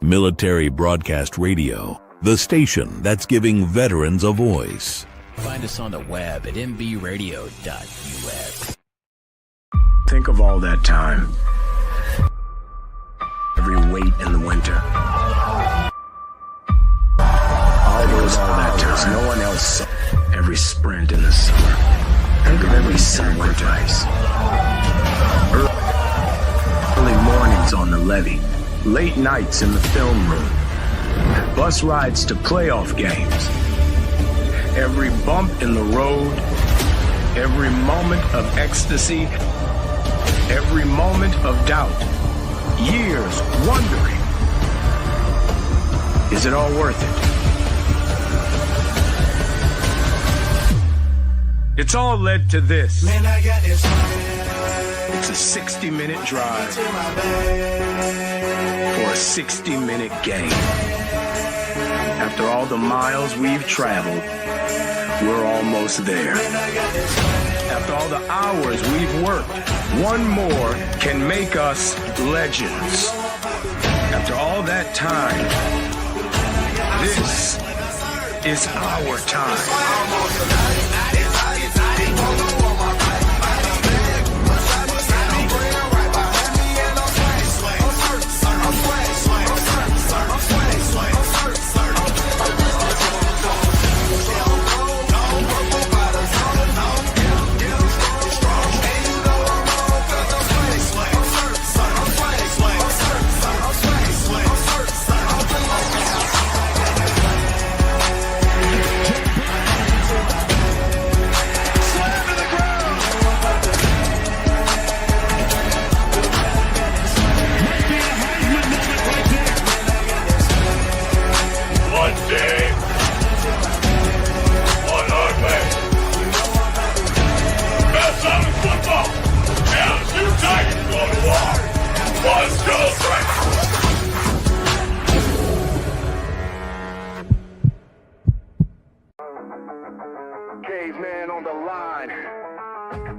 Military Broadcast Radio, the station that's giving veterans a voice. Find us on the web at mbradio.us. Think of all that time. Every wait in the winter. All that time. No one else saw. Every sprint in the summer. Every winter ice. Early mornings on the levee. Late nights in the film room. Bus rides to playoff games. Every bump in the road. Every moment of ecstasy. Every moment of doubt. Years wondering. Is it all worth it? It's all led to this. Man, I got this. It's a 60-minute drive for a 60-minute game. After all the miles we've traveled, we're almost there. After all the hours we've worked, one more can make us legends. After all that time, this is our time. Caveman on the line.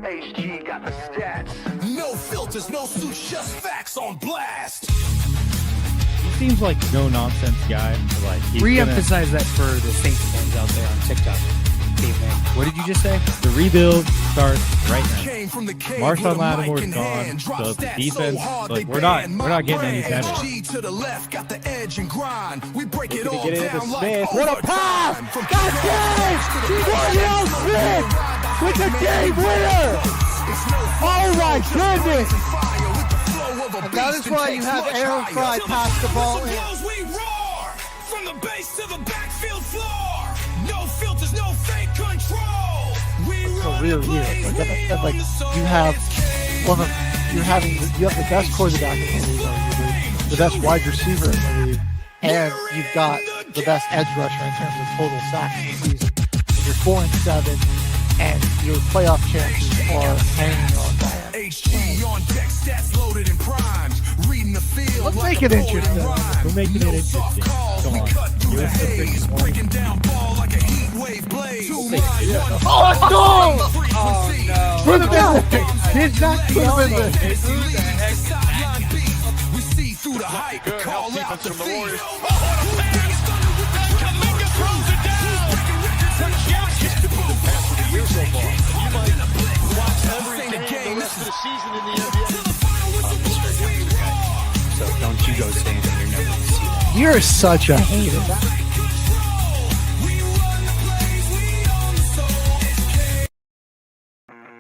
HG got the stats. No filters, no suits, just facts on blast. He seems like no nonsense guy. Like re-emphasize that for the Saints fans out there on TikTok. Caveman. What did you just say? The rebuild starts right now. Marshawn Lattimore's gone, so the defense, like we're not getting any better. To the left, got the edge and grind. We break it all Get it into down Smith. like What a pass! That's it! Danielle Smith with the game winner! Oh my goodness! And that is why you have Aaron Fry pass the ball in. We roar from the base to the backfield floor. No filters, no fake control. We So real here. Like you have you have the best quarterback in the league, arguably, the best wide receiver in the league, and you've got the best edge rusher in terms of total sacks in the season. And you're 4-7, and your playoff chances are hanging on by it. HG on deck, stats loaded and primed. Reading the field. Let's make it interesting. We're making it interesting. Come on. Give us the freaking one. Breaking down ball like a heat wave blade. Oh, let's go! Oh, no. For the business. He's not for the business. We see through the hype. Call out the feet. So don't you go saying that you're never going to see that. You're such a hater.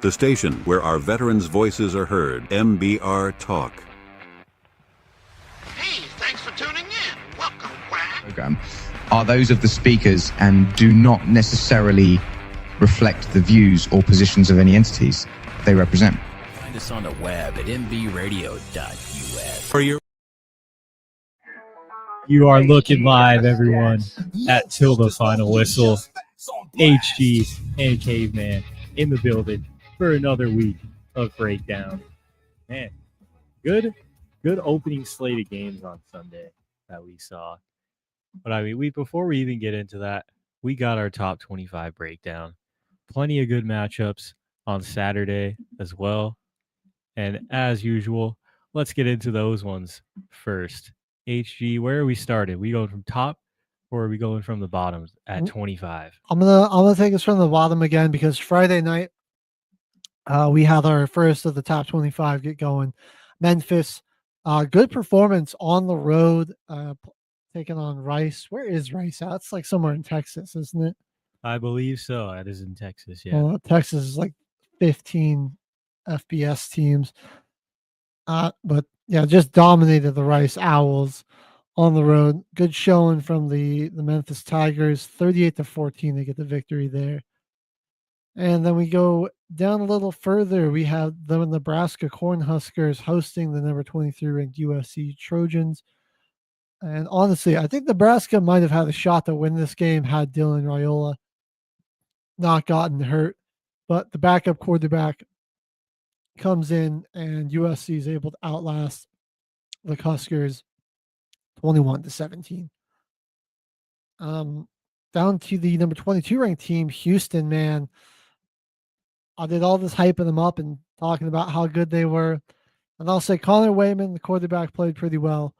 The station where our veterans' voices are heard, MBR Talk. Hey, thanks for tuning in. Welcome, Quack. Program are those of the speakers and do not necessarily reflect the views or positions of any entities they represent. Find us on the web at mbradio.us. For your You are looking live, everyone, at Till the Final Whistle. HG and Caveman in the building for another week of breakdown. Man, good opening slate of games on Sunday that we saw. But I mean, before we even get into that, we got our top 25 breakdown. Plenty of good matchups on Saturday as well. And as usual, let's get into those ones first. HG, where are we started? We going from top, or are we going from the bottoms at 25? I'm gonna take us from the bottom again because Friday night we had our first of the top 25 get going. Memphis, good performance on the road, taking on Rice. Where is Rice at? It's like somewhere in Texas, isn't it? I believe so. That is in Texas. Yeah. Well, Texas is like 15 FBS teams. But yeah, just dominated the Rice Owls on the road. Good showing from the Memphis Tigers, 38-14. They get the victory there. And then we go down a little further. We have the Nebraska Cornhuskers hosting the number 23 ranked USC Trojans. And honestly, I think Nebraska might have had a shot to win this game had Dylan Raiola not gotten hurt. But the backup quarterback comes in and USC is able to outlast the Huskers 21-17. Down to the number 22 ranked team, Houston, man. I did all this hyping them up and talking about how good they were. And I'll say Connor Wayman, the quarterback, played pretty well.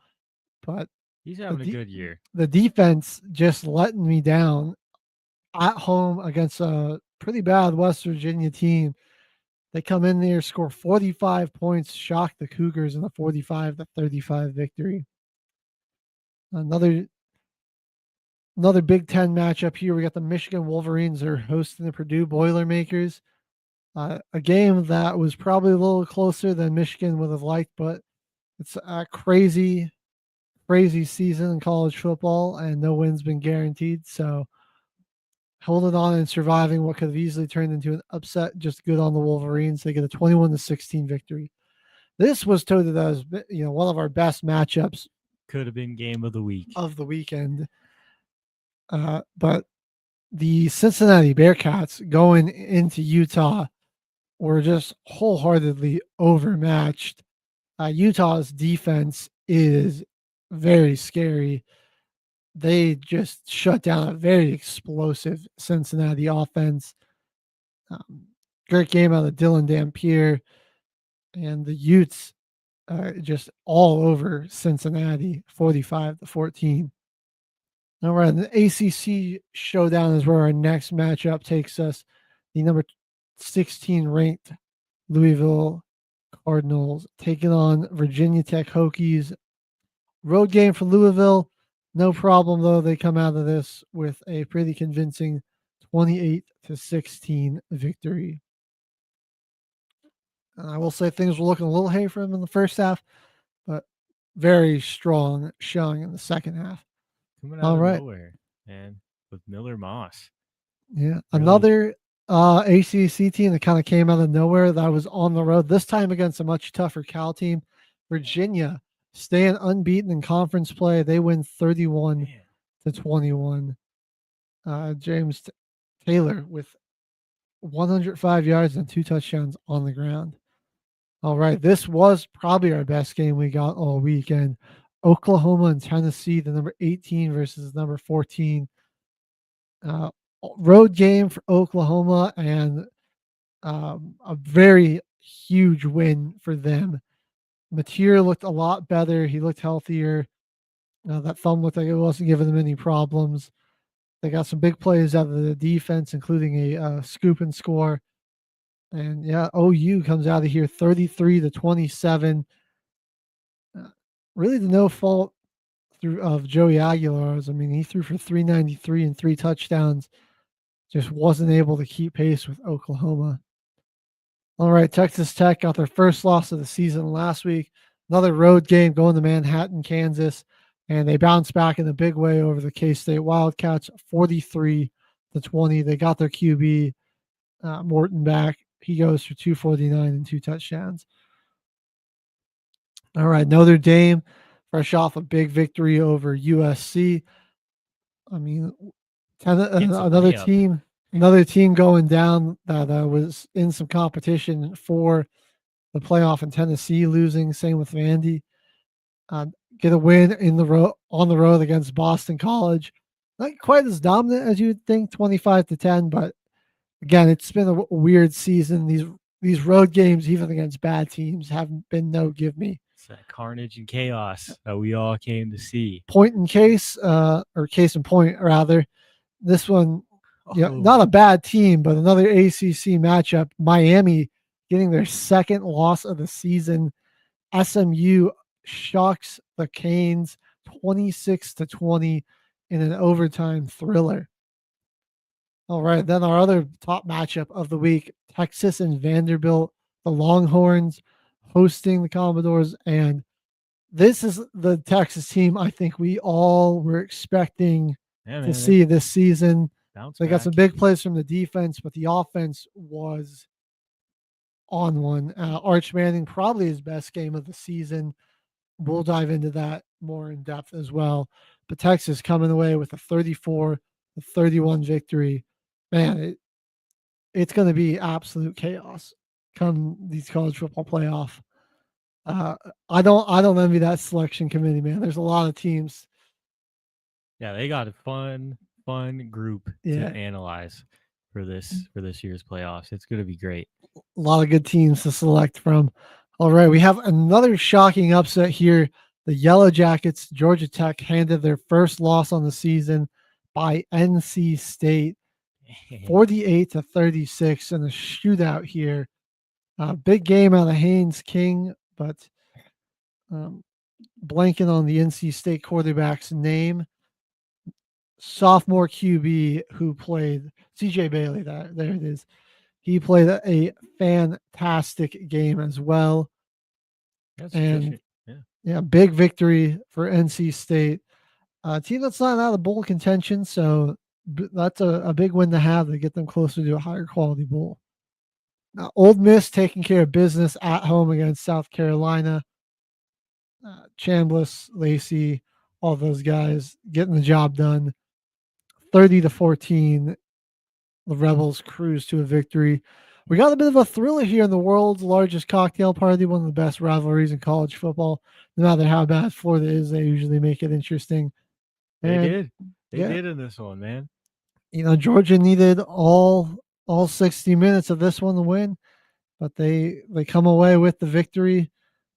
But he's having a good year. The defense just letting me down at home against a pretty bad West Virginia team. They come in there, score 45 points, shock the Cougars in a 45-35 victory. Another Big Ten matchup here. We got the Michigan Wolverines are hosting the Purdue Boilermakers. A game that was probably a little closer than Michigan would have liked, but it's a crazy season in college football, and no win's been guaranteed. So holding on and surviving what could have easily turned into an upset, just good on the Wolverines. They get a 21-16 victory. This was touted as one of our best matchups. Could have been game of the week. Of the weekend. But the Cincinnati Bearcats going into Utah were just wholeheartedly overmatched. Utah's defense is very scary. They just shut down a very explosive Cincinnati offense. Great game out of Dylan Dampier, and the Utes just all over Cincinnati, 45-14. All right, the ACC showdown is where our next matchup takes us. The number 16 ranked Louisville Cardinals taking on Virginia Tech Hokies. Road game for Louisville. No problem, though. They come out of this with a pretty convincing 28-16 victory. And I will say things were looking a little hay for them in the first half, but very strong showing in the second half. Coming out of nowhere, man, with Miller Moss. Yeah, really. Another ACC team that kind of came out of nowhere that was on the road, this time against a much tougher Cal team. Virginia staying unbeaten in conference play. They win 31-21. James Taylor with 105 yards and 2 touchdowns on the ground. All right, this was probably our best game we got all weekend. Oklahoma and Tennessee, the number 18 versus number 14. Road game for Oklahoma, and a very huge win for them. Mateer looked a lot better. He looked healthier. That thumb looked like it wasn't giving them any problems. They got some big plays out of the defense, including a scoop and score. And yeah, OU comes out of here 33-27. Really the no fault of Joey Aguilar's. I mean, he threw for 393 and 3 touchdowns. Just wasn't able to keep pace with Oklahoma. All right, Texas Tech got their first loss of the season last week. Another road game going to Manhattan, Kansas. And they bounced back in a big way over the K-State Wildcats, 43-20. They got their QB, Morton, back. He goes for 249 and 2 touchdowns. All right, Notre Dame, fresh off a big victory over USC. I mean, another team going down that was in some competition for the playoff in Tennessee, losing. Same with Vandy. Get a win on the road against Boston College. Not quite as dominant as you'd think, 25-10, but again, it's been a weird season. These road games, even against bad teams, haven't been no give me. It's that carnage and chaos that we all came to see. Point in case, or case in point, rather. This one, Oh. not a bad team, but another ACC matchup. Miami getting their second loss of the season. SMU shocks the Canes 26-20 in an overtime thriller. All right, then our other top matchup of the week, Texas and Vanderbilt, the Longhorns hosting the Commodores. And this is the Texas team I think we all were expecting to see this season. They got some big plays from the defense, but the offense was on one. Arch Manning, probably his best game of the season. We'll dive into that more in depth as well. But Texas coming away with a 34-31 victory. Man, it's going to be absolute chaos come these college football playoff. I don't envy that selection committee, man. There's a lot of teams. Yeah, they got a fun group to analyze for this year's playoffs. It's going to be great. A lot of good teams to select from. All right, we have another shocking upset here. The Yellow Jackets, Georgia Tech, handed their first loss on the season by NC State, 48-36 in a shootout here. Big game out of Haynes King, but blanking on the NC State quarterback's name. Sophomore QB who played CJ Bailey. There it is. He played a fantastic game as well. That's and big victory for NC State. Team that's not out of bowl contention, so that's a big win to have to get them closer to a higher quality bowl. Now, Ole Miss taking care of business at home against South Carolina. Chambliss, Lacey, all those guys getting the job done. 30-14, the Rebels cruise to a victory. We got a bit of a thriller here in the world's largest cocktail party, one of the best rivalries in college football. No matter how bad Florida is, they usually make it interesting. They did in this one, man. Georgia needed all 60 minutes of this one to win, but they come away with the victory.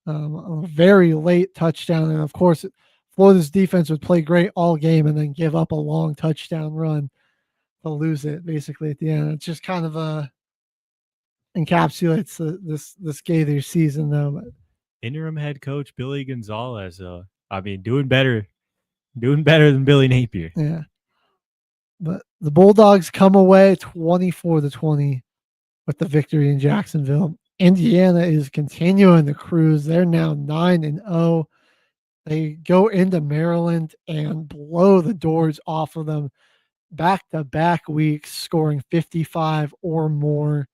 A very late touchdown, and of course, Florida's defense would play great all game and then give up a long touchdown run to lose it basically at the end. It's just kind of encapsulates this Gator season though. But interim head coach Billy Gonzalez, doing better than Billy Napier. Yeah. But the Bulldogs come away 24-20 with the victory in Jacksonville. Indiana is continuing the cruise. They're now 9-0. They go into Maryland and blow the doors off of them back-to-back weeks, scoring 55 or more.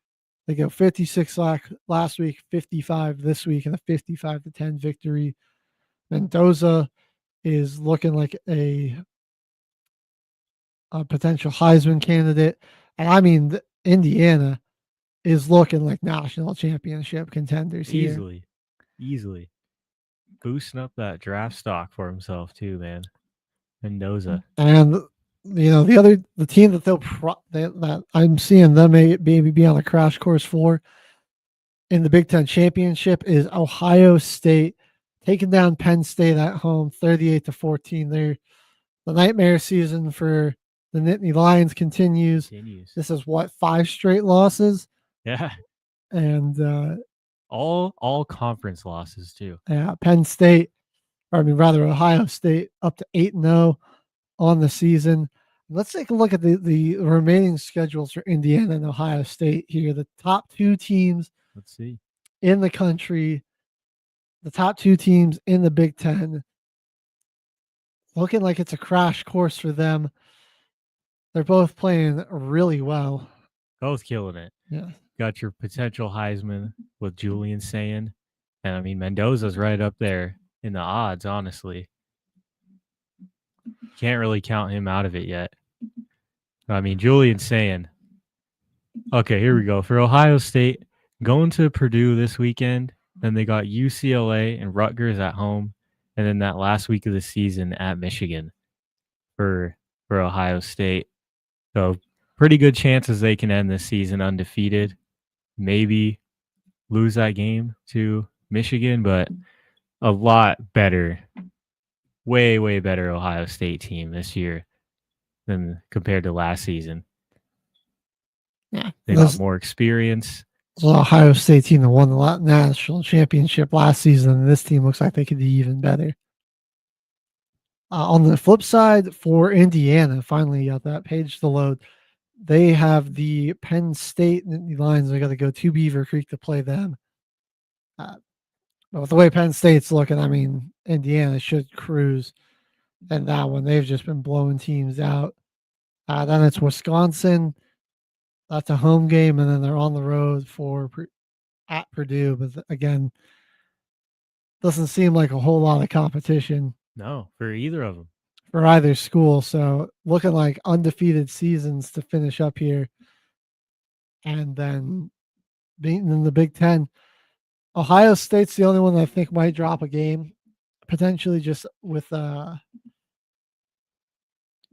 They go 56 last week, 55 this week, and a 55-10 victory. Mendoza is looking like a potential Heisman candidate. And I mean, Indiana is looking like national championship contenders here. Easily. Boosting up that draft stock for himself too, man. Mendoza. And the team that that I'm seeing them maybe be on a crash course for in the Big Ten championship is Ohio State, taking down Penn State at home 38-14. The nightmare season for the Nittany Lions continues. This is 5 straight losses. Yeah. And all conference losses too. Yeah, Ohio State up to 8-0 on the season. Let's take a look at the remaining schedules for Indiana and Ohio State here. The top 2 teams in the country, the top 2 teams in the Big Ten. Looking like it's a crash course for them. They're both playing really well. Both killing it. Yeah. Got your potential Heisman with Julian Sayin. And Mendoza's right up there in the odds, honestly. Can't really count him out of it yet. Julian Sayin. Okay, here we go. For Ohio State, going to Purdue this weekend. Then they got UCLA and Rutgers at home. And then that last week of the season at Michigan for Ohio State. So pretty good chances they can end this season undefeated. Maybe lose that game to Michigan, but a lot better, way better Ohio State team this year than compared to last season. Yeah, They got more experience. The Ohio State team that won the national championship last season, and this team looks like they could be even better. On the flip side, for Indiana, finally got that page to load. They have the Penn State Lions. They got to go to Beaver Creek to play them. But with the way Penn State's looking, I mean, Indiana should cruise in that one. They've just been blowing teams out. Then it's Wisconsin. That's a home game, and then they're on the road at Purdue. But again, doesn't seem like a whole lot of competition. No, for either of them. For either school. So looking like undefeated seasons to finish up here. And then beating in the Big Ten. Ohio State's the only one that I think might drop a game, potentially just with them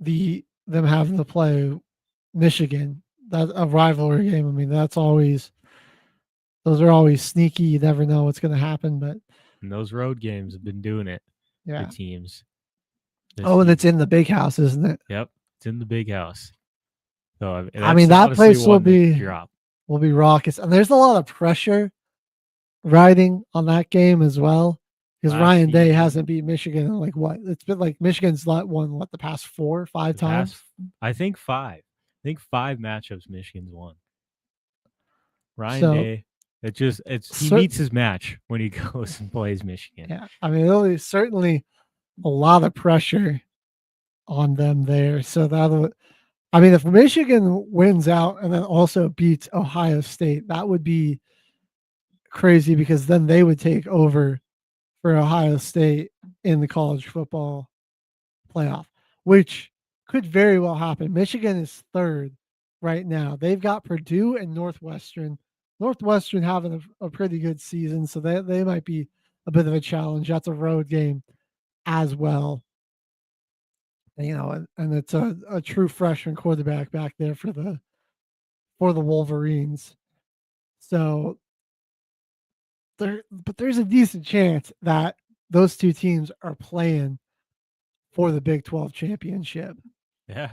having to play Michigan. That's a rivalry game. I mean, those are always sneaky. You never know what's going to happen, but and those road games have been doing it. Yeah. For teams. And it's in the big house, isn't it? Yep, it's in the big house. So I mean, that place will be raucous, and there's a lot of pressure riding on that game as well, because Ryan Day hasn't beat Michigan in like what? It's been like Michigan's won the past 4 or 5 times. I think 5. I think 5 matchups Michigan's won. Ryan Day, he meets his match when he goes and plays Michigan. Yeah, I mean, there's certainly a lot of pressure on them there. So if Michigan wins out and then also beats Ohio State, that would be crazy, because then they would take over for Ohio State in the college football playoff, which could very well happen. Michigan is 3rd right now. They've got Purdue and Northwestern. Northwestern having a pretty good season, so they might be a bit of a challenge. That's a road game as well. And, and it's a true freshman quarterback back there for the Wolverines. So there's a decent chance that those two teams are playing for the Big 12 championship. Yeah.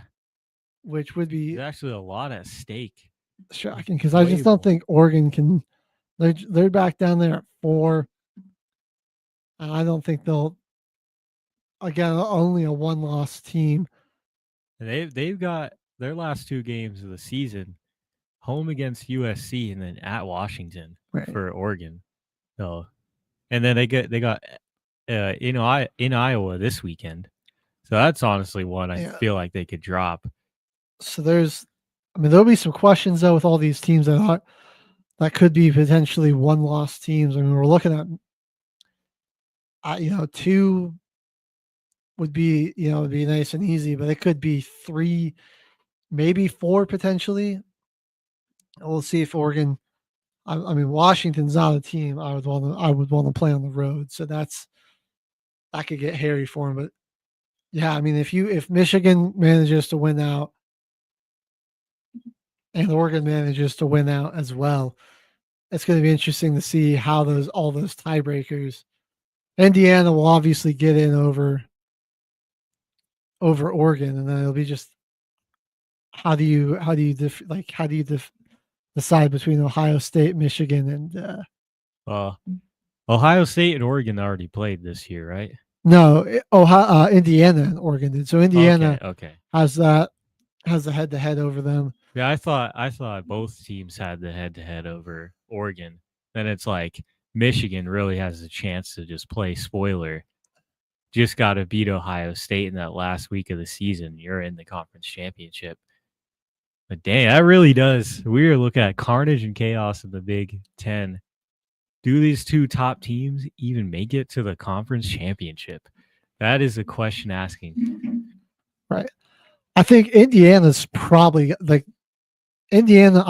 Which would be actually a lot at stake. Shocking, because I just don't think Oregon can. They're back down there at 4. And I don't think they'll. Again, only a 1-loss team. They've got their last 2 games of the season, home against USC and then at Washington for Oregon. So, and then they got in Iowa this weekend. So that's honestly one I feel like they could drop. So there'll be some questions though with all these teams that could be potentially 1-loss teams. I mean, we're looking at 2 would be nice and easy, but it could be 3, maybe 4 potentially. We'll see if Oregon. I mean, Washington's not a team I would want to play on the road, so that could get hairy for them. But yeah, I mean, if Michigan manages to win out and Oregon manages to win out as well, it's going to be interesting to see how all those tiebreakers. Indiana will obviously get in over Oregon, and then it'll be just how do you decide between Ohio State, Michigan, and Ohio State and Oregon already played this year, right? No, Indiana and Oregon did. So Indiana has the head-to-head over them. Yeah, I thought both teams had the head-to-head over Oregon. Then it's like Michigan really has a chance to just play spoiler. Just got to beat Ohio State in that last week of the season. You're in the conference championship. But dang, that really does. We are looking at carnage and chaos in the Big Ten. Do these 2 top teams even make it to the conference championship? That is a question asking. Right. I think Indiana's probably Indiana.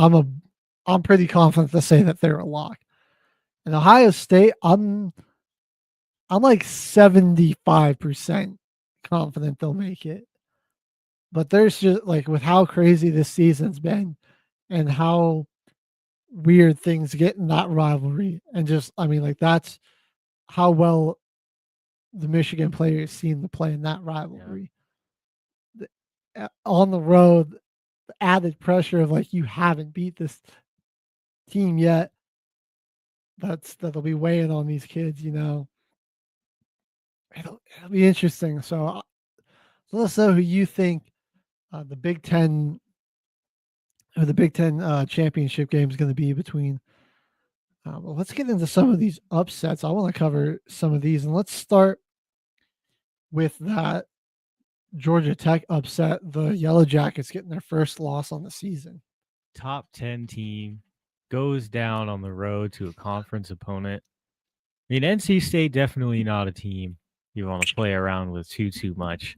I'm pretty confident to say that they're a lock. And Ohio State, I'm like 75% confident they'll make it. But there's just with how crazy this season's been and how weird things get in that rivalry. And just, that's how well the Michigan players seem to play in that rivalry. On the road, the added pressure of like you haven't beat this team yet. That'll be weighing on these kids, you know. It'll be interesting. So let us know who you think the Big Ten championship game is going to be between. Well, let's get into some of these upsets. I want to cover some of these, and let's start with that Georgia Tech upset. The Yellow Jackets getting their first loss on the season. Top 10 team goes down on the road to a conference opponent. I mean, NC State definitely not a team you want to play around with too much.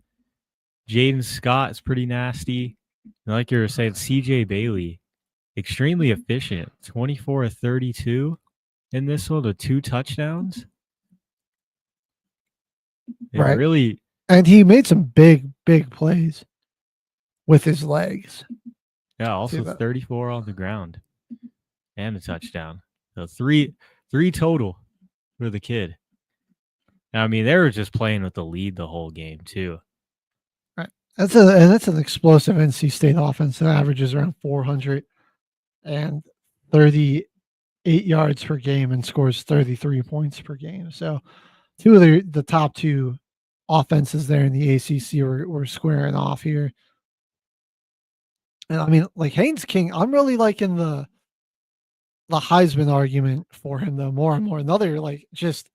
Jaden Scott is pretty nasty. And like you were saying, CJ Bailey, extremely efficient. 24 of 32 in this one with 2 touchdowns. Right. Really. And he made some big plays with his legs. Yeah, also 34 on the ground and a touchdown. So three total for the kid. I mean, they were just playing with the lead the whole game too. Right. That's an explosive NC State offense that averages around 438 yards per game and scores 33 points per game. So two of the top 2 offenses there in the ACC were squaring off here. And I mean, like Haynes King, I'm really liking the Heisman argument for him though, more and more. Another like just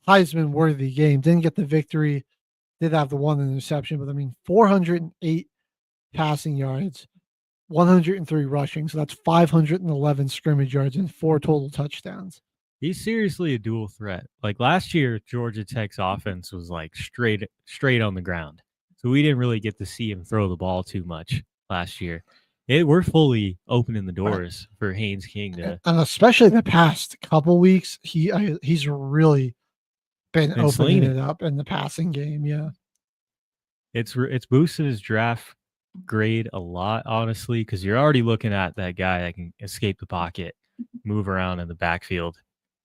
Heisman worthy game. Didn't get the victory, did have the 1 interception, but I mean 408 passing yards, 103 rushing, so that's 511 scrimmage yards and 4 total touchdowns. He's seriously a dual threat. Like last year, Georgia Tech's offense was like straight on the ground. So we didn't really get to see him throw the ball too much last year. We're fully opening the doors for Haynes King to, and especially the past couple weeks, he's really been opening it up in the passing game. Yeah, it's boosted his draft grade a lot, honestly, because you're already looking at that guy that can escape the pocket, move around in the backfield,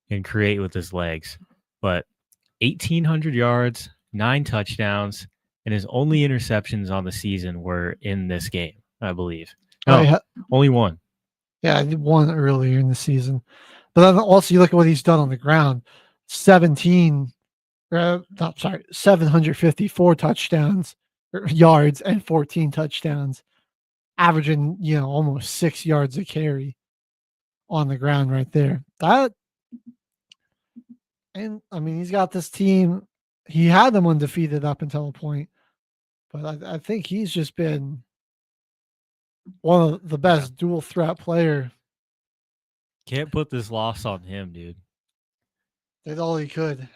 and create with his legs. But 1,800 yards, 9 touchdowns, and his only interceptions on the season were in this game, I believe. No, only 1. Yeah, I did 1 earlier in the season. But then also you look at what he's done on the ground. 754 touchdowns, yards, and 14 touchdowns, averaging, almost 6 yards a carry on the ground right there. And I mean, he's got this team. He had them undefeated up until a point, but I think he's just been one of the best dual threat player. Can't put this loss on him, dude. Did all he could.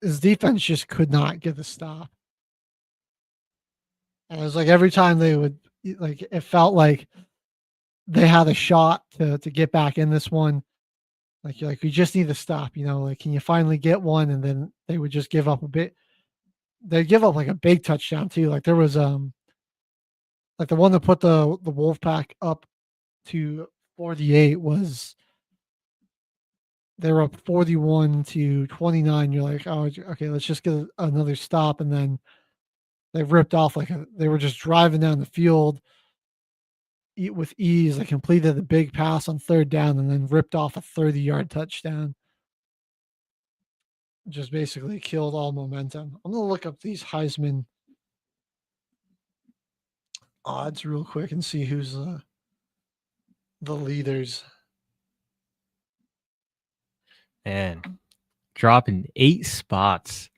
His defense just could not get a stop. And it was like every time they would, like, it felt like they had a shot to get back in this one. Like, you're like, we just need to stop, like, can you finally get one? And then they would just give up a bit. They'd give up like a big touchdown too. Like there was, like the one that put the Wolfpack up to 48 was, they were up 41-29. You're like, oh, okay, let's just get another stop. And then they ripped off they were just driving down the field with ease. They completed a big pass on 3rd down and then ripped off a 30-yard touchdown. Just basically killed all momentum. I'm going to look up these Heisman odds real quick and see who's the leaders. And dropping 8 spots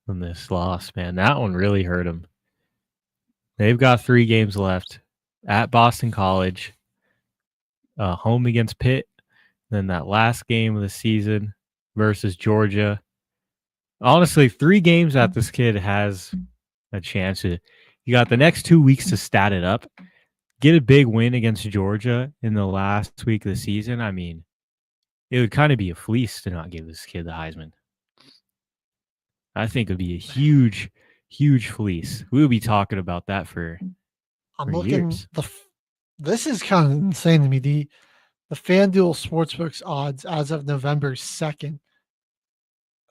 from this loss, man. That one really hurt them. They've got 3 games left at Boston College, home against Pitt, then that last game of the season versus Georgia. Honestly, 3 games that this kid has a chance to. You got the next 2 weeks to stat it up. Get a big win against Georgia in the last week of the season. I mean, it would kind of be a fleece to not give this kid the Heisman. I think it would be a huge, huge fleece. We would be talking about that for years. This is kind of insane to me. The FanDuel Sportsbooks odds as of November 2nd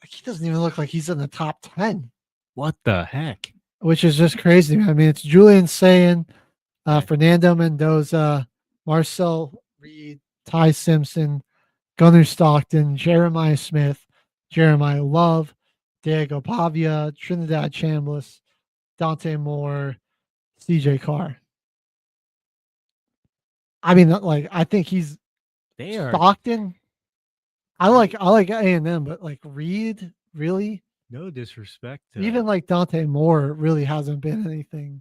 Like, he doesn't even look like he's in the top 10, What the heck? which is just crazy. I mean, it's Julian Sayin, Fernando Mendoza, Marcel Reed, Ty Simpson, Gunnar Stockton, Jeremiah Smith, Jeremiah Love, Diego Pavia, Trinidad Chambliss, Dante Moore, CJ Carr. I mean, like, I think he's They are Stockton. I like A&M, but like Reed, really? no disrespect to Even like Dante Moore really hasn't been anything.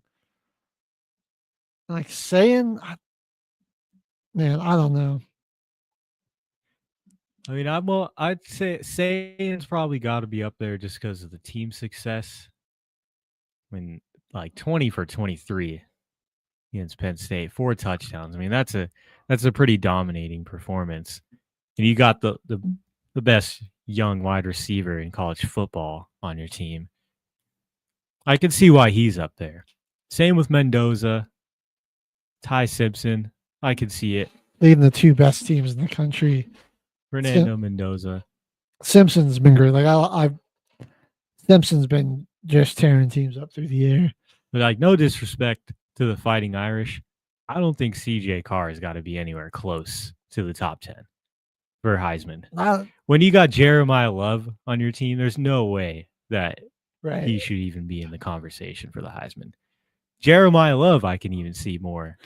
Like saying, man, I don't know. I mean, I'd say Sayan's probably got to be up there just because of the team success. I mean, like 20 for 23 against Penn State, 4 touchdowns. I mean, that's a pretty dominating performance. And you got the best young wide receiver in college football on your team. I can see why he's up there. Same with Mendoza, Ty Simpson. I can see it. Leading the 2 best teams in the country. Fernando Mendoza. Simpson's been great. Like Simpson's been just tearing teams up through the air. But like, no disrespect to the Fighting Irish, I don't think CJ Carr has got to be anywhere close to the top 10 for Heisman. When you got Jeremiah Love on your team, there's no way that he should even be in the conversation for the Heisman. Jeremiah Love, I can even see more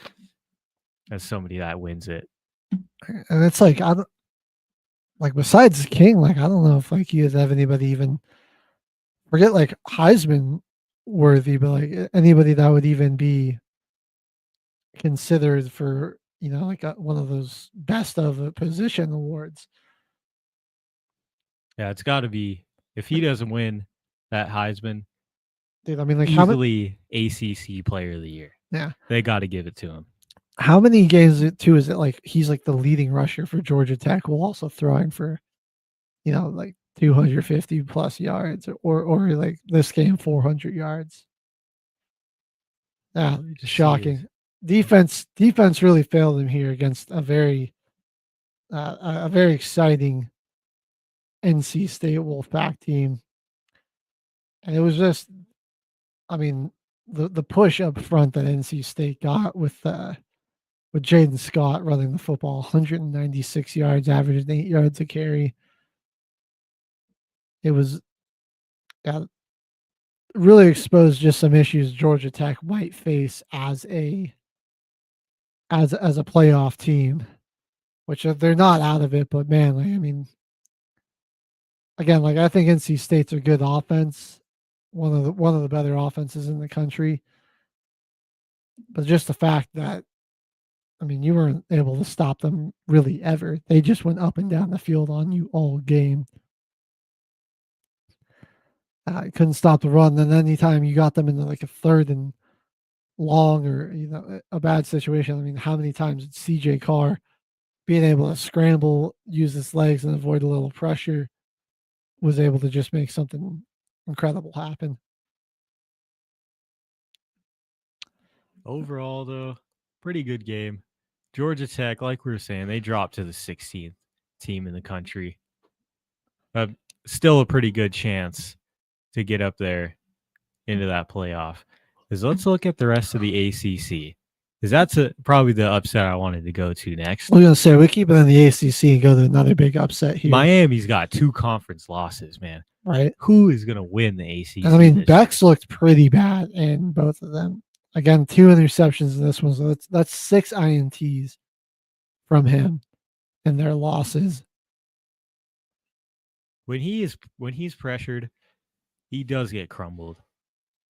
as somebody that wins it. And it's like, besides King, like, I don't know if like you have anybody even forget like Heisman worthy, but like anybody that would even be considered for, like one of those best of a position awards. Yeah, it's got to be, if he doesn't win that Heisman, dude, I mean, like easily ACC Player of the Year. Yeah, they got to give it to him. How many games too is it like he's like the leading rusher for Georgia Tech, while also throwing for, like 250 plus yards, or like this game 400 yards. Yeah, shocking. Defense really failed him here against a very exciting NC State Wolfpack team. And it was just, I mean, the push up front that NC State got with Jaden Scott running the football, 196 yards, averaging 8 yards a carry. It was really exposed just some issues Georgia Tech might face as a playoff team, which they're not out of it. But man, like, I mean, again, like, I think NC State's a good offense, one of the better offenses in the country. But just the fact that, I mean, you weren't able to stop them really ever. They just went up and down the field on you all game. Couldn't stop the run. Then anytime you got them into like a 3rd and long, or a bad situation, I mean, how many times did CJ Carr being able to scramble, use his legs, and avoid a little pressure was able to just make something incredible happen? Overall, though, pretty good game. Georgia Tech, like we were saying, they dropped to the 16th team in the country. But still a pretty good chance to get up there into that playoff. Because let's look at the rest of the ACC. Because that's probably the upset I wanted to go to next. I was going to say, we keep it in the ACC and go to another big upset here. Miami's got 2 conference losses, man. Right. Who is going to win the ACC? And I mean, Beck's looked pretty bad in both of them. Again, 2 interceptions in this one. So that's 6 INTs from him in their losses. When he's pressured, he does get crumbled.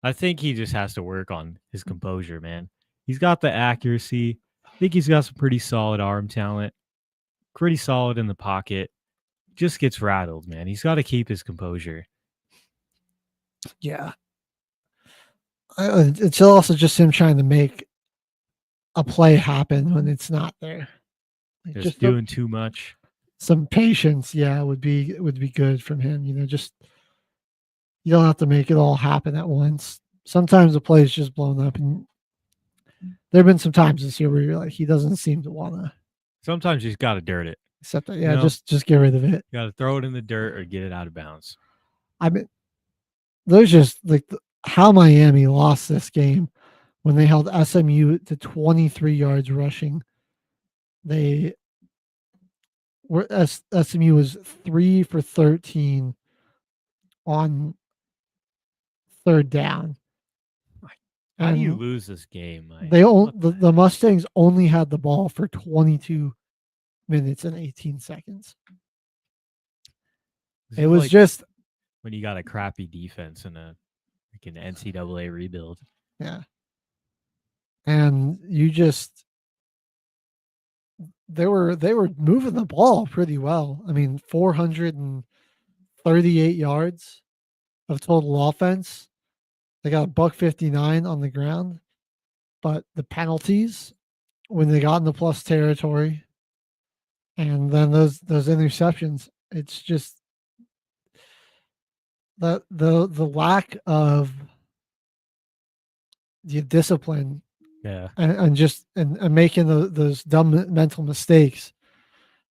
I think he just has to work on his composure, man. He's got the accuracy. I think he's got some pretty solid arm talent. Pretty solid in the pocket. Just gets rattled, man. He's got to keep his composure. Yeah. It's also just him trying to make a play happen when it's not there. Like just doing too much. Some patience, would be good from him. Just you don't have to make it all happen at once. Sometimes the play is just blown up, and there have been some times this year where you're like, he doesn't seem to want to. Sometimes you just got to dirt it. Except that, just get rid of it. You got to throw it in the dirt or get it out of bounds. I mean, there's just like how Miami lost this game when they held SMU to 23 yards rushing. They were SMU was 3 for 13 on third down. How do you And lose this game? the Mustangs only had the ball for 22 minutes and 18 seconds. It was just when you got a crappy defense and an NCAA rebuild. Yeah. And you just they were moving the ball pretty well. I mean, 438 yards of total offense. They got a $159 on the ground, but the penalties when they got in the plus territory, and then those interceptions, it's just the lack of the discipline, and just and making those dumb mental mistakes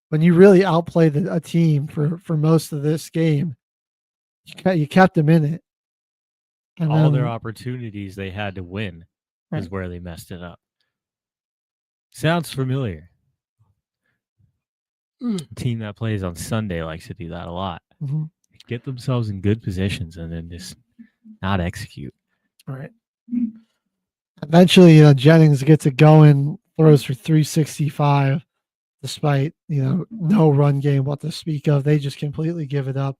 when you really outplayed a team for most of this game. You kept them in it. And all their opportunities they had to win is Right. where they messed it up. Sounds familiar. A team that plays on Sunday likes to do that a lot. Mhm. Get themselves in good positions and then just not execute. Right. Eventually, Jennings gets it going, throws for 365, despite no run game what to speak of. They just completely give it up.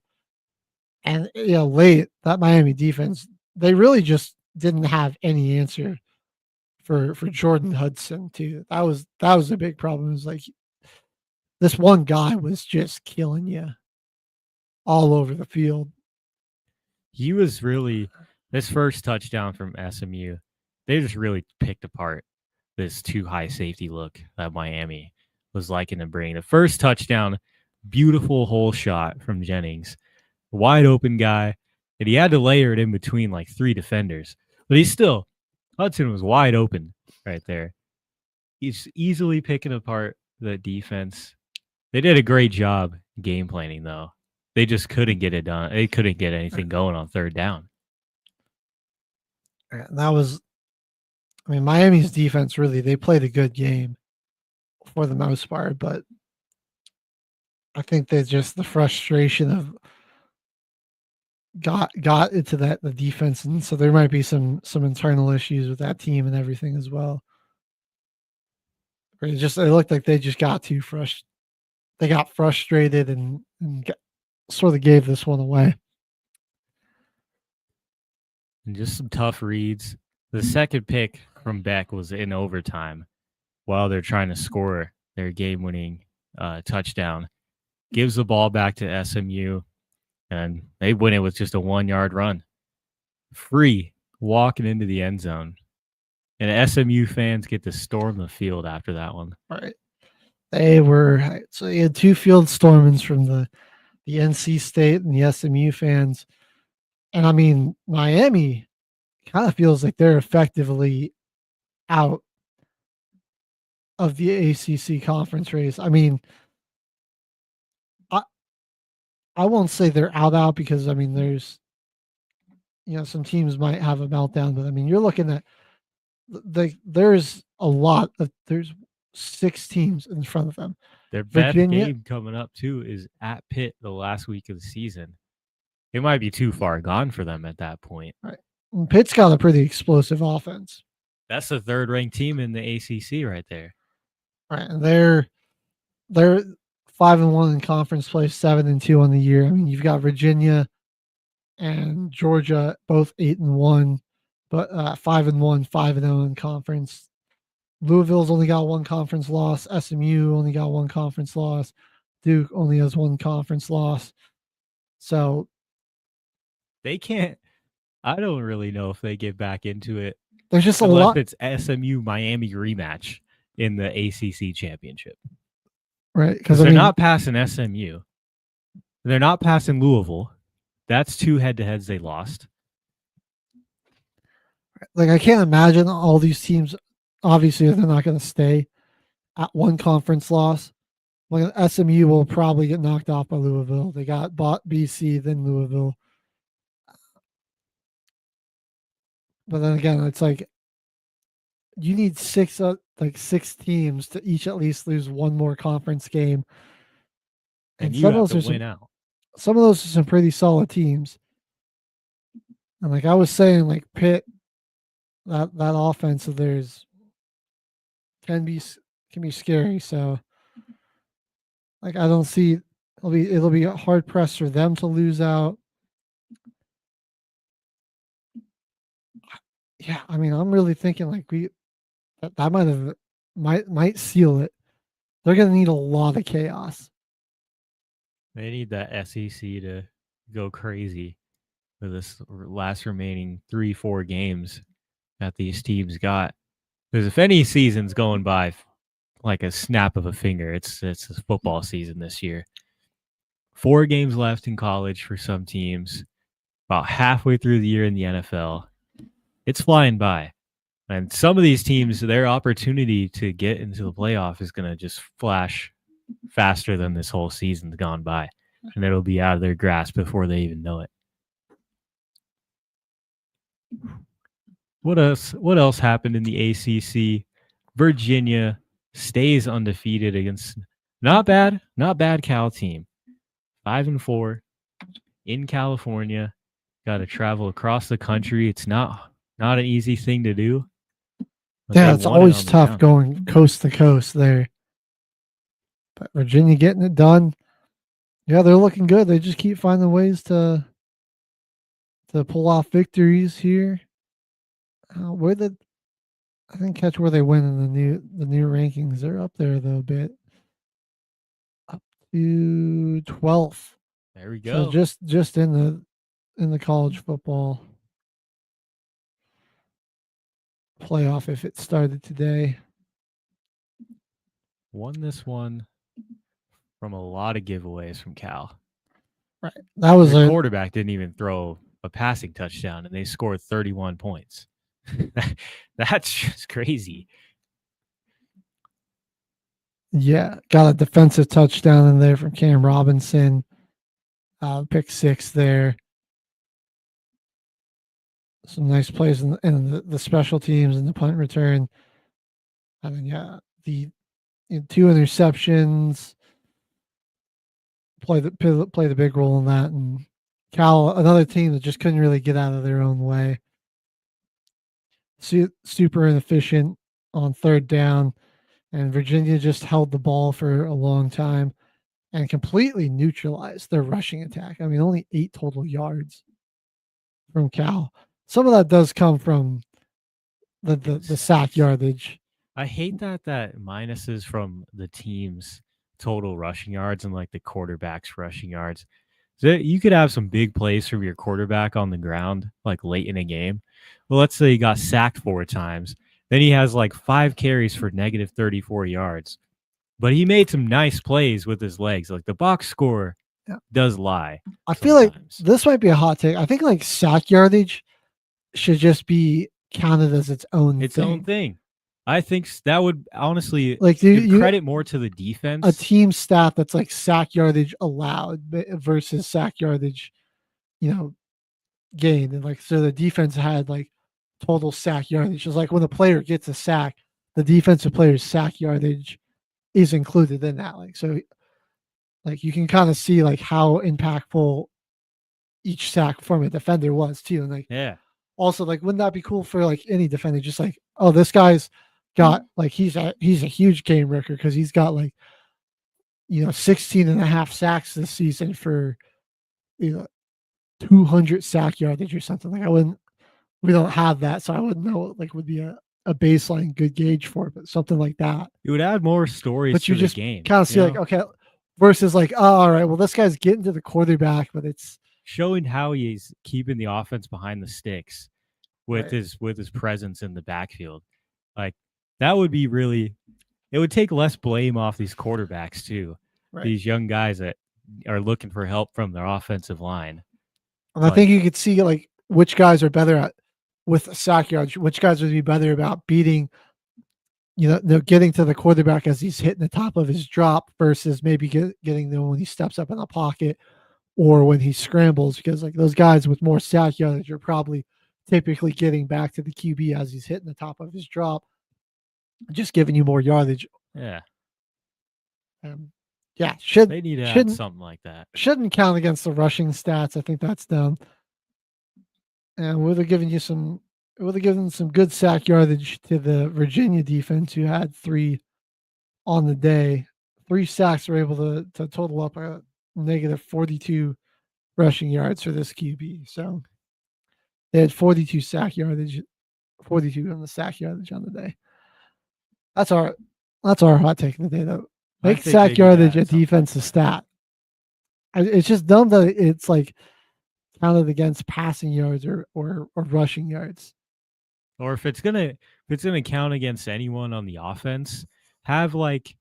And late that Miami defense, they really just didn't have any answer for Jordan Hudson too. That was a big problem. It was like this one guy was just killing you all over the field. He was really this first touchdown from SMU. They just really picked apart this too high safety look that Miami was liking to bring. The first touchdown, beautiful hole shot from Jennings, wide open guy, and he had to layer it in between like three defenders. But Hudson was wide open right there. He's easily picking apart the defense. They did a great job game planning, though. They just couldn't get it done. They couldn't get anything going on third down. And that was, Miami's defense really, they played a good game for the most part, but I think they just the frustration of got into the defense, and so there might be some internal issues with that team and everything as well. It looked like they just got too frustrated. They got frustrated and sort of gave this one away. And just some tough reads. The second pick from Beck was in overtime while they're trying to score their game-winning touchdown. Gives the ball back to SMU, and they win it with just a 1-yard run. Free, walking into the end zone. And SMU fans get to storm the field after that one. All right. So you had two field stormings from the NC State and the SMU fans. And Miami kind of feels like they're effectively out of the ACC conference race. I won't say they're out because there's some teams might have a meltdown, but you're looking at there's 6 teams in front of them. Their best game coming up too is at Pitt the last week of the season. It might be too far gone for them at that point. Right. And Pitt's got a pretty explosive offense. That's the third-ranked team in the ACC right there. Right, and they're 5-1 in conference play, 7-2 on the year. You've got Virginia and Georgia both 8-1, but 5-1, 5-0 in conference. Louisville's only got one conference loss. SMU only got one conference loss. Duke only has one conference loss. So they can't. I don't really know if they get back into it. There's just a lot. It's SMU Miami rematch in the ACC championship, right? Because they're not passing SMU. They're not passing Louisville. That's 2 head-to-heads they lost. Like, I can't imagine all these teams. Obviously, they're not going to stay at one conference loss. Like, SMU will probably get knocked off by Louisville. They got BC, then Louisville. But then again, it's like you need six teams to each at least lose one more conference game, And and you have to win out. some of those are some pretty solid teams. And like I was saying, like Pitt, that offense of theirs can be scary. So like I don't see it'll be hard pressed for them to lose out. Yeah, I mean, I'm really thinking like that might seal it. They're gonna need a lot of chaos. They need that SEC to go crazy for this last remaining 3-4 games that these teams got. Because if any season's going by like a snap of a finger, it's a football season this year. 4 games left in college for some teams, about halfway through the year in the NFL. It's flying by. And some of these teams, their opportunity to get into the playoff is going to just flash faster than this whole season's gone by. And it'll be out of their grasp before they even know it. What else happened in the ACC? Virginia stays undefeated against not bad Cal team. 5-4 in California. Got to travel across the country. It's not an easy thing to do. Yeah, it's always tough going coast to coast there. But Virginia getting it done. Yeah, they're looking good. They just keep finding ways to pull off victories here. I didn't catch where they went in the new rankings. They're up there though a bit, up to 12th. There we go. So just in the college football playoff if it started today. Won this one from a lot of giveaways from Cal. Right. That was their quarterback didn't even throw a passing touchdown and they scored 31 points. That's just crazy. Yeah, got a defensive touchdown in there from Cam Robinson. Pick 6 there. Some nice plays in the special teams and the punt return. I mean, yeah, the 2 interceptions play the big role in that. And Cal, another team that just couldn't really get out of their own way. Super inefficient on 3rd down, and Virginia just held the ball for a long time and completely neutralized their rushing attack. I mean, only 8 total yards from Cal. Some of that does come from the sack yardage. I hate that minuses from the team's total rushing yards and like the quarterback's rushing yards. So you could have some big plays from your quarterback on the ground, like late in a game. Well, let's say he got sacked 4 times. Then he has like 5 carries for negative 34 yards. But he made some nice plays with his legs. Like the box score does lie. I feel like this might be a hot take. I think like sack yardage should just be counted as its own thing. I think that would honestly like give credit more to the defense. A team stat that's like sack yardage allowed versus sack yardage, gained. And like, so the defense had like total sack yardage. It's like when the player gets a sack, the defensive player's sack yardage is included in that. Like, so like you can kind of see like how impactful each sack from a defender was too. And like, yeah. Also, like, wouldn't that be cool for like any defender? Just like, oh, this guy's got like he's a huge game record because he's got like 16 and a half sacks this season for 200 sack yardage or something. Like we don't have that, so I wouldn't know like would be a baseline good gauge for it, but something like that. It would add more stories but to you just the game. Kind of see like, okay, versus like, oh, all right, well, this guy's getting to the quarterback, but it's showing how he's keeping the offense behind the sticks with right. his presence in the backfield. Like that would be really, it would take less blame off these quarterbacks too. Right. These young guys that are looking for help from their offensive line. And I think you could see like which guys are better at with sack yards, which guys would be better about beating, getting to the quarterback as he's hitting the top of his drop versus maybe getting them when he steps up in the pocket or when he scrambles, because like those guys with more sack yardage are probably typically getting back to the QB as he's hitting the top of his drop, just giving you more yardage. Yeah. Yeah, They need to add shouldn't something like that. shouldn't count against the rushing stats. I think that's dumb. And would have given some good sack yardage to the Virginia defense, who had 3 on the day. 3 sacks were able to total up a negative 42 rushing yards for this QB. So they had 42 sack yardage, 42 on the sack yardage on the day. That's our hot take of the day, though. Make sack yardage a defensive stat. It's just dumb that it's like counted against passing yards or rushing yards. Or if it's gonna count against anyone on the offense, have like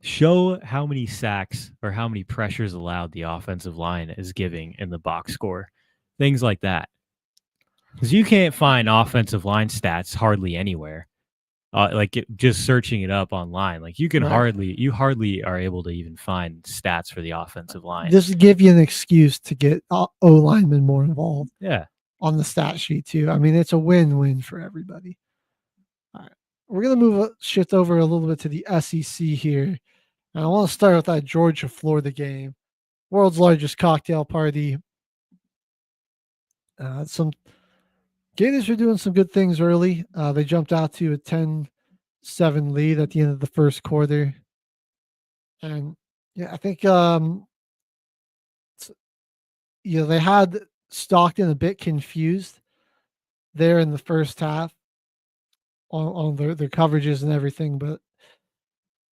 show how many sacks or how many pressures allowed the offensive line is giving in the box score, things like that. Because you can't find offensive line stats hardly anywhere. Just searching it up online, like you hardly are able to even find stats for the offensive line. Just give you an excuse to get O linemen more involved. Yeah, on the stat sheet too. I mean, it's a win-win for everybody. All right, we're gonna shift over a little bit to the SEC here, and I want to start with that Georgia-Florida game, world's largest cocktail party. Some Gators are doing some good things early. They jumped out to a 10-7 lead at the end of the first quarter. And yeah, I think they had Stockton a bit confused there in the first half on their coverages and everything, but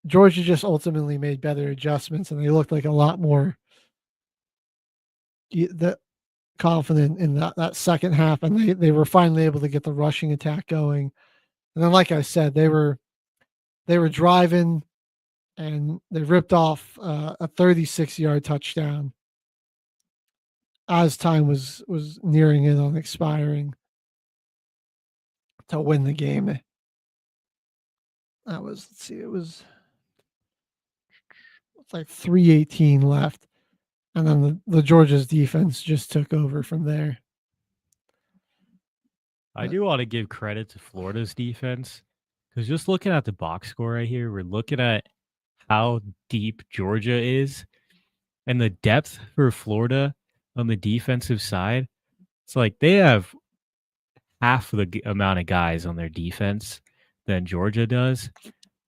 Georgia just ultimately made better adjustments, and they looked like a lot more confident in that second half, and they were finally able to get the rushing attack going. And then, like I said, they were driving, and they ripped off a 36-yard touchdown as time was nearing in on expiring to win the game. That was, it was like 3:18 left. And then the Georgia's defense just took over from there. I do want to give credit to Florida's defense, because just looking at the box score right here, we're looking at how deep Georgia is and the depth for Florida on the defensive side. It's like they have half the amount of guys on their defense than Georgia does,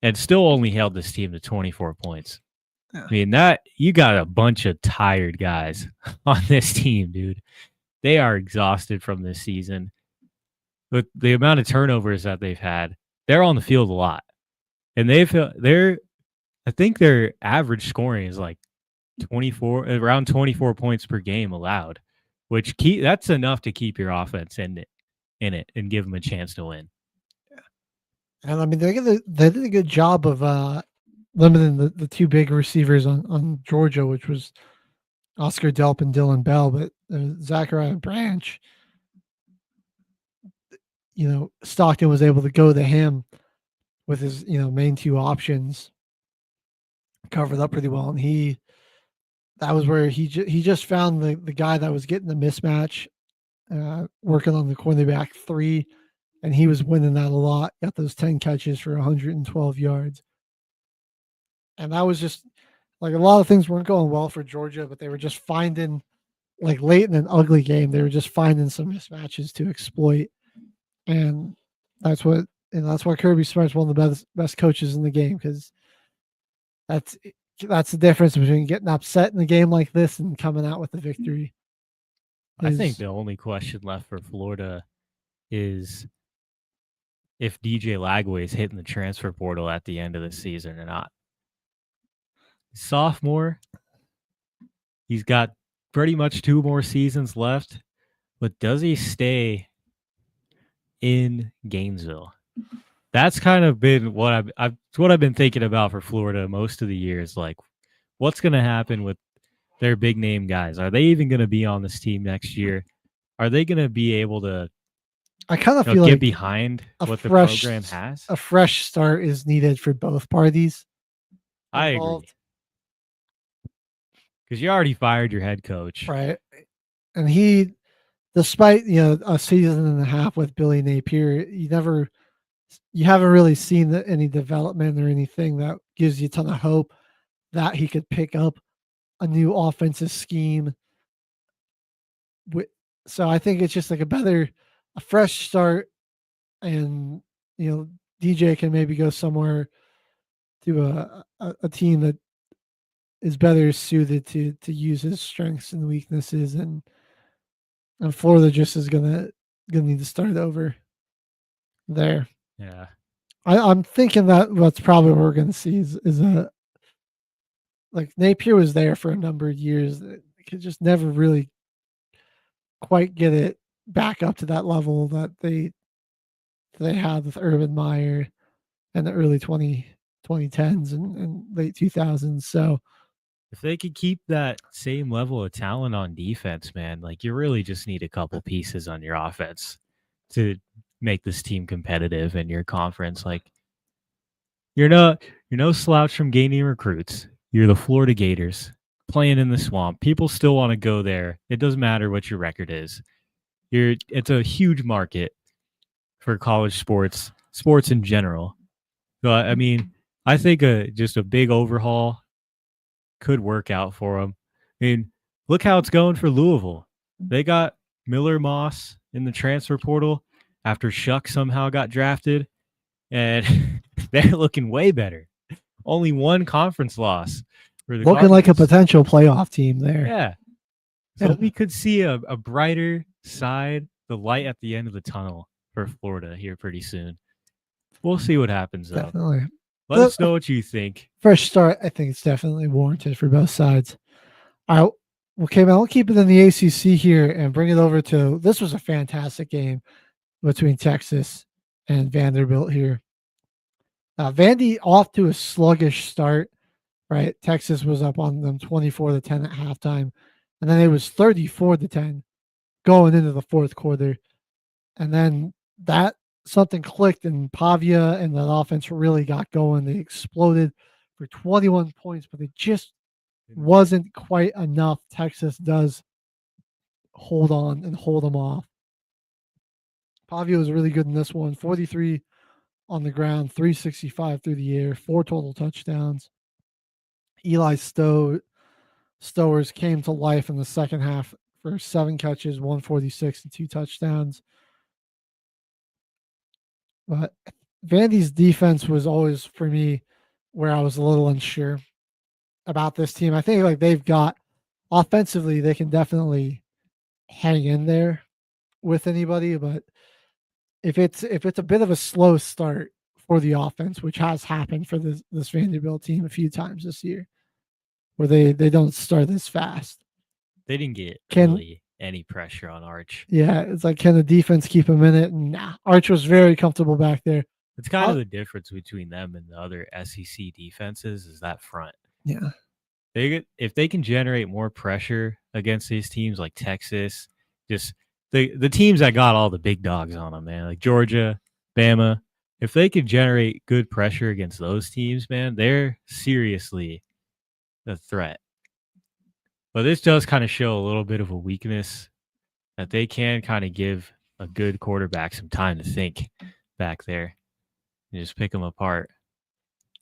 and still only held this team to 24 points. I mean, that you got a bunch of tired guys on this team, dude. They are exhausted from this season. But the amount of turnovers that they've had, they're on the field a lot. And I think their average scoring is like around 24 points per game allowed, which that's enough to keep your offense in it and give them a chance to win. And I mean, they did a good job of limiting the 2 big receivers on Georgia, which was Oscar Delp and Dylan Bell, but Zachariah Branch, Stockton was able to go to him with his, main 2 options covered up pretty well. And that was where he just found the guy that was getting the mismatch, working on the cornerback 3, and he was winning that a lot. Got those 10 catches for 112 yards. And that was just like a lot of things weren't going well for Georgia, but they were just finding, like late in an ugly game, they were just finding some mismatches to exploit. And that's why Kirby Smart's one of the best coaches in the game, because that's the difference between getting upset in a game like this and coming out with the victory. I think the only question left for Florida is if DJ Lagway is hitting the transfer portal at the end of the season or not. Sophomore, he's got pretty much 2 more seasons left, but does he stay in Gainesville? That's kind of been what I've been thinking about for Florida most of the years. Like, what's going to happen with their big name guys? Are they even going to be on this team next year? Are they going to be able to? I kind of feel get like behind what the program has. A fresh start is needed for both parties. I agree, because you already fired your head coach, right? And he despite a season and a half with Billy Napier, you haven't really seen any development or anything that gives you a ton of hope that he could pick up a new offensive scheme. So I think it's just like a fresh start, and DJ can maybe go somewhere to a team that is better suited to use his strengths and weaknesses, and Florida just is gonna need to start over there. Yeah. I'm thinking that's probably what we're gonna see is a like Napier was there for a number of years. They could just never really quite get it back up to that level that they had with Urban Meyer in the early 2010s and late 2000s. So if they could keep that same level of talent on defense, man, like you really just need a couple pieces on your offense to make this team competitive in your conference. Like you're no slouch from gaining recruits. You're the Florida Gators playing in the swamp. People still want to go there. It doesn't matter what your record is. It's a huge market for college sports in general. So I mean, I think just a big overhaul could work out for them. I mean, look how it's going for Louisville. They got Miller Moss in the transfer portal after Shuck somehow got drafted, and they're looking way better. Only one conference loss. Looking like a potential playoff team there. Yeah. So we could see a brighter side, the light at the end of the tunnel for Florida here pretty soon. We'll see what happens, though. Definitely. Let us know what you think. Fresh start, I think it's definitely warranted for both sides. All right. Okay, man, I'll keep it in the ACC here and bring it over to this was a fantastic game between Texas and Vanderbilt here. Vandy off to a sluggish start, right? Texas was up on them 24-10 at halftime, and then it was 34-10 going into the fourth quarter. And then something clicked, and Pavia and that offense really got going. They exploded for 21 points, but it just wasn't quite enough. Texas does hold on and hold them off. Pavia was really good in this one. 43 on the ground, 365 through the air, 4 total touchdowns. Eli Stowers came to life in the second half for 7 catches, 146 and 2 touchdowns. But Vandy's defense was always, for me, where I was a little unsure about this team. I think like they've got offensively, they can definitely hang in there with anybody, but if it's a bit of a slow start for the offense, which has happened for this Vanderbilt team a few times this year, where they don't start this fast. They didn't get really any pressure on Arch. Yeah, it's like, can the defense keep him in it? And nah, Arch was very comfortable back there. It's kind of the difference between them and the other SEC defenses is that front. Yeah. If they can generate more pressure against these teams like Texas, just the teams that got all the big dogs on them, man, like Georgia, Bama, if they could generate good pressure against those teams, man, they're seriously a threat. But this does kind of show a little bit of a weakness that they can kind of give a good quarterback some time to think back there and just pick them apart.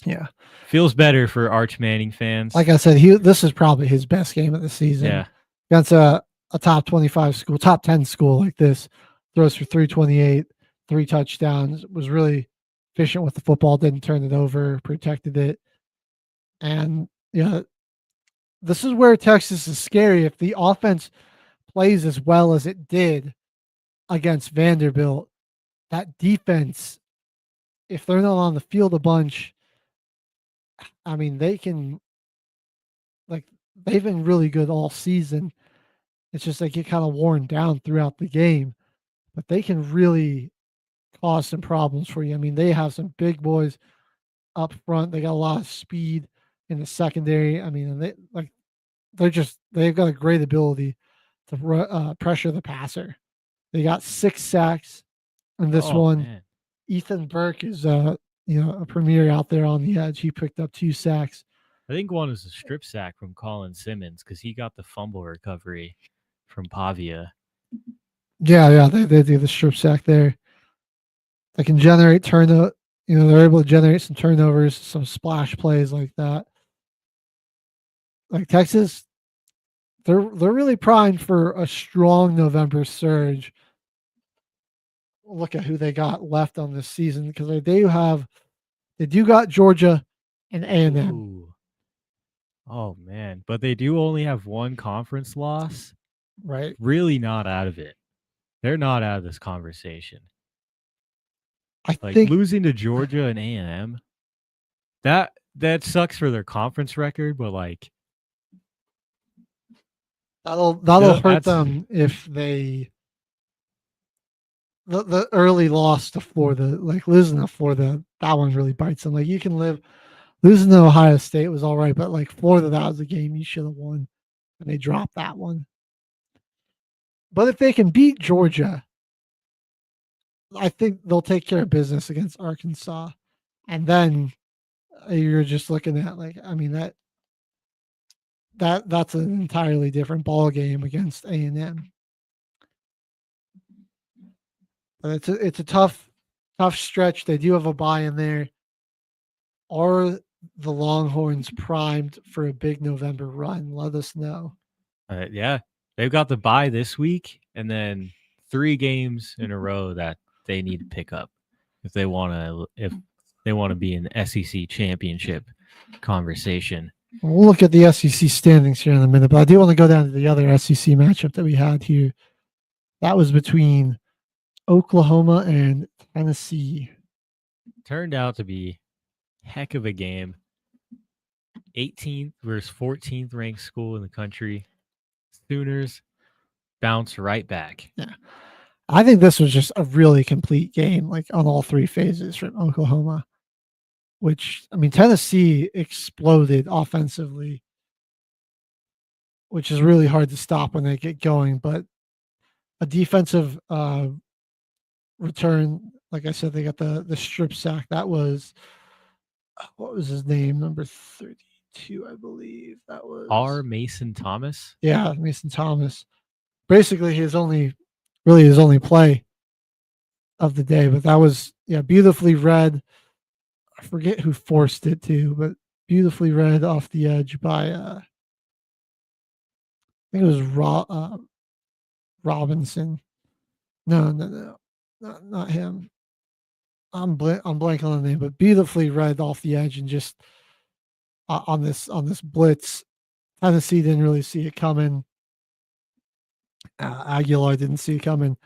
Yeah. Feels better for Arch Manning fans. Like I said, this is probably his best game of the season. Yeah. Against a top 25 school, top 10 school like this. Throws for 328, 3 touchdowns. Was really efficient with the football, didn't turn it over, protected it. And yeah, this is where Texas is scary. If the offense plays as well as it did against Vanderbilt, that defense, if they're not on the field a bunch, I mean, they can, like, they've been really good all season. It's just they get kind of worn down throughout the game, but they can really cause some problems for you. I mean, they have some big boys up front. They got a lot of speed in the secondary. I mean, they've got a great ability to pressure the passer. They got 6 sacks in this one. Man. Ethan Burke is a premier out there on the edge. He picked up 2 sacks. I think one was a strip sack from Colin Simmons because he got the fumble recovery from Pavia. Yeah, they do the strip sack there. They can generate turnover. They're able to generate some turnovers, some splash plays like that. Like Texas, they're really primed for a strong November surge. Look at who they got left on this season because they do got Georgia and A&M. Ooh. Oh man, but they do only have one conference loss. Right. Really not out of it. They're not out of this conversation. I Like think losing to Georgia and A&M, that sucks for their conference record, but like that'll Yeah, hurt that's- them if they the early loss to Florida, like losing to Florida, that one really bites them. Like you can losing to Ohio State was all right, but like Florida, that was a game you should have won, and they dropped that one. But if they can beat Georgia, I think they'll take care of business against Arkansas, and then you're just looking at that's an entirely different ball game against A&M. But it's a tough stretch. They do have a bye in there. Are the Longhorns primed for a big November run? Let us know. yeah, they've got the bye this week, and then 3 games in a row that they need to pick up if they want to be in the SEC championship conversation. We'll look at the SEC standings here in a minute, but I do want to go down to the other SEC matchup that we had here. That was between Oklahoma and Tennessee. Turned out to be heck of a game. 18th versus 14th ranked school in the country. Sooners bounce right back. Yeah. I think this was just a really complete game, like on all 3 phases from Oklahoma, which, I mean, Tennessee exploded offensively, which is really hard to stop when they get going. But a defensive return, like I said, they got the strip sack. That was, what was his name? Number 32, I believe. That was R. Mason Thomas. Yeah, Mason Thomas. Basically his only play of the day, but that was beautifully read. I forget who forced it to, but beautifully read off the edge by I think it was Robinson. No, not him. I'm blanking on the name, but beautifully read off the edge and just on this blitz. Tennessee didn't really see it coming. Aguilar didn't see it coming.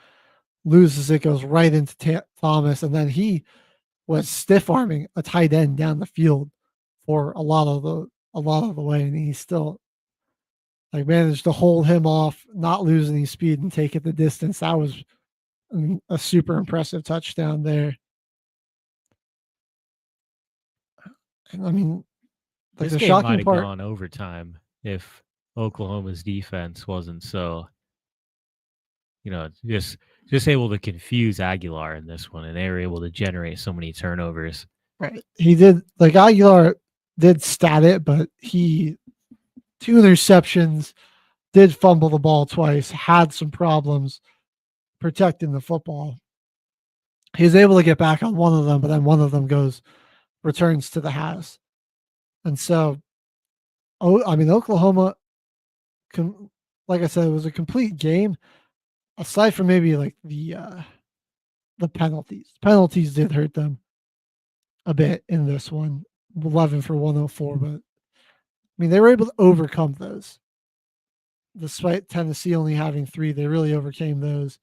Loses it, goes right into Thomas, and then he was stiff arming a tight end down the field for a lot of the way, and he still managed to hold him off, not lose any speed, and take it the distance. That was a super impressive touchdown there. And I mean, this the game shocking might have part, gone overtime if Oklahoma's defense wasn't so, just able to confuse Aguilar in this one, and they were able to generate so many turnovers. right? He did, Aguilar did stat it, but 2 interceptions, did fumble the ball twice, had some problems protecting the football. He was able to get back on one of them, but then one of them returns to the house. And so, Oklahoma, like I said, it was a complete game, aside from maybe the penalties. Penalties did hurt them a bit in this one, 11 for 104, but they were able to overcome those. Despite Tennessee only having 3, they really overcame those.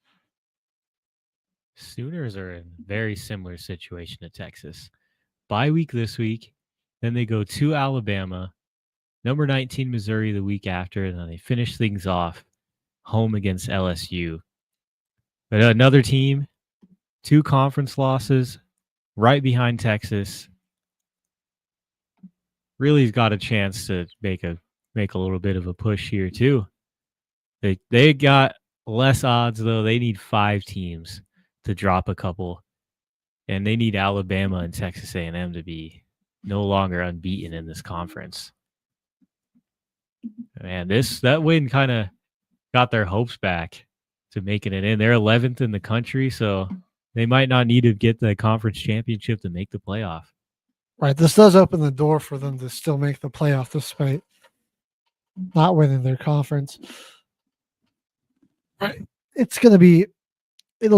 Sooners are in a very similar situation to Texas. Bye week this week, then they go to Alabama, number 19 Missouri the week after, and then they finish things off home against LSU. But another team, 2 conference losses, right behind Texas. Really's got a chance to make a little bit of a push here too. They got less odds though. They need 5 teams to drop a couple, and they need Alabama and Texas A&M to be no longer unbeaten in this conference. Man, that win kind of got their hopes back to making it in. They're 11th in the country, so they might not need to get the conference championship to make the playoff. Right. This does open the door for them to still make the playoff despite not winning their conference. Right. It'll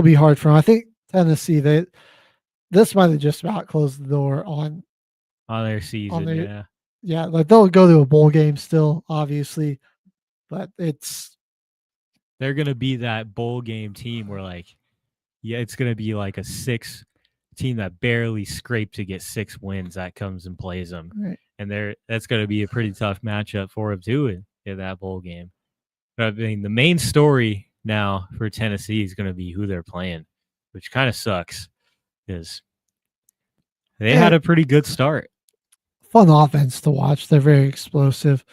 be hard for them. I think Tennessee, this might have just about closed the door on their season. Yeah, like they'll go to a bowl game still, obviously, but they're gonna be that bowl game team where it's gonna be like a 6 team that barely scraped to get 6 wins that comes and plays them, right. And that's gonna be a pretty tough matchup for them too in that bowl game. But I mean, the main story now for Tennessee is gonna be who they're playing, which kind of sucks because they had a pretty good start. Fun offense to watch. They're very explosive,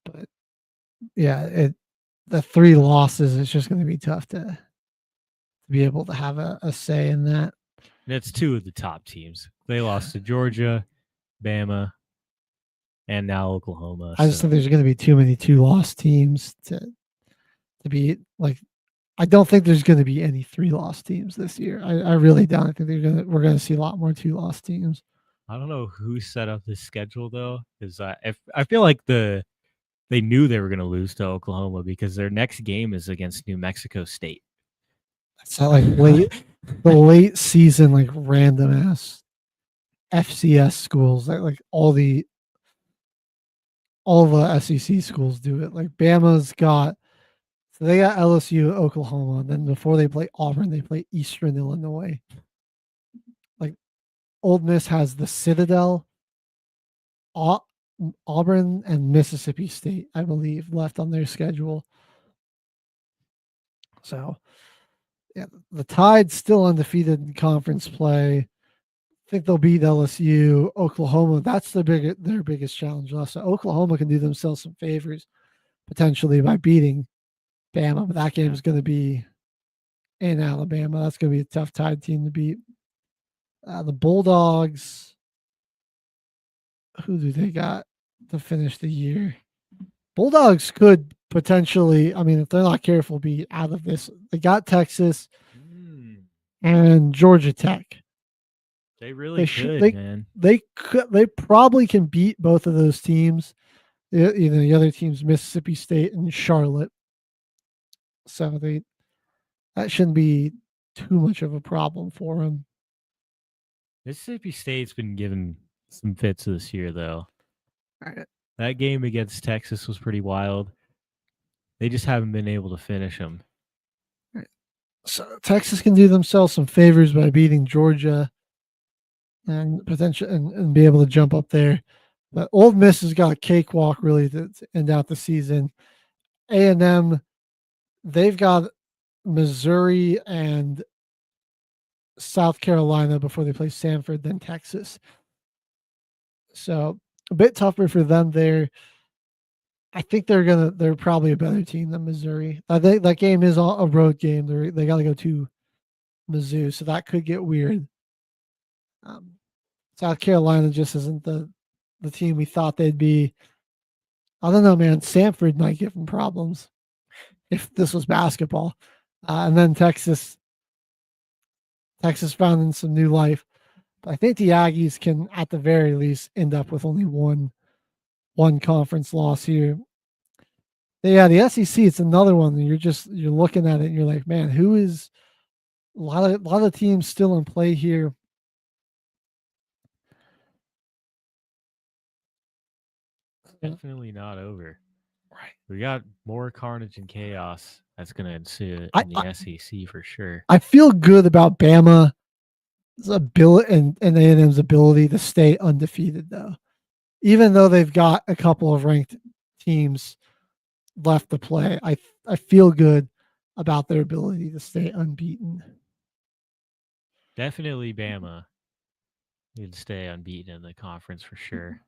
but yeah, the 3 losses, it's just going to be tough to be able to have a say in that. And it's 2 of the top teams. They lost to Georgia, Bama, and now Oklahoma. I just think there's going to be too many 2-loss teams to be like. I don't think there's going to be any 3-loss teams this year. I really don't. I think we're going to see a lot more 2-loss teams. I don't know who set up this schedule though, because I feel like they knew they were going to lose to Oklahoma because their next game is against New Mexico State. It's not like the late season, like random ass FCS schools, like all the SEC schools do it. Like Bama's got, so they got LSU, Oklahoma, and then before they play Auburn, they play Eastern Illinois. Like Old Miss has the Citadel, Auburn, and Mississippi State, I believe, left on their schedule. So, yeah, the Tide's still undefeated in conference play. I think they'll beat LSU, Oklahoma. That's their biggest challenge. So Oklahoma can do themselves some favors potentially by beating Bama, but that game is going to be in Alabama. That's going to be a tough Tide team to beat. The Bulldogs, who do they got to finish the year? Bulldogs could potentially, I mean, if they're not careful, be out of this. They got Texas and Georgia Tech. They really could, man. They probably can beat both of those teams. The other teams, Mississippi State and Charlotte. So that shouldn't be too much of a problem for them. Mississippi State's been given some fits this year, though. All right. That game against Texas was pretty wild. They just haven't been able to finish them. Right. So Texas can do themselves some favors by beating Georgia and potentially and be able to jump up there. But Ole Miss has got a cakewalk really to end out the season. A&M, they've got Missouri and South Carolina before they play Stanford, then Texas. So a bit tougher for them there. I think they're probably a better team than Missouri. I think that game is a road game. They got to go to Mizzou, so that could get weird. South Carolina just isn't the team we thought they'd be. I don't know, man. Stanford might give them problems if this was basketball. And then Texas found some new life. But I think the Aggies can, at the very least, end up with only one conference loss here. Yeah, the SEC, it's another one. You're looking at it and you're like, man, who is a lot of teams still in play here. Definitely not over. Right. We got more carnage and chaos that's going to ensue in the SEC for sure. I feel good about Bama's ability and A&M's ability to stay undefeated, though. Even though they've got a couple of ranked teams left to play, I feel good about their ability to stay unbeaten. Definitely Bama can stay unbeaten in the conference for sure.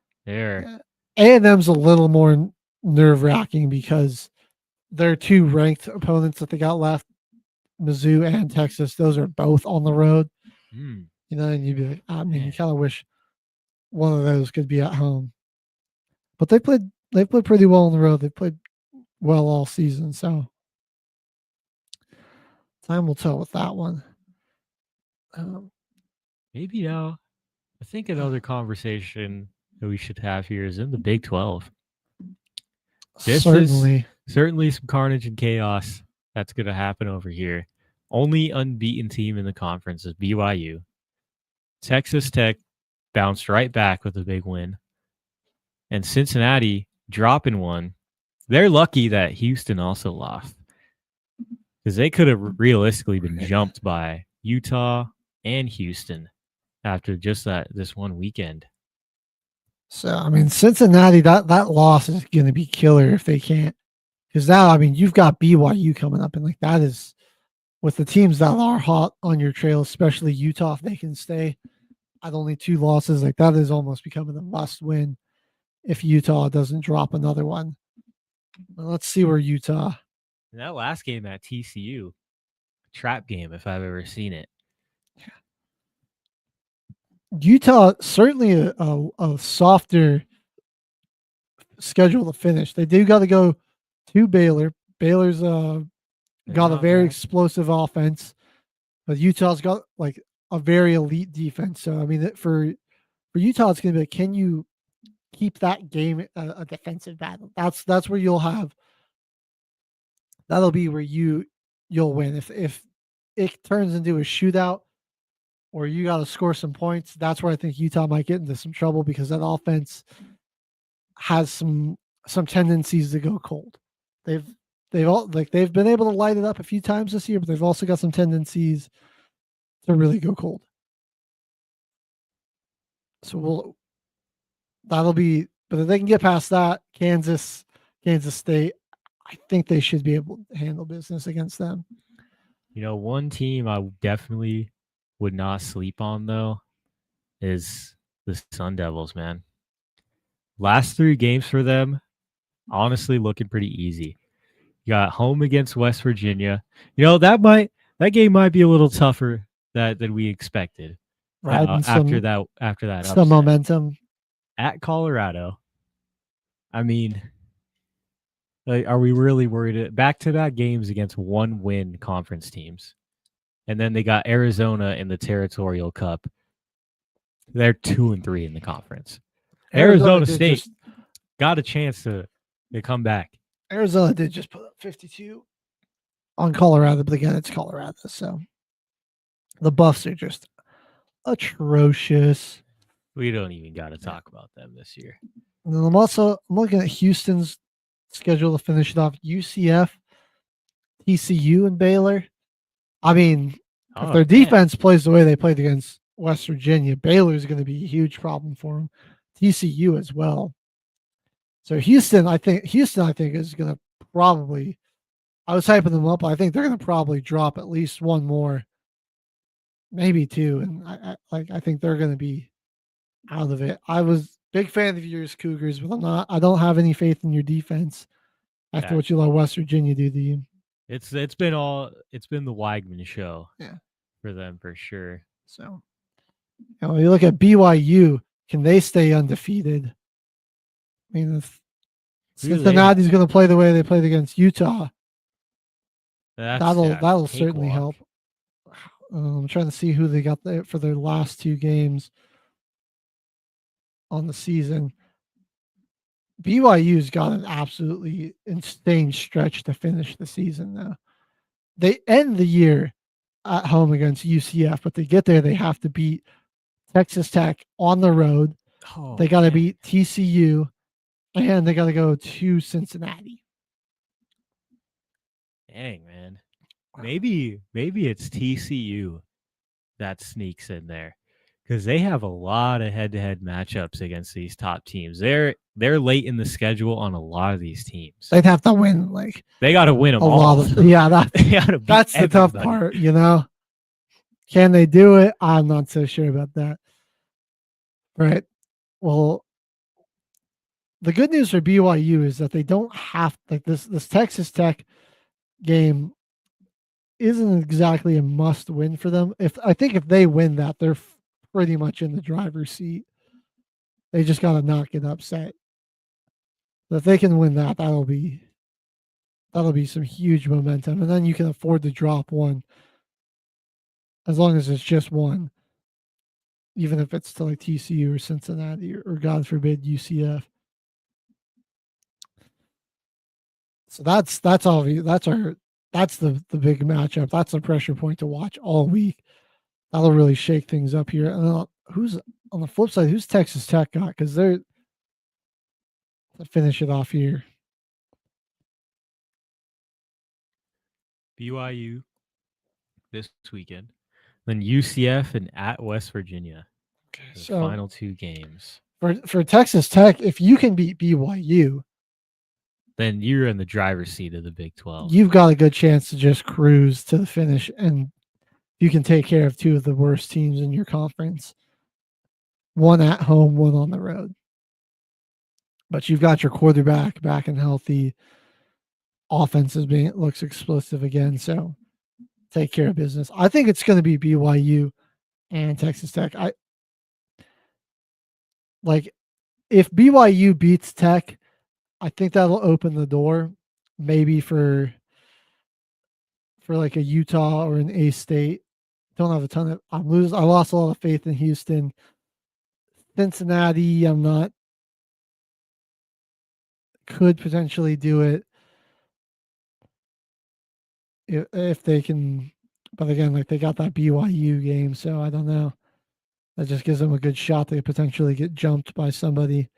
A&M's a little more nerve-wracking because their 2 ranked opponents that they got left, Mizzou and Texas, those are both on the road. You know, and you'd be like, you kind of wish one of those could be at home. But they played pretty well on the road. They played well all season, so Time will tell with that one. Maybe now. I think another conversation that we should have here is in the Big 12. This Certainly. is certainly some carnage and chaos that's going to happen over here. Only unbeaten team in the conference is BYU. Texas Tech bounced right back with a big win. And Cincinnati dropping one. They're lucky that Houston also lost because they could have realistically been jumped by Utah and Houston after just this one weekend. So, I mean, Cincinnati, that loss is going to be killer if they can't. Because now, I mean, you've got BYU coming up, and like that is with the teams that are hot on your trail, especially Utah, if they can stay at only 2 losses, like that is almost becoming a must win if Utah doesn't drop another one. Well, let's see where Utah. And that last game at TCU, trap game if I've ever seen it. Utah, certainly a softer schedule to finish. They do got to go to Baylor. Baylor's got a very explosive offense, but Utah's got like a very elite defense. So, I mean, for Utah, it's going to be like, can you keep that game a defensive battle? That's where you'll have. That'll be where you'll win. If it turns into a shootout or you got to score some points, that's where I think Utah might get into some trouble because that offense has some tendencies to go cold. They've been able to light it up a few times this year, but they've also got some tendencies to really go cold. So that'll be, but if they can get past that, Kansas State, I think they should be able to handle business against them. You know, one team I definitely would not sleep on, though, is the Sun Devils, man. Last 3 games for them, honestly, looking pretty easy. You got home against West Virginia. You know, that game might be a little tougher than we expected. After that some upset. momentum. At Colorado. I mean, like, are we really worried? Back-to-back games against 1-win conference teams. And then they got Arizona in the Territorial Cup. They're 2-3 in the conference. Arizona State got a chance to come back. Arizona did just put up 52 on Colorado, but again, it's Colorado, so the Buffs are just atrocious. We don't even got to talk about them this year. And then I'm looking at Houston's schedule to finish it off. UCF, TCU, and Baylor. I mean, if their defense plays the way they played against West Virginia, Baylor is going to be a huge problem for them. TCU as well. So Houston, I think is going to probably. I was hyping them up. I think they're going to probably drop at least one more, maybe 2, and I think they're going to be out of it. I was big fan of yours, Cougars, but I'm not. I don't have any faith in your defense after what you let West Virginia do to you. It's been the Weigman show, for them for sure. So, you look at BYU. Can they stay undefeated? I mean, if Cincinnati's going to play the way they played against Utah, that'll certainly help. I'm trying to see who they got there for their last 2 games on the season. BYU's got an absolutely insane stretch to finish the season, though. They end the year at home against UCF, but they get there, they have to beat Texas Tech on the road. They got to beat TCU, and they got to go to Cincinnati. Dang, man. Maybe it's TCU that sneaks in there because they have a lot of head-to-head matchups against these top teams. They're late in the schedule on a lot of these teams. They'd have to win they got to win them all. That's the tough part, you know. Can they do it? I'm not so sure about that. Right. Well, the good news for BYU is that they don't have this Texas Tech game isn't exactly a must win for them. I think if they win that, they're pretty much in the driver's seat. They just got to not get upset. But if they can win that, that'll be that'll be some huge momentum, and then you can afford to drop one, as long as it's just one, even if it's to like TCU or Cincinnati or God forbid UCF. So that's all. That's the big matchup. That's the pressure point to watch all week. That'll really shake things up here. And who's on the flip side? Who's Texas Tech got? Because they're to finish it off here. BYU this weekend, then UCF and at West Virginia. The So final 2 games. For Texas Tech, if you can beat BYU, then you're in the driver's seat of the Big 12. You've got a good chance to just cruise to the finish, and you can take care of 2 of the worst teams in your conference. One at home, one on the road. But you've got your quarterback back and healthy. Offense looks explosive again, so take care of business. I think it's going to be BYU and Texas Tech. If BYU beats Tech, I think that'll open the door maybe for like a Utah or an A-State. Don't have a ton of I lost a lot of faith in Houston. Cincinnati, could potentially do it if they can, but again, like they got that BYU game, so I don't know. That just gives them a good shot to potentially get jumped by somebody.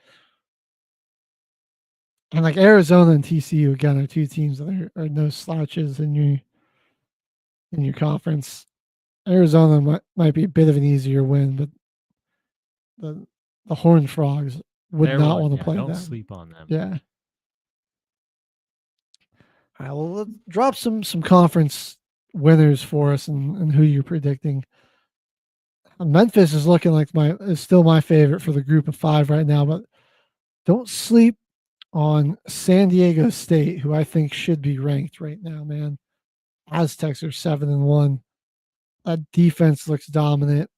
And like Arizona and TCU again are 2 teams that are no slouches in your conference. Arizona might be a bit of an easier win, but the Horned Frogs would not want to play them. Don't sleep on them. Yeah. All right, well, let's drop some conference winners for us and who you're predicting. Memphis is looking like is still my favorite for the group of 5 right now, but don't sleep on San Diego State, who I think should be ranked right now, man. Aztecs are 7-1. That defense looks dominant.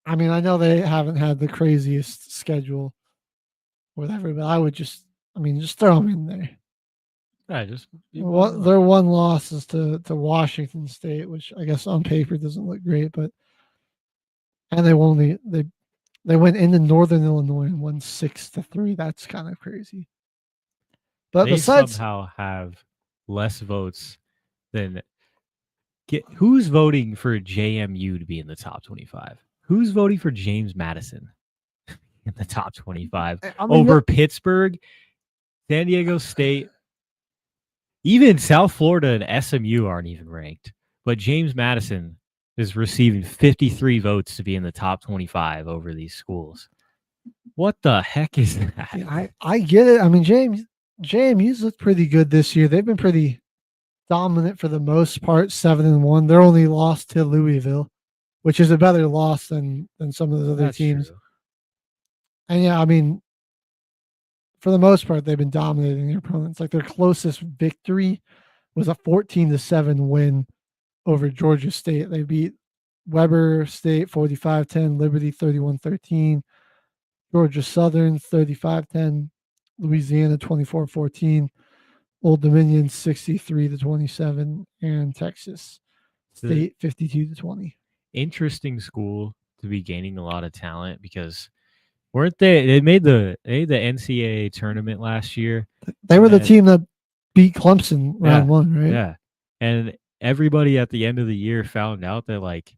I mean, I know they haven't had the craziest schedule, whatever, but I would just throw them in there. Yeah, just their one loss is to Washington State, which I guess on paper doesn't look great, but and they went into Northern Illinois and won 6-3. That's kind of crazy. But they besides, somehow have less votes than who's voting for JMU to be in the top 25? Who's voting for James Madison in the top 25 over Pittsburgh, San Diego State? Even South Florida and SMU aren't even ranked, but James Madison is receiving 53 votes to be in the top 25 over these schools. What the heck is that? Yeah, I get it. I mean, JMU's looked pretty good this year. They've been pretty dominant for the most part, 7-1. They're only lost to Louisville, which is a better loss than some of those other teams. True. And yeah, I mean, for the most part, they've been dominating their opponents. Like their closest victory was a 14-7 win over Georgia State. They beat Weber State 45-10, Liberty 31-13, Georgia Southern 35-10, Louisiana 24-14, Old Dominion 63-27, and Texas State 52-20. Interesting school to be gaining a lot of talent because weren't they made the NCAA tournament last year. They were the team that beat Clemson round 1, right? Yeah. And everybody at the end of the year found out that, like,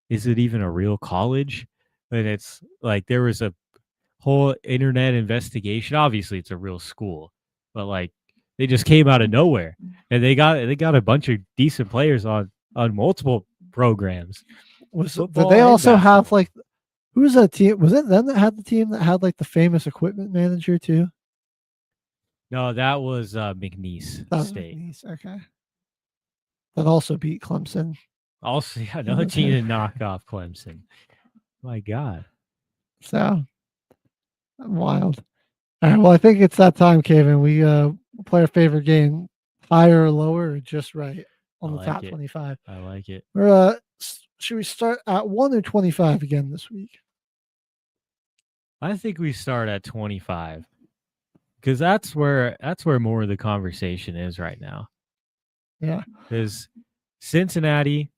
is it even a real college? And it's like there was a whole internet investigation. Obviously, it's a real school, but like they just came out of nowhere, and they got a bunch of decent players on multiple programs. Did they also have like who's that team? Was it them that had the team that had like the famous equipment manager too? No, that was McNeese State. McNeese, okay. That also beat Clemson. Also, yeah, another team to knock off Clemson. My God. So wild. All right. Well, I think it's that time, Kevin. We play our favorite game, higher or lower, or just right on the top 25. I like it. Or should we start at 1 or 25 again this week? I think we start at 25. because that's where more of the conversation is right now. Yeah. Because Cincinnati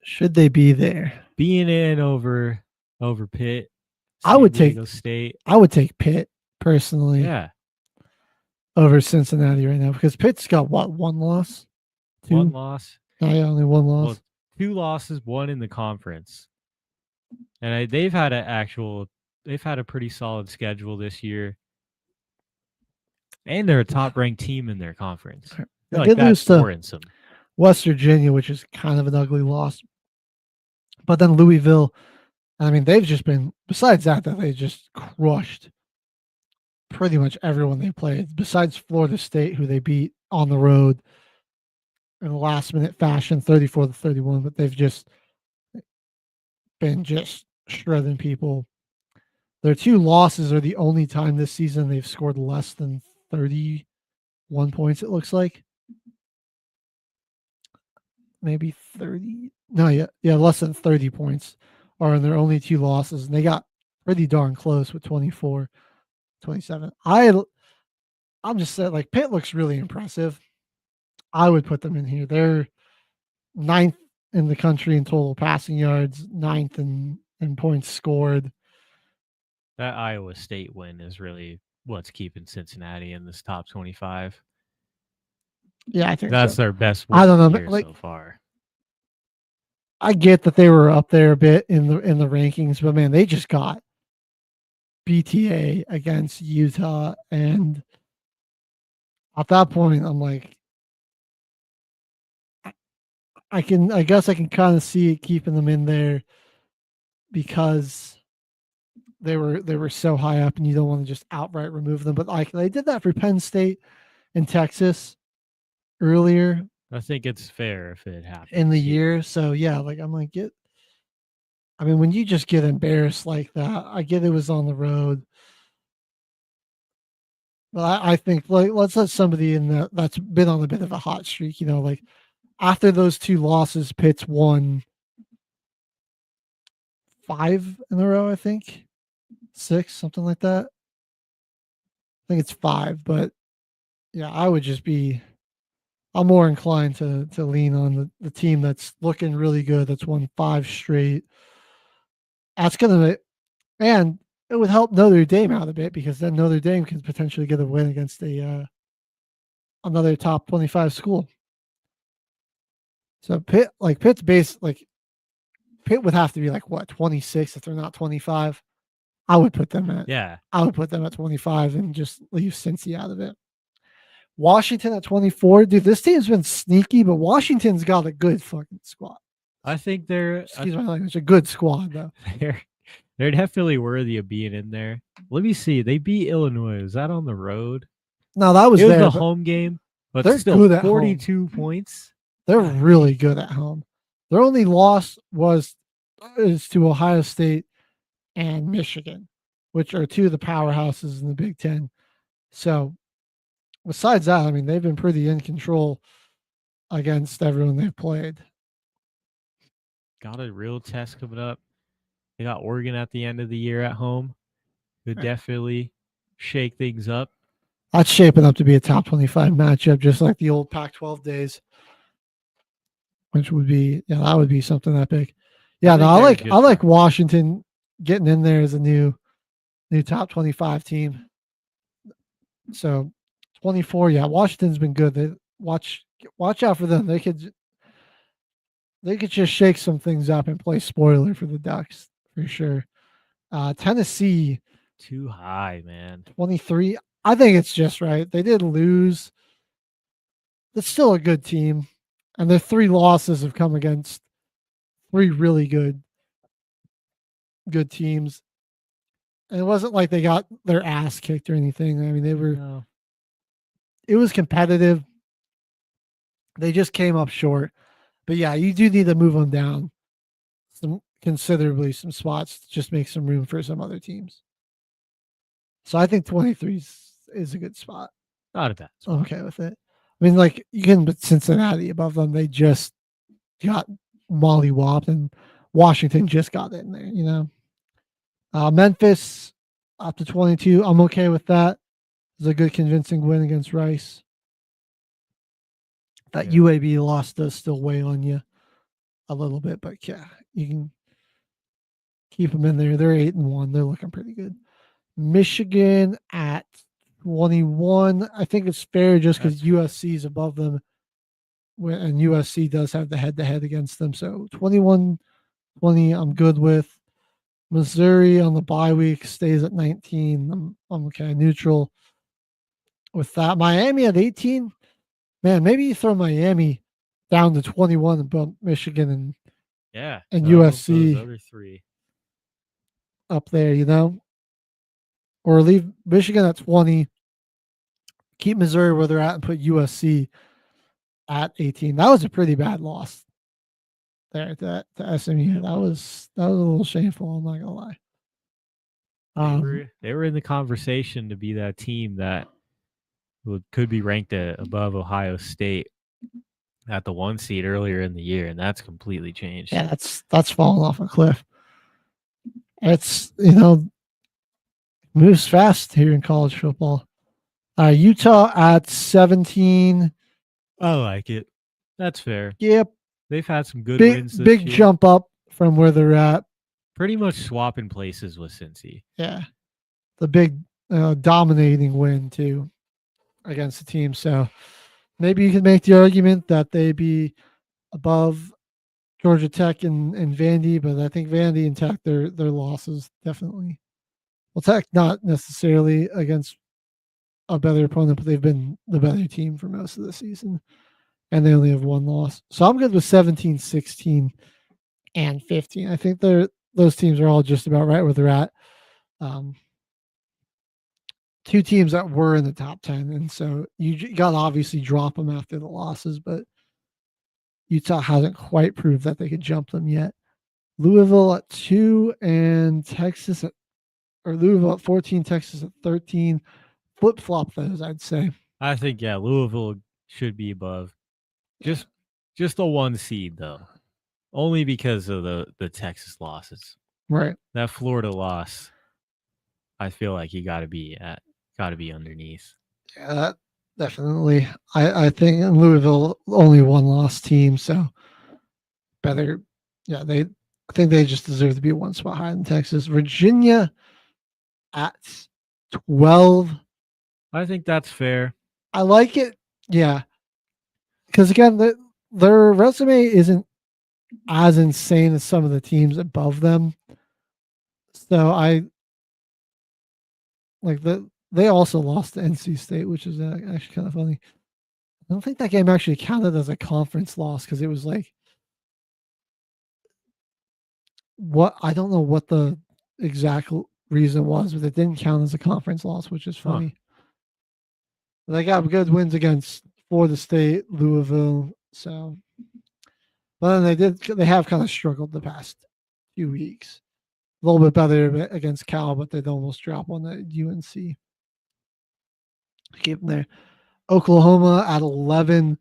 Should they be there? being in over Pitt, I would San Diego State. I would take Pitt personally Yeah, over Cincinnati right now because Pitt's got what, one loss? Two? one loss. No, yeah, only one loss. Well, 2 losses, 1 in the conference, and they've had a pretty solid schedule this year, and they're a top-ranked team in their conference. I They feel did like lose that's to warrants them. West Virginia, which is kind of an ugly loss. But then Louisville, I mean, they've just been, besides that they just crushed pretty much everyone they played, besides Florida State, who they beat on the road in a last-minute fashion, 34-31. But they've just been just shredding people. Their 2 losses are the only time this season they've scored less than 31 points, it looks like. Maybe 30. No, yeah, less than 30 points are in their only 2 losses. And they got pretty darn close with 24, 27. I'm just saying, like, Pitt looks really impressive. I would put them in here. They're 9th in the country in total passing yards, 9th in points scored. That Iowa State win is really what's keeping Cincinnati in this top 25. Yeah, I think That's so. their best win I don't know, of the year like, so far. I get that they were up there a bit in the rankings, but man, they just got BTA against Utah, and at that point, I'm like, I guess I can kind of see it keeping them in there because they were so high up, and you don't want to just outright remove them. But like they did that for Penn State and Texas earlier I think it's fair if it happens in the here. year. So yeah, like I'm like, I mean, when you just get embarrassed like that, I get it was on the road. But I think, like, let's let somebody in that's been on a bit of a hot streak, like after those 2 losses, Pitt's won 5 in a row, I think. 6, something like that. I think it's 5, but yeah, I'm more inclined to lean on the team that's looking really good, that's won 5 straight. That's gonna, and it would help Notre Dame out a bit because then Notre Dame can potentially get a win against another top 25 school. So Pitt's base, like Pitt would have to be like what, 26 if they're not 25. I would put them at 25 and just leave Cincy out of it. Washington at 24. Dude, this team's been sneaky, but Washington's got a good fucking squad. I think they're Excuse my language, a good squad though. they're definitely worthy of being in there. Let me see. They beat Illinois. Was that on the road? No, that was It was there, the but home game, but they're still good at 42 points. they're really good at home. Their only loss is to Ohio State and Michigan, which are 2 of the powerhouses in the Big Ten. So besides that, I mean, they've been pretty in control against everyone they've played. Got a real test coming up. They got Oregon at the end of the year at home. Could definitely shake things up. That's shaping up to be a top 25 matchup, just like the old Pac-12 days, which would be, that would be something epic. Yeah, no, I like Washington getting in there as a new top 25 team. So 24, yeah, Washington's been good. They watch out for them. They could just shake some things up and play spoiler for the Ducks for sure. Tennessee, too high, man. 23. I think it's just right. They did lose. It's still a good team, and their 3 losses have come against 3 really good teams. And it wasn't like they got their ass kicked or anything. I mean, it was competitive. They just came up short. But yeah, you do need to move them down some spots to just make some room for some other teams. So I think 23 is a good spot. Not a bad spot. I'm okay with it. I mean, like, you can put Cincinnati above them. They just got mollywopped, and Washington just got in there, Memphis up to 22. I'm okay with that. was a good convincing win against Rice. That Yeah. UAB loss does still weigh on you a little bit, but yeah, you can keep them in there. They're 8-1. They're looking pretty good. Michigan at 21. I think it's fair just because USC is above them, and USC does have the head-to-head against them. So 21-20, I'm good with. Missouri on the bye week stays at 19. I'm okay, neutral with that. Miami at 18. Man, maybe you throw Miami down to 21 and bump Michigan and Those USC other three. up there, or leave Michigan at 20, keep Missouri where they're at, and put USC at 18. That was a pretty bad loss there to SMU. That was a little shameful. I'm not gonna lie. They were in the conversation to be that team that could be ranked above Ohio State at the 1 seed earlier in the year, and that's completely changed. Yeah, that's fallen off a cliff. It's moves fast here in college football. Utah at 17. I like it. That's fair. Yep. They've had some good wins this big year. jump up from where they're at. Pretty much swapping places with Cincy. Yeah. The big dominating win too against the team. So maybe you can make the argument that they be above Georgia Tech and Vandy, but I think Vandy and Tech, their losses definitely. Well, Tech not necessarily against a better opponent, but they've been the better team for most of the season, and they only have one loss. So I'm good with 17, 16, and 15. I think those teams are all just about right where they're at. Two teams that were in the top 10, and so you got to obviously drop them after the losses, but Utah hasn't quite proved that they could jump them yet. Louisville at 2 and Louisville at 14, Texas at 13. Flip-flop those, I'd say. I think, Louisville should be above. Just a 1 seed, though. Only because of the Texas losses. Right. That Florida loss, I feel like you got to be underneath. Yeah, that definitely. I think in Louisville only 1-loss team, so better. Yeah, I think they just deserve to be 1 spot higher than Texas. Virginia at 12. I think that's fair. I like it. Yeah, because again, their resume isn't as insane as some of the teams above them. So I like they also lost to NC State, which is actually kind of funny. I don't think that game actually counted as a conference loss because it was like I don't know what the exact reason was, but it didn't count as a conference loss, which is funny. Huh. They got good wins against Florida State, Louisville, so. But then they have kind of struggled the past few weeks. A little bit better against Cal, but they'd almost drop one at UNC. Keep them there. Oklahoma at 11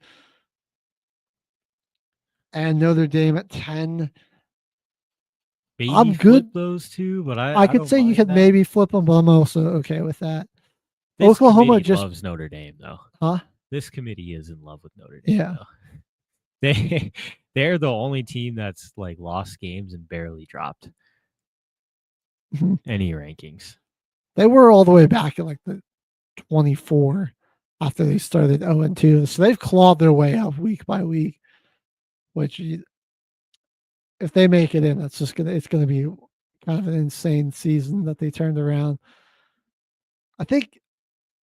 and Notre Dame at 10. Maybe I'm good. Flip those two, but I could say you could maybe flip them, but I'm also okay with that. This Oklahoma just loves Notre Dame, though. Huh? This committee is in love with Notre Dame. Yeah. Though. They're the only team that's like lost games and barely dropped any rankings. They were all the way back at like the 24 after they started 0-2. So they've clawed their way up week by week, which if they make it in, it's gonna be kind of an insane season that they turned around. I think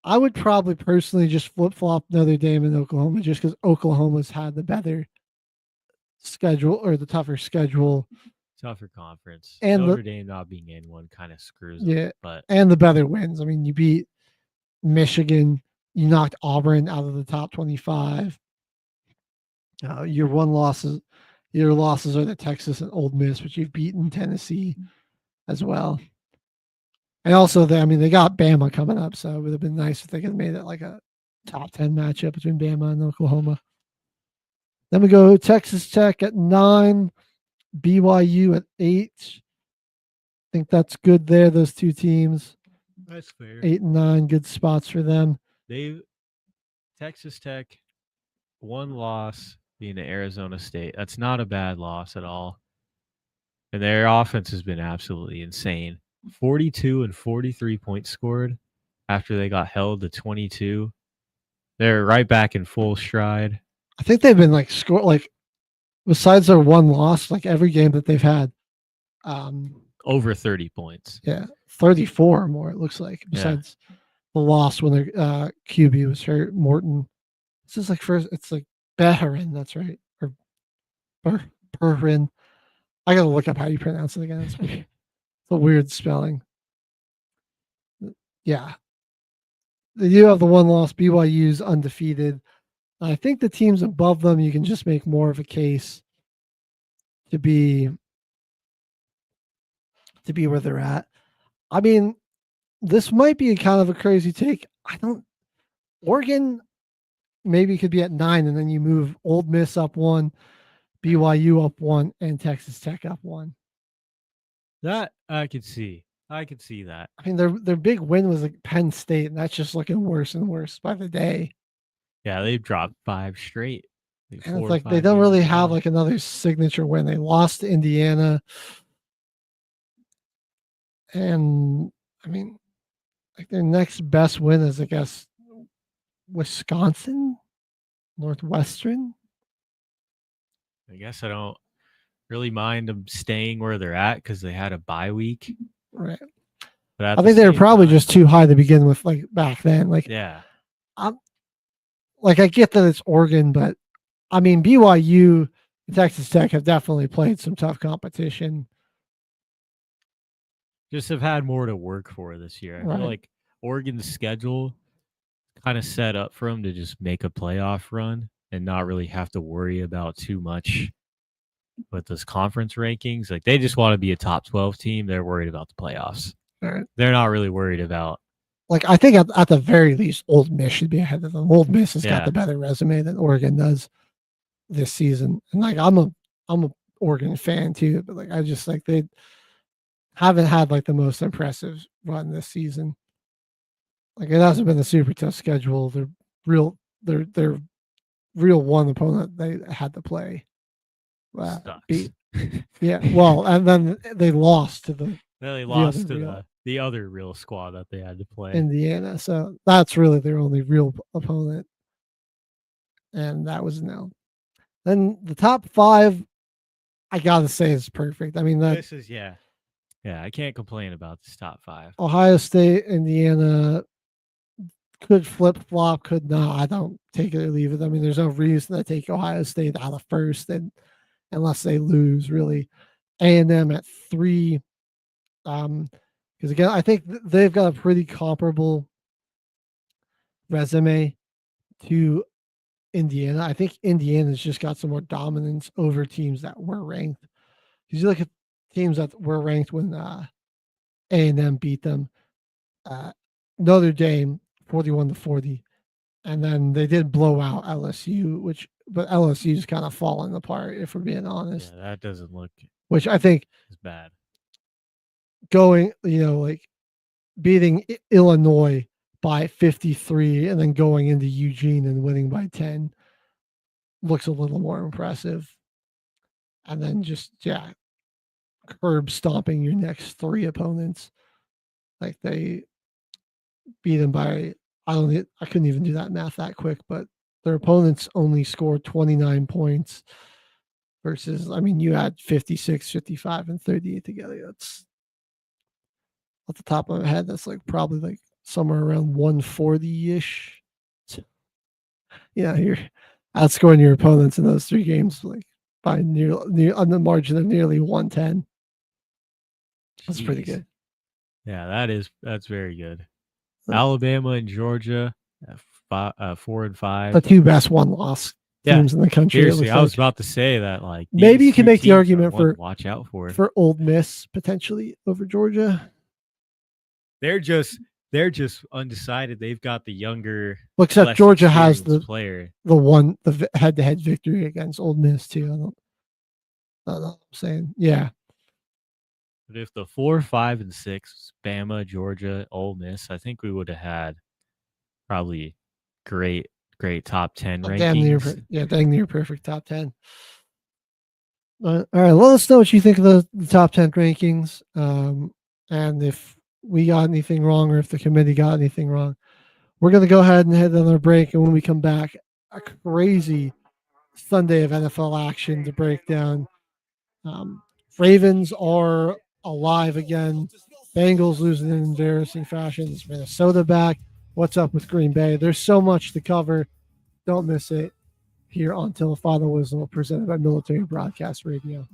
I would probably personally just flip-flop Notre Dame and Oklahoma just because Oklahoma's had the better schedule or the tougher schedule. Tougher conference. And Notre Dame not being in one kind of screws them. But and the better wins. I mean, you beat Michigan. You knocked Auburn out of the top 25. Your losses are the Texas and Ole Miss, but you've beaten Tennessee as well. And also, they got Bama coming up, so it would have been nice if they could have made it like a top 10 matchup between Bama and Oklahoma. Then we go Texas Tech at 9, BYU at 8. I think that's good there, those two teams. That's fair. 8 and 9, good spots for them. Texas Tech, one loss being to Arizona State. That's not a bad loss at all. And their offense has been absolutely insane. 42 and 43 points scored after they got held to 22. They're right back in full stride. I think they've been besides their one loss, every game that they've had. Over 30 points. Yeah, 34 or more, it looks like, besides the loss when their QB was hurt, Morton. This is it's Beherin, that's right. Or Perrin. I got to look up how you pronounce it again. It's a weird spelling. Yeah. They do have the one loss. BYU's undefeated. I think the teams above them, you can just make more of a case to be where they're at. I mean, this might be kind of a crazy take. Oregon maybe could be at 9, and then you move Old Miss up 1, BYU up 1, and Texas Tech up 1. That I could see. I could see that. I mean, their big win was Penn State, and that's just looking worse and worse by the day. Yeah, they've dropped 5 straight. And it's they don't really have another signature win. They lost to Indiana. And I mean, their next best win is, I guess, Wisconsin, Northwestern. I guess I don't really mind them staying where they're at because they had a bye week. Right. But I think they were probably just too high to begin with, back then. Yeah. I get that it's Oregon, but I mean, BYU and Texas Tech have definitely played some tough competition. Just have had more to work for this year. I feel like Oregon's schedule kind of set up for them to just make a playoff run and not really have to worry about too much with those conference rankings. They just want to be a top 12 team. They're worried about the playoffs. Right. They're not really worried about. I think at the very least, Old Miss should be ahead of them. Old Miss has got the better resume than Oregon does this season. And I'm a Oregon fan too, but I just they haven't had the most impressive run this season. It hasn't been a super tough schedule. Their real one opponent they had to play. Yeah, well, and then they lost to the other real squad that they had to play, Indiana. So that's really their only real opponent, and that was no. Then the top 5, I gotta say, is perfect. I mean, this is yeah. I can't complain about this top 5. Ohio State, Indiana could flip flop, could not. I don't take it or leave it. I mean, there's no reason to take Ohio State out of first, and unless they lose, really. A&M at 3. Because again, I think they've got a pretty comparable resume to Indiana. I think Indiana's just got some more dominance over teams that were ranked. Because you look at teams that were ranked when A&M beat them. Notre Dame 41-40, and then they did blow out LSU, but LSU's kind of falling apart, if we're being honest. Yeah, that doesn't look. Which I think is bad. Going, beating Illinois by 53 and then going into Eugene and winning by 10 looks a little more impressive. And then just, curb stomping your next 3 opponents. They beat them by, I couldn't even do that math that quick, but their opponents only scored 29 points versus, I mean, you had 56, 55, and 38 together. That's off the top of my head, that's probably somewhere around 140-ish. You're outscoring your opponents in those 3 games by near on the margin of nearly 110. That's pretty good. Yeah, that's very good. Alabama and Georgia, 4 and 5. The 2 best one-loss teams in the country. Seriously, I was about to say that maybe you can make the argument for watch out for Old Miss potentially over Georgia. They're just undecided. They've got the younger. Well, except Georgia has the player, the head-to-head victory against Old Miss too. I don't know what I'm saying. Yeah. But if the 4, 5, and 6, Bama, Georgia, Ole Miss, I think we would have had probably great top 10 rankings. Dang near perfect top 10. All right, let us know what you think of the top 10 rankings, and if we got anything wrong or if the committee got anything wrong. We're going to go ahead and head on our break, and when we come back, a crazy Sunday of NFL action to break down. Ravens are alive again. Bengals losing in embarrassing fashion. Is Minnesota back? What's up with Green Bay? There's so much to cover. Don't miss it here on Till the Final Whistle, presented by Military Broadcast Radio.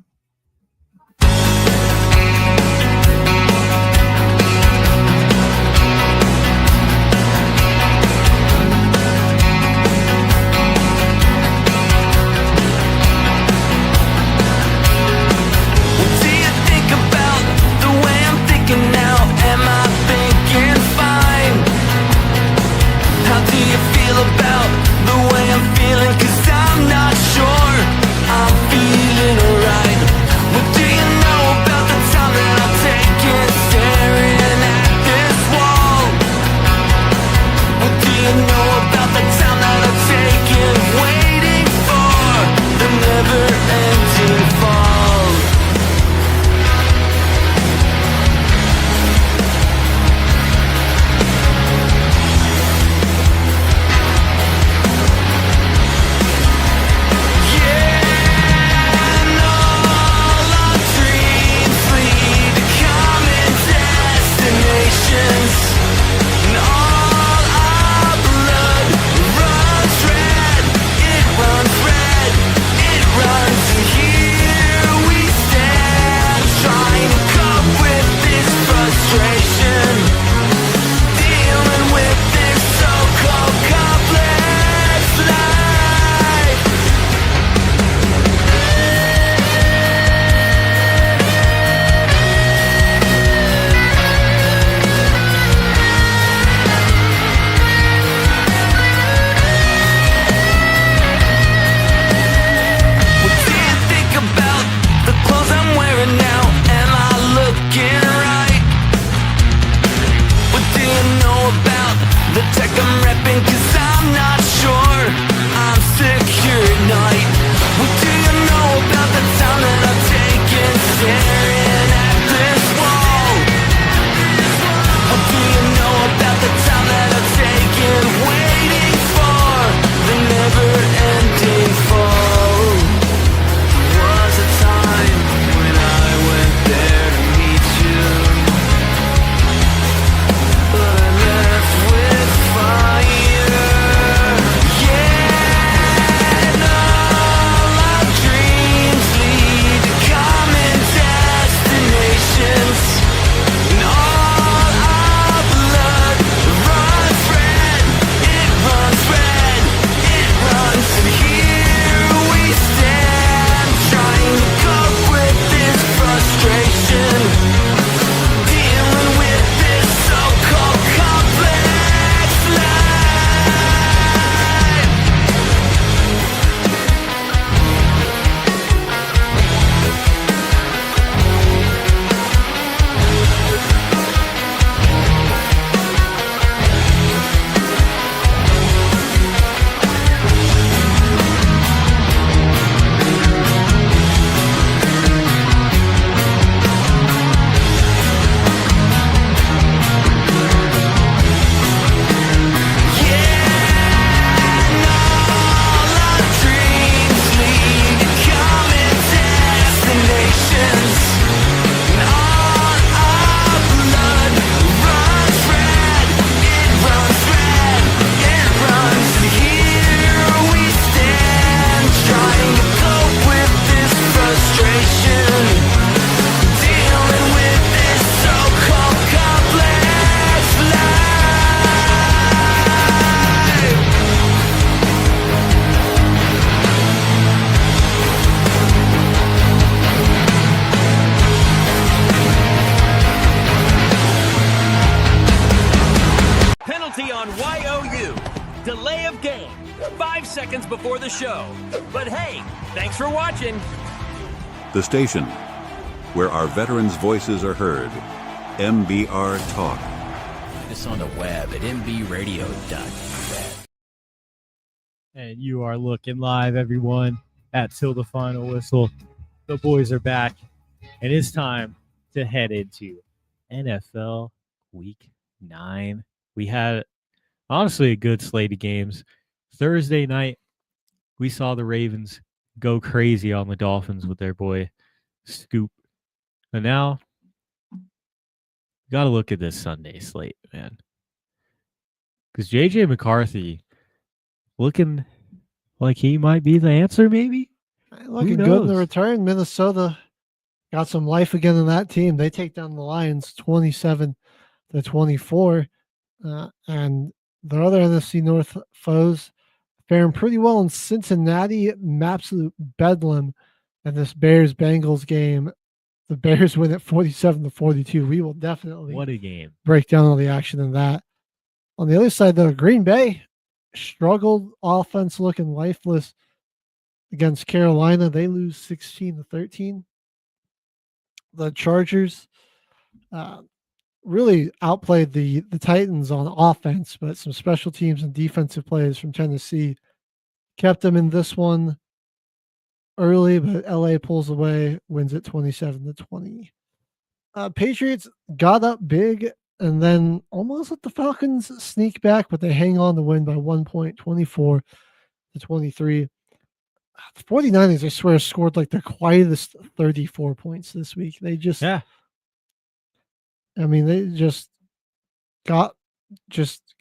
Delay of game, 5 seconds before the show. But hey, thanks for watching. The station where our veterans' voices are heard. MBR Talk. Find us on the web at mbradio.us. And you are looking live, everyone, at Till the Final Whistle. The boys are back, and it's time to head into NFL Week 9. We had, honestly, a good slate of games. Thursday night, we saw the Ravens go crazy on the Dolphins with their boy Scoop. And now, got to look at this Sunday slate, man. Because J.J. McCarthy looking like he might be the answer, maybe? Looking good in the return. Minnesota got some life again in that team. They take down the Lions 27-24. And their other NFC North foes faring pretty well in Cincinnati. Absolute bedlam in this Bears-Bengals game. The Bears win at 47-42. We will definitely What a game. Break down all the action in that. On the other side, though, Green Bay struggled, offense looking lifeless against Carolina. They lose 16-13. The Chargers really outplayed the Titans on offense, but some special teams and defensive plays from Tennessee kept them in this one early, but LA pulls away, wins it 27-20. Patriots got up big and then almost let the Falcons sneak back, but they hang on to win by 1 point, 24-23. The 49ers, I swear, scored like the quietest 34 points this week. They just, they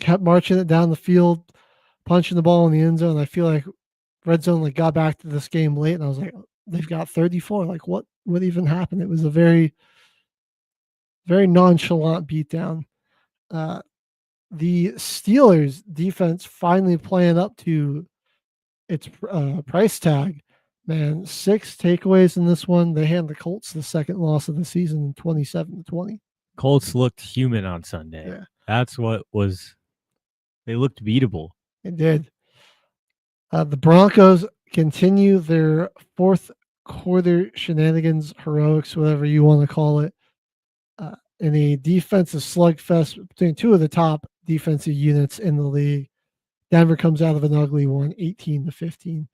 kept marching it down the field, punching the ball in the end zone. I feel like Red Zone got back to this game late, and I was like, they've got 34. Like, what even happened? It was a very, very nonchalant beatdown. The Steelers defense finally playing up to its price tag. Man, 6 takeaways in this one. They hand the Colts the second loss of the season, 27-20. Colts looked human on Sunday. Yeah. That's what was. They looked beatable. It did. The Broncos continue their fourth quarter shenanigans, heroics, whatever you want to call it, in a defensive slugfest between two of the top defensive units in the league. Denver comes out of an ugly one, 18-15.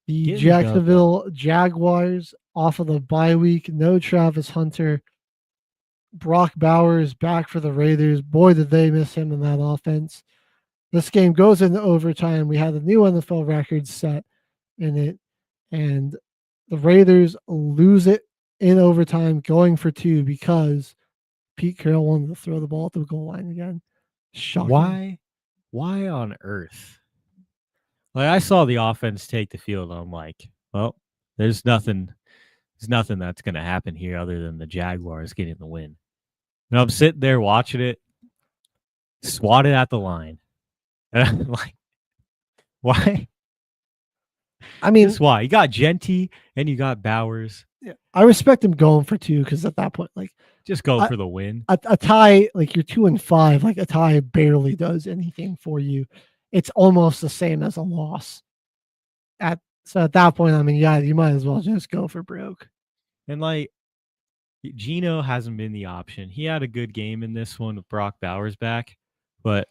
The Jacksonville Jaguars off of the bye week. No Travis Hunter. Brock Bowers back for the Raiders. Boy, did they miss him in that offense. This game goes into overtime. We had a new NFL record set in it, and the Raiders lose it in overtime, going for 2 because Pete Carroll wanted to throw the ball at the goal line again. Shocking. Why on earth? Like, I saw the offense take the field, and I'm like, well, there's nothing that's going to happen here other than the Jaguars getting the win. And I'm sitting there watching it, swatted at the line. And I'm like, why? I mean, that's why. You got Genty and you got Bowers. Yeah, I respect him going for 2 because at that point, just go for the win. A tie, you're 2-5, a tie barely does anything for you. It's almost the same as a loss. So at that point, I mean, yeah, you might as well just go for broke. And Geno hasn't been the option. He had a good game in this one with Brock Bowers back, but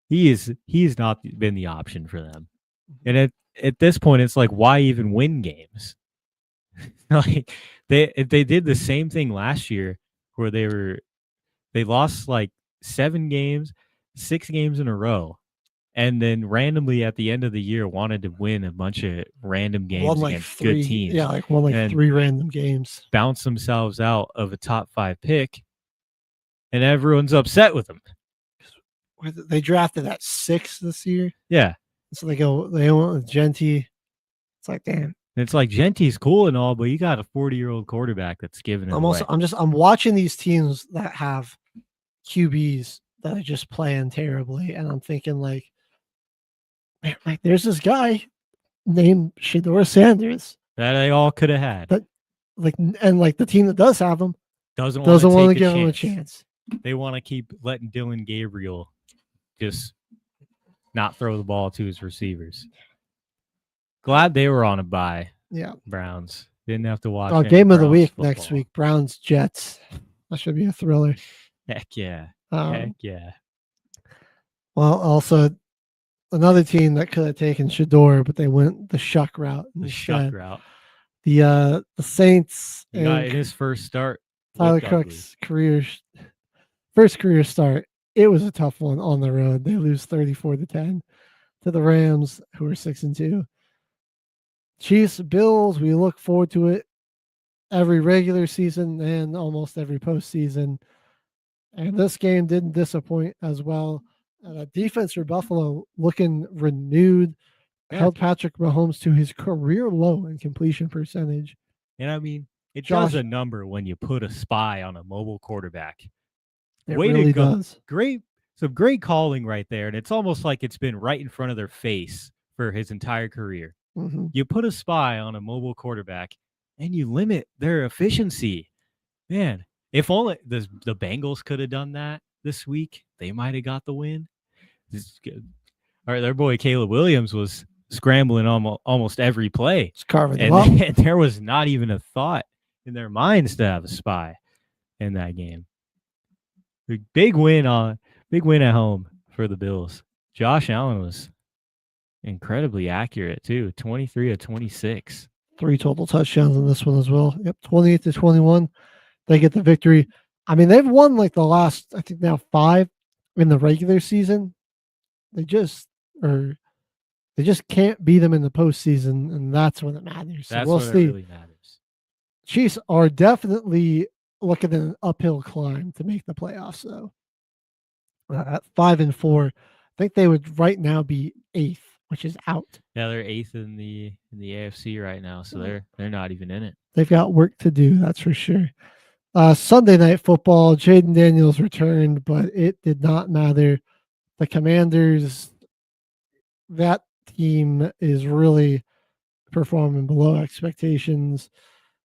he's not been the option for them. And at this point, it's like, why even win games? They did the same thing last year where they lost 6 games in a row, and then randomly at the end of the year wanted to win a bunch of random games against good teams. Yeah, won 3 random games. Bounce themselves out of a top 5 pick, and everyone's upset with them. They drafted at 6 this year. Yeah. So they went with Genty. It's like, damn. It's like, Genty's cool and all, but you got a 40-year-old quarterback that's giving it away. I'm watching these teams that have QBs that are just playing terribly, and I'm thinking man, there's this guy named Shedeur Sanders that they all could have had. But the team that does have him doesn't want to give him a chance. They want to keep letting Dylan Gabriel just not throw the ball to his receivers. Glad they were on a bye. Yeah. Browns. Didn't have to watch. Oh, game of the Browns week football. next week, Browns Jets. That should be a thriller. Heck yeah. Um, Heck yeah. Well, also another team that could have taken Shador, but they went the shuck route The instead. shuck route. The Saints He got and in his first start. Tyler looked ugly. Cook's first career start. It was a tough one on the road. They lose 34-10 to the Rams, who are 6-2. Chiefs, Bills, we look forward to it every regular season and almost every postseason. And this game didn't disappoint as well. Defense for Buffalo looking renewed, held Patrick Mahomes to his career low in completion percentage. And I mean, it Josh- does a number when you put a spy on a mobile quarterback. It Way really to go. does. Some great calling right there. And it's almost like it's been right in front of their face for his entire career. Mhm. You put a spy on a mobile quarterback and you limit their efficiency. Man, if only the Bengals could have done that this week, they might have got the win. All right, their boy Caleb Williams was scrambling almost every play. It's carving them up. And there was not even a thought in their minds to have a spy in that game. Big win at home for the Bills. Josh Allen was incredibly accurate too, 23 of 26. 3 total touchdowns in this one as well. Yep, 28-21. They get the victory. I mean, they've won like the last, I think now 5 in the regular season. They just can't beat them in the postseason, and that's when it matters. So That's we'll what see. it really matters. Chiefs are definitely looking at an uphill climb to make the playoffs, though. At 5-4, I think they would right now be 8th, which is out. Yeah, they're 8th in the AFC right now, so they're not even in it. They've got work to do, that's for sure. Sunday night football, Jaden Daniels returned, but it did not matter. The Commanders, that team is really performing below expectations.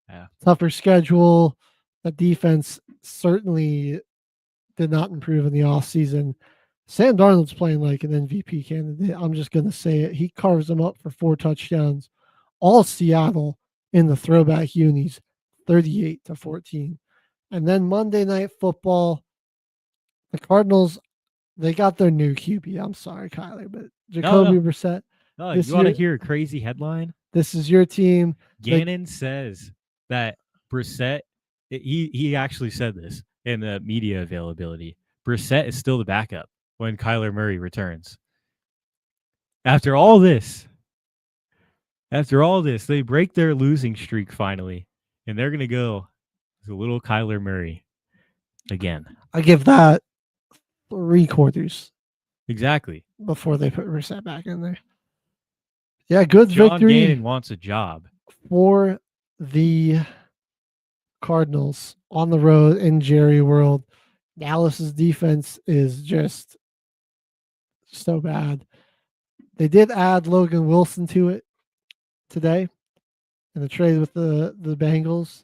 Yeah. Tougher schedule. The defense certainly did not improve in the offseason. Sam Darnold's playing like an MVP candidate. I'm just going to say it. He carves them up for 4 touchdowns. All Seattle in the throwback unis, 38-14. And then Monday Night Football, the Cardinals, they got their new QB. I'm sorry, Kyler, but Jacoby Brissett. No, you want to hear a crazy headline? This is your team. Gannon says that Brissett, he actually said this in the media availability. Brissett is still the backup when Kyler Murray returns. After all this, they break their losing streak finally, and they're going to go with a little Kyler Murray again. I give that 3 quarters. Exactly. Before they put Brissett back in there. Yeah, good John victory. Gannon wants a job. For the Cardinals on the road in Jerry World. Dallas's defense is just so bad. They did add Logan Wilson to it today in the trade with the Bengals,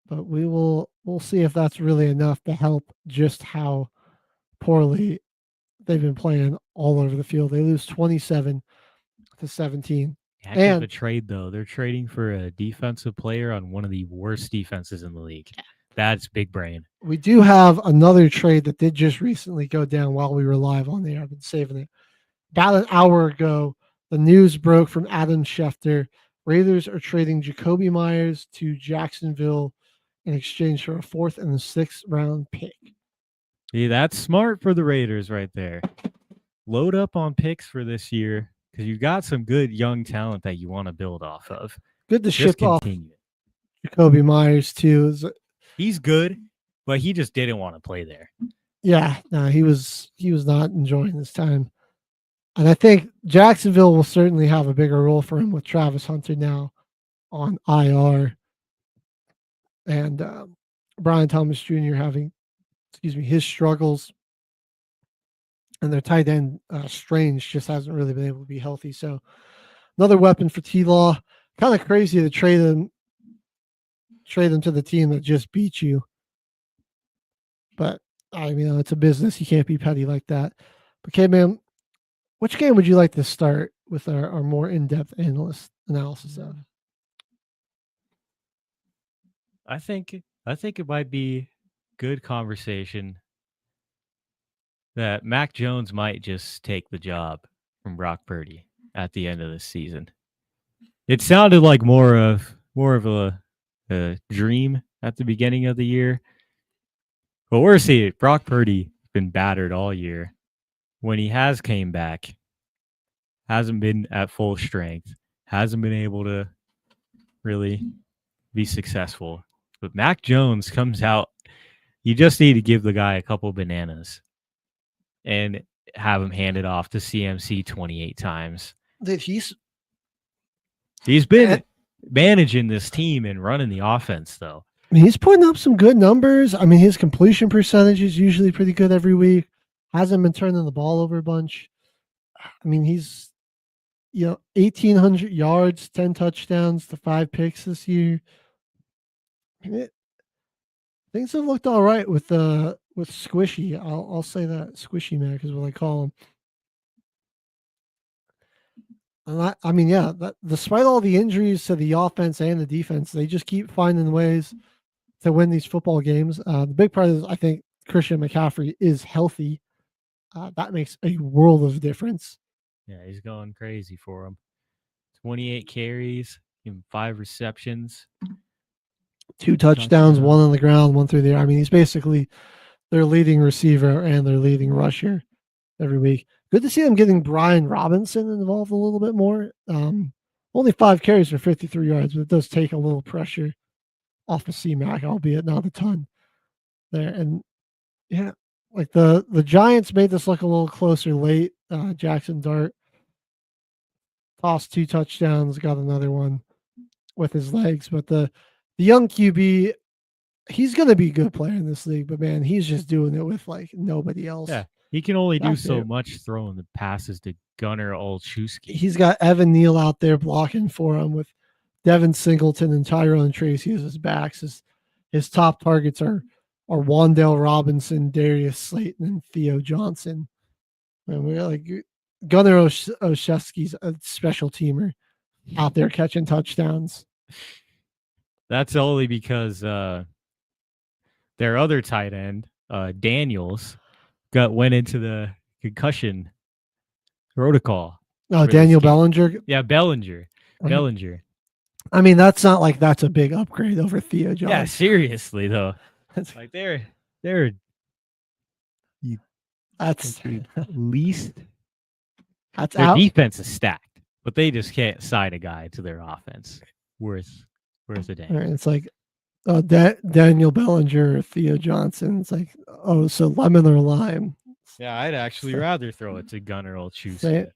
but we'll see if that's really enough to help just how poorly they've been playing all over the field. They lose 27-17. Heck of a trade, though. They're trading for a defensive player on one of the worst defenses in the league. That's big brain. We do have another trade that did just recently go down while we were live on the air. I've been saving it. About an hour ago, the news broke from Adam Schefter. Raiders are trading Jacoby Myers to Jacksonville in exchange for a 4th and a 6th round pick. Yeah, that's smart for the Raiders right there. Load up on picks for this year because you've got some good young talent that you want to build off of. Good to Just ship off continue. Jacoby Myers too. He's good, but he just didn't want to play there. Yeah, no, he was not enjoying this time. And I think Jacksonville will certainly have a bigger role for him with Travis Hunter now on IR. And Brian Thomas Jr. having, his struggles. And their tight end, Strange, just hasn't really been able to be healthy. So another weapon for T-Law. Kind of crazy to trade him to the team that just beat you. But, I mean, it's a business. You can't be petty like that. But, K-Man, which game would you like to start with our more in-depth analysis of? I think it might be good conversation that Mac Jones might just take the job from Brock Purdy at the end of the season. It sounded like more of a dream at the beginning of the year. But we're seeing Brock Purdy been battered all year. When he has came back, hasn't been at full strength, hasn't been able to really be successful. But Mac Jones comes out, you just need to give the guy a couple bananas and have him hand it off to CMC 28 times. Dude, He's been managing this team and running the offense, though. I mean, he's putting up some good numbers. I mean, his completion percentage is usually pretty good every week. Hasn't been turning the ball over a bunch. I mean, he's 1,800 yards, 10 touchdowns to 5 picks this year. I mean, things have looked all right with Squishy. I'll say that Squishy Mac is what I call him. And I mean, yeah, despite all the injuries to the offense and the defense, they just keep finding ways to win these football games. The big part is I think Christian McCaffrey is healthy. That makes a world of difference. Yeah, he's going crazy for him. 28 carries, 5 receptions. 2 touchdowns, 1 on the ground, 1 through the air. I mean, he's basically their leading receiver and their leading rusher every week. Good to see them getting Brian Robinson involved a little bit more. Only 5 carries for 53 yards, but it does take a little pressure off of C-Mac, albeit not a ton there. And yeah, like the Giants made this look a little closer late. Jackson Dart tossed 2 touchdowns, got another one with his legs. But the young QB, he's going to be a good player in this league, but man, he's just doing it with like nobody else. Yeah, he can only do so much throwing the passes to Gunnar Olszewski. He's got Evan Neal out there blocking for him with Devin Singleton and Tyrone Tracy as his backs. His top targets are Wandale Robinson, Darius Slayton, and Theo Johnson. And we're like Gunnar Olszewski's a special teamer out there catching touchdowns. That's only because their other tight end, Daniels, went into the concussion protocol. Oh, Daniel Bellinger? Yeah, Bellinger. Bellinger. I mean, that's not like that's a big upgrade over Theo Johnson. Yeah, seriously though. Like they're that's least that's their out. defense is stacked, but they just can't sign a guy to their offense worth a damn. Right, it's like Daniel Bellinger or Theo Johnson. It's like, oh, so lemon or lime. Yeah, I'd actually rather throw it to Gunnar Olszewski.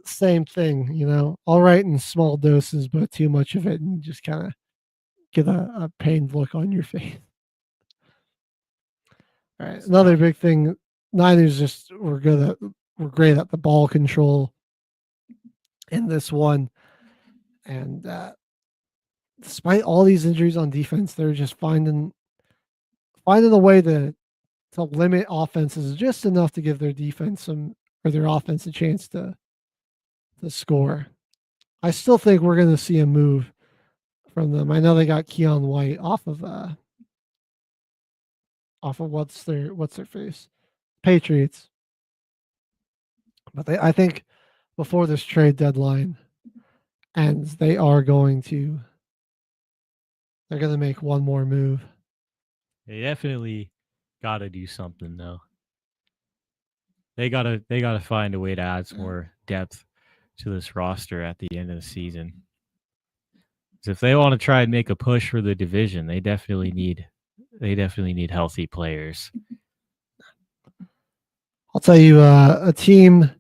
Same thing, all right in small doses, but too much of it and just kind of get a pained look on your face. All right, another big thing, Niners were great at the ball control in this one. And despite all these injuries on defense, they're just finding a way to limit offenses just enough to give their defense their offense a chance to score. I still think we're going to see a move from them. I know they got Keon White off of what's their face, Patriots. But I think before this trade deadline ends, they're going to make one more move. They definitely got to do something though. They gotta find a way to add some more depth to this roster at the end of the season. If they want to try and make a push for the division, they definitely need healthy players. I'll tell you, a team,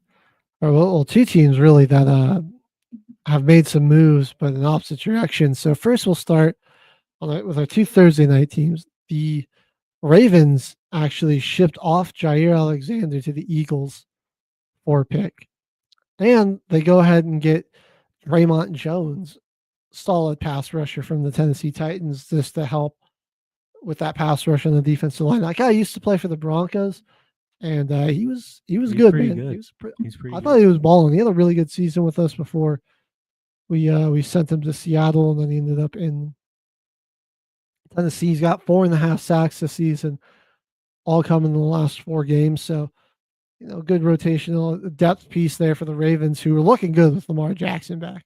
or two teams really that have made some moves, but in opposite directions. So first, we'll start with our 2 Thursday night teams. The Ravens actually shipped off Jair Alexander to the Eagles for a pick, and they go ahead and get Draymond Jones, solid pass rusher from the Tennessee Titans, just to help with that pass rush on the defensive line. That guy used to play for the Broncos, and he was good, man. Good. I thought he was balling. He had a really good season with us before we sent him to Seattle, and then he ended up in Tennessee's got 4.5 sacks this season, all coming in the last 4 games. So, good rotational depth piece there for the Ravens, who are looking good with Lamar Jackson back.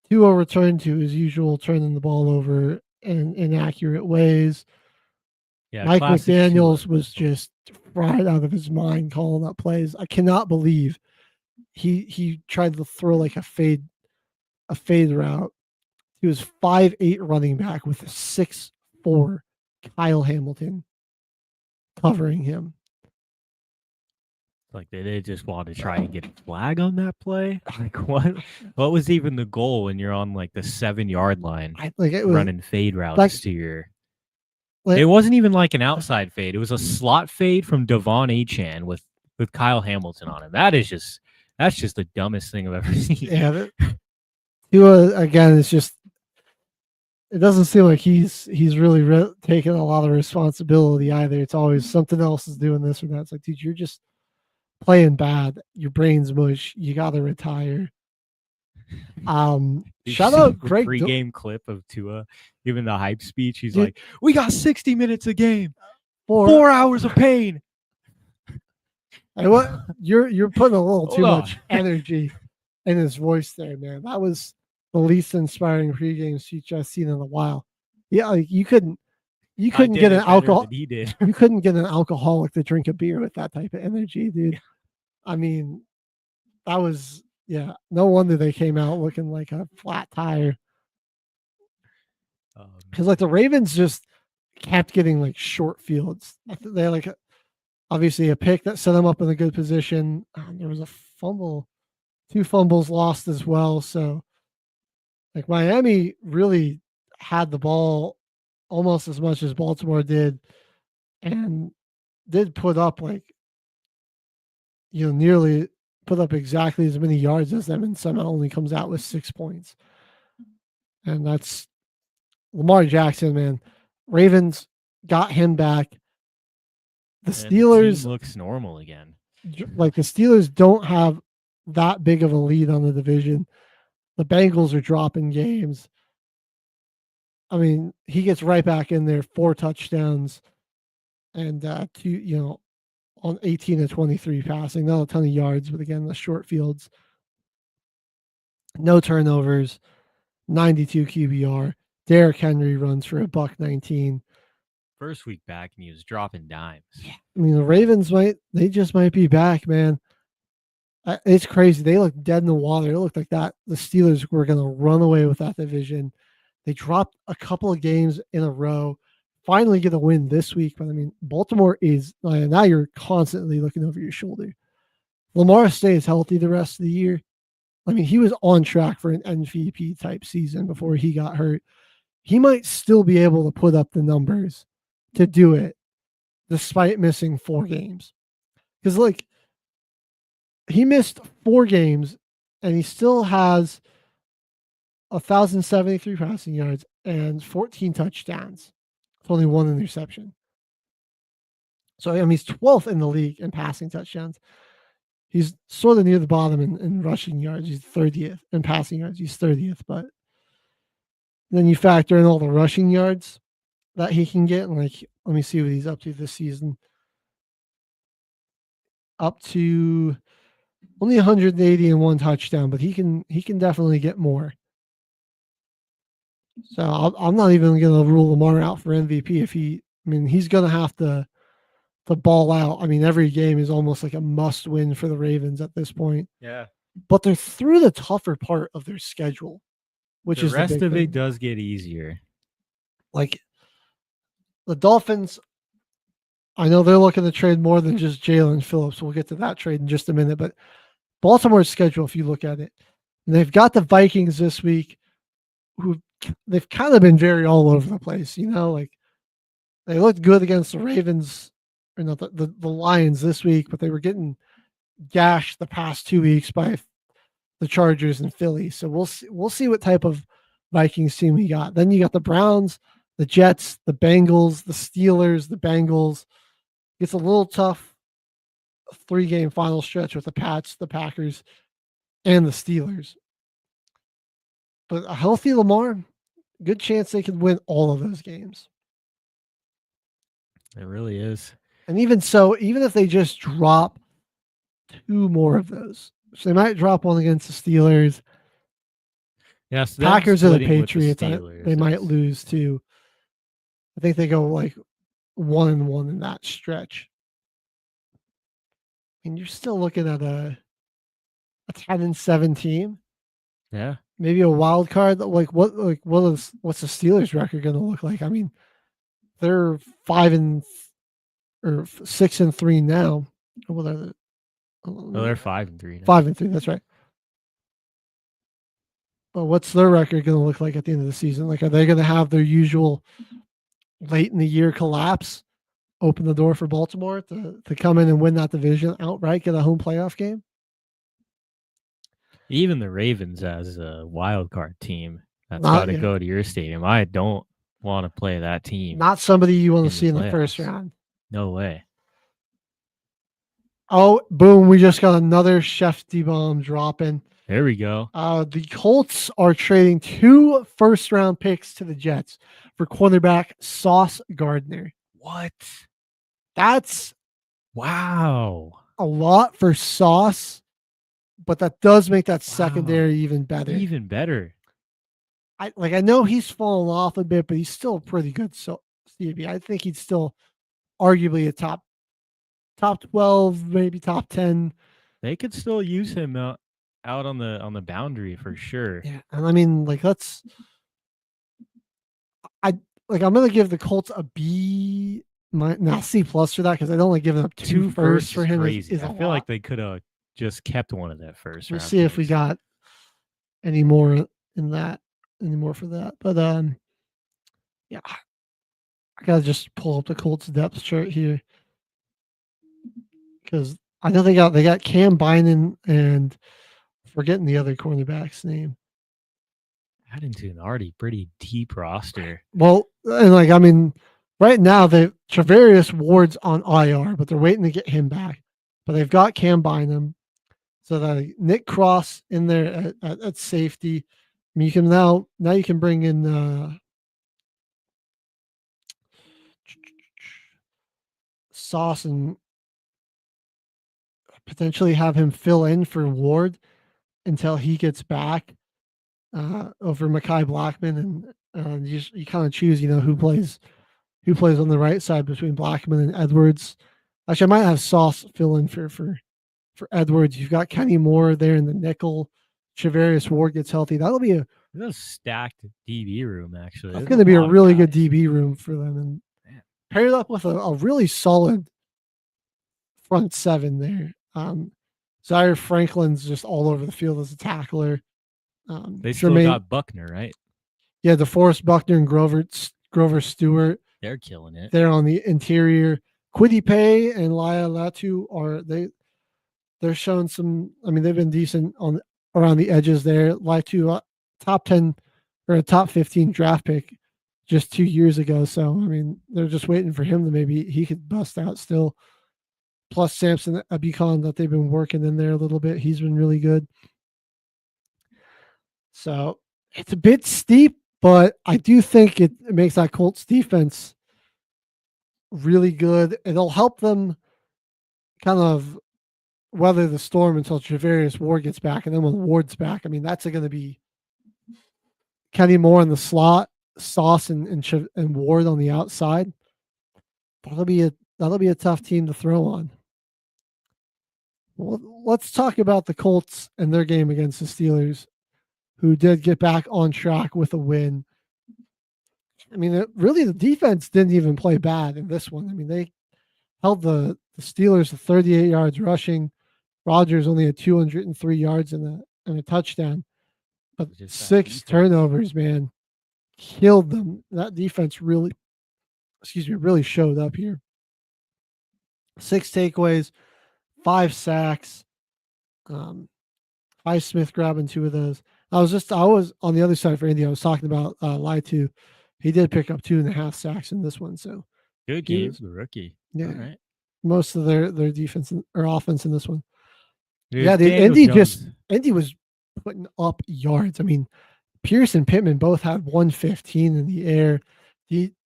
Tua returned to his usual turning the ball over in inaccurate ways. Yeah, Mike classic McDaniels Tua. was just fried out of his mind calling up plays. I cannot believe he tried to throw like a fade route. He was 5'8" running back with a 6'4" Kyle Hamilton covering him. Like, did they just want to try and get a flag on that play? Like, what was even the goal when you're on like the 7-yard line running fade routes to your? It wasn't even like an outside fade. It was a slot fade from Devon Achane with Kyle Hamilton on it. That's just the dumbest thing I've ever seen. Yeah, Tua again. It's just, it doesn't seem like he's really taking a lot of responsibility either. It's always something else is doing this or that. It's like, dude, you're just playing bad. Your brain's mush. You got to retire. Shout out Greg. Pre-game clip of Tua giving the hype speech. He's like, "We got 60 minutes a game, 4 hours of pain." And what you're putting a little too much energy in his voice there, man. That was the least inspiring pregame speech I've seen in a while. Yeah, like you couldn't get an alcohol. He did. You couldn't get an alcoholic to drink a beer with that type of energy, dude. I mean, that was, yeah. No wonder they came out looking like a flat tire. Because like the Ravens just kept getting like short fields. They like obviously a pick that set them up in a good position. There was a fumble, 2 fumbles lost as well. So like Miami really had the ball almost as much as Baltimore did, and did put up like, nearly put up exactly as many yards as them, and somehow only comes out with 6 points. And that's Lamar Jackson, man. Ravens got him back. The Steelers looks normal again. Like the Steelers don't have that big of a lead on the division. The Bengals are dropping games. I mean, he gets right back in there, 4 touchdowns, and 2, on 18 of 23 passing, not a ton of yards, but again, the short fields, no turnovers, 92 QBR. Derrick Henry runs for $119. First week back, and he was dropping dimes. Yeah. I mean, the Ravens might be back, man. It's crazy. They look dead in the water. It looked like that the Steelers were going to run away with that division. They dropped a couple of games in a row. Finally get a win this week, but I mean, Baltimore is now you're constantly looking over your shoulder. Lamar stays healthy the rest of the year. I mean, he was on track for an MVP type season before he got hurt. He might still be able to put up the numbers to do it despite missing 4 games. Because like he missed 4 games and he still has 1,073 passing yards and 14 touchdowns. It's only 1 interception. So, I mean, he's 12th in the league in passing touchdowns. He's sort of near the bottom in rushing yards. He's 30th in passing yards. He's 30th. But then you factor in all the rushing yards that he can get. And like, let me see what he's up to this season. Up to only 180 and 1 touchdown, but he can definitely get more. So I'm not even going to rule Lamar out for MVP he's going to have to ball out. I mean, every game is almost like a must win for the Ravens at this point. Yeah. But they're through the tougher part of their schedule, which is the rest of thing. it does get easier. Like the Dolphins, I know they're looking to trade more than just Jalen Phillips. We'll get to that trade in just a minute. But Baltimore's schedule, if you look at it, and they've got the Vikings this week, who they've kind of been very all over the place. Like they looked good against the Ravens, or not the Lions this week, but they were getting gashed the past 2 weeks by the Chargers and Philly. So we'll see what type of Vikings team we got. Then you got the Browns, the Jets, the Bengals, the Steelers, the Bengals. It's a little tough 3-game final stretch with the Pats, the Packers, and the Steelers. But a healthy Lamar, good chance they could win all of those games. It really is. And even so, even if they just drop 2 more of those, so they might drop one against the Steelers. Yes, Packers or the splitting with Patriots, Steelers they might is- lose too. I think they go like 1-1 in that stretch. And you're still looking at a 10-7 team. Yeah. Maybe a wild card. What's the Steelers record going to look like? I mean, they're 6-3 now. What are they? Oh, they're 5-3 now. 5-3. That's right. But what's their record going to look like at the end of the season? Like, are they going to have their usual late in the year collapse, open the door for Baltimore to come in and win that division outright, get a home playoff game? Even the Ravens as a wild card team that's got to go to your stadium. I don't want to play that team. Not somebody you want to see in the first round. No way. Oh, boom. We just got another Chef D-bomb dropping. There we go. The Colts are trading 2 first-round picks to the Jets for cornerback Sauce Gardner. What? That's wow. A lot for Sauce, but that does make that secondary even better. Even better. I know he's fallen off a bit, but he's still a pretty good CB. I think he's still arguably a top 12, maybe top 10. They could still use him out on the boundary for sure. Yeah, and I mean, I'm gonna give the Colts a B, not C plus for that because I don't like giving up 2 firsts for him. Crazy. Is I feel like they could have just kept one of that first. We'll see if we got any more for that. But yeah, I gotta just pull up the Colts depth chart here because I know they got Cam Bynum and forgetting the other cornerback's name. Adding to an already pretty deep roster. Well, and right now Travarius Ward's on IR, but they're waiting to get him back. But they've got Cam Bynum, so that Nick Cross in there at safety. I mean, you can now you can bring in Sauce and potentially have him fill in for Ward until he gets back over Mekhi Blackman, and you kind of choose, who plays on the right side between Blackman and Edwards. Actually, I might have Sauce fill in for Edwards. You've got Kenny Moore there in the nickel. Travarius Ward gets healthy. That'll be a stacked DB room, actually. That's going to be a really good DB room for them, and paired up with a really solid front seven there. Zaire Franklin's just all over the field as a tackler. They still got Buckner, right? Yeah, DeForest Buckner and Grover Stewart. They're killing it. They're on the interior. Quiddy Pay and Laya Latu they're showing some. I mean, they've been decent around the edges there. Latu, top 10 or a top 15 draft pick just 2 years ago. So I mean, they're just waiting for him to maybe he could bust out still. Plus Samson Abicon that they've been working in there a little bit. He's been really good. So it's a bit steep, but I do think it makes that Colts defense really good. It'll help them kind of weather the storm until Travarius Ward gets back. And then when Ward's back, I mean, that's going to be Kenny Moore in the slot, Sauce and Ward on the outside. That'll be a tough team to throw on. Well, let's talk about the Colts and their game against the Steelers, who did get back on track with a win. I mean, really, the defense didn't even play bad in this one. I mean, they held the Steelers to 38 yards rushing. Rodgers only had 203 yards and a touchdown. But 6 turnovers, man, killed them. That defense really showed up here. 6 takeaways, 5 sacks. Fi Smith grabbing 2 of those. I was on the other side for Indy. I was talking about Laitu. He did pick up 2.5 sacks in this one. So good game for the rookie. Yeah. All right. Most of their defense or offense in this one. Dude, yeah, Indy was putting up yards. I mean, Pierce and Pittman both had 115 in the air.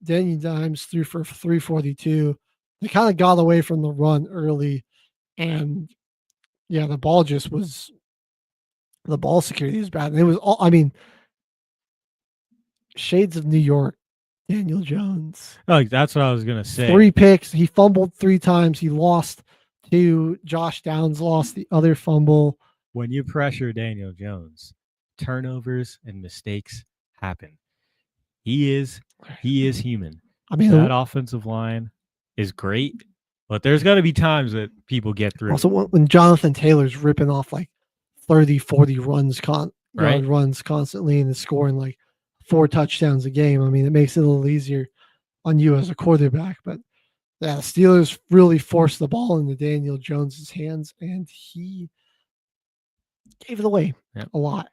Danny Dimes threw for 342. They kind of got away from the run early, and yeah, the ball security was bad. And it was all, I mean, shades of New York, Daniel Jones. Oh, that's what I was gonna say. 3 picks. He fumbled 3 times. He lost 2. Josh Downs lost the other fumble. When you pressure Daniel Jones, turnovers and mistakes happen. He is human. I mean, that offensive line is great, but there's got to be times that people get through. Also, when Jonathan Taylor's ripping off like 30, 40 runs, runs constantly and is scoring like 4 touchdowns a game, I mean, it makes it a little easier on you as a quarterback. But yeah, the Steelers really forced the ball into Daniel Jones's hands, and he gave it away a lot.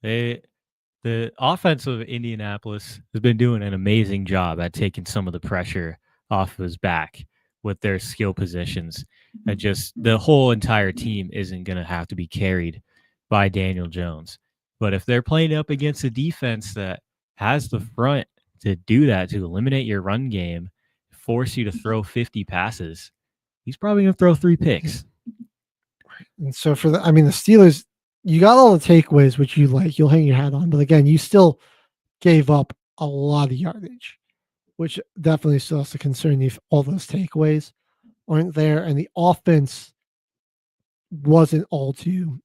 The offense of Indianapolis has been doing an amazing job at taking some of the pressure off of his back with their skill positions. And just the whole entire team isn't going to have to be carried by Daniel Jones. But if they're playing up against a defense that has the front to do that, to eliminate your run game, force you to throw 50 passes, he's probably going to throw 3 picks. And so the Steelers, you got all the takeaways, which you like, you'll hang your hat on. But again, you still gave up a lot of yardage, which definitely still has to concern you if all those takeaways aren't there. And the offense wasn't all too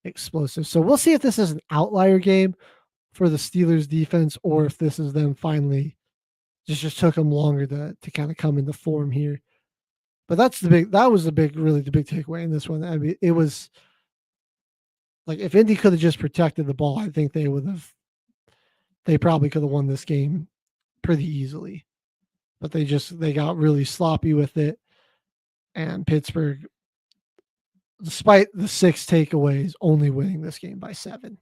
explosive. So we'll see if this is an outlier game for the Steelers defense, or if this is them finally just took them longer to kind of come into form here. But that was the big takeaway in this one. I mean, it was like if Indy could have just protected the ball, I think they probably could have won this game pretty easily. But they got really sloppy with it. And Pittsburgh, despite the 6 takeaways, only winning this game by 7.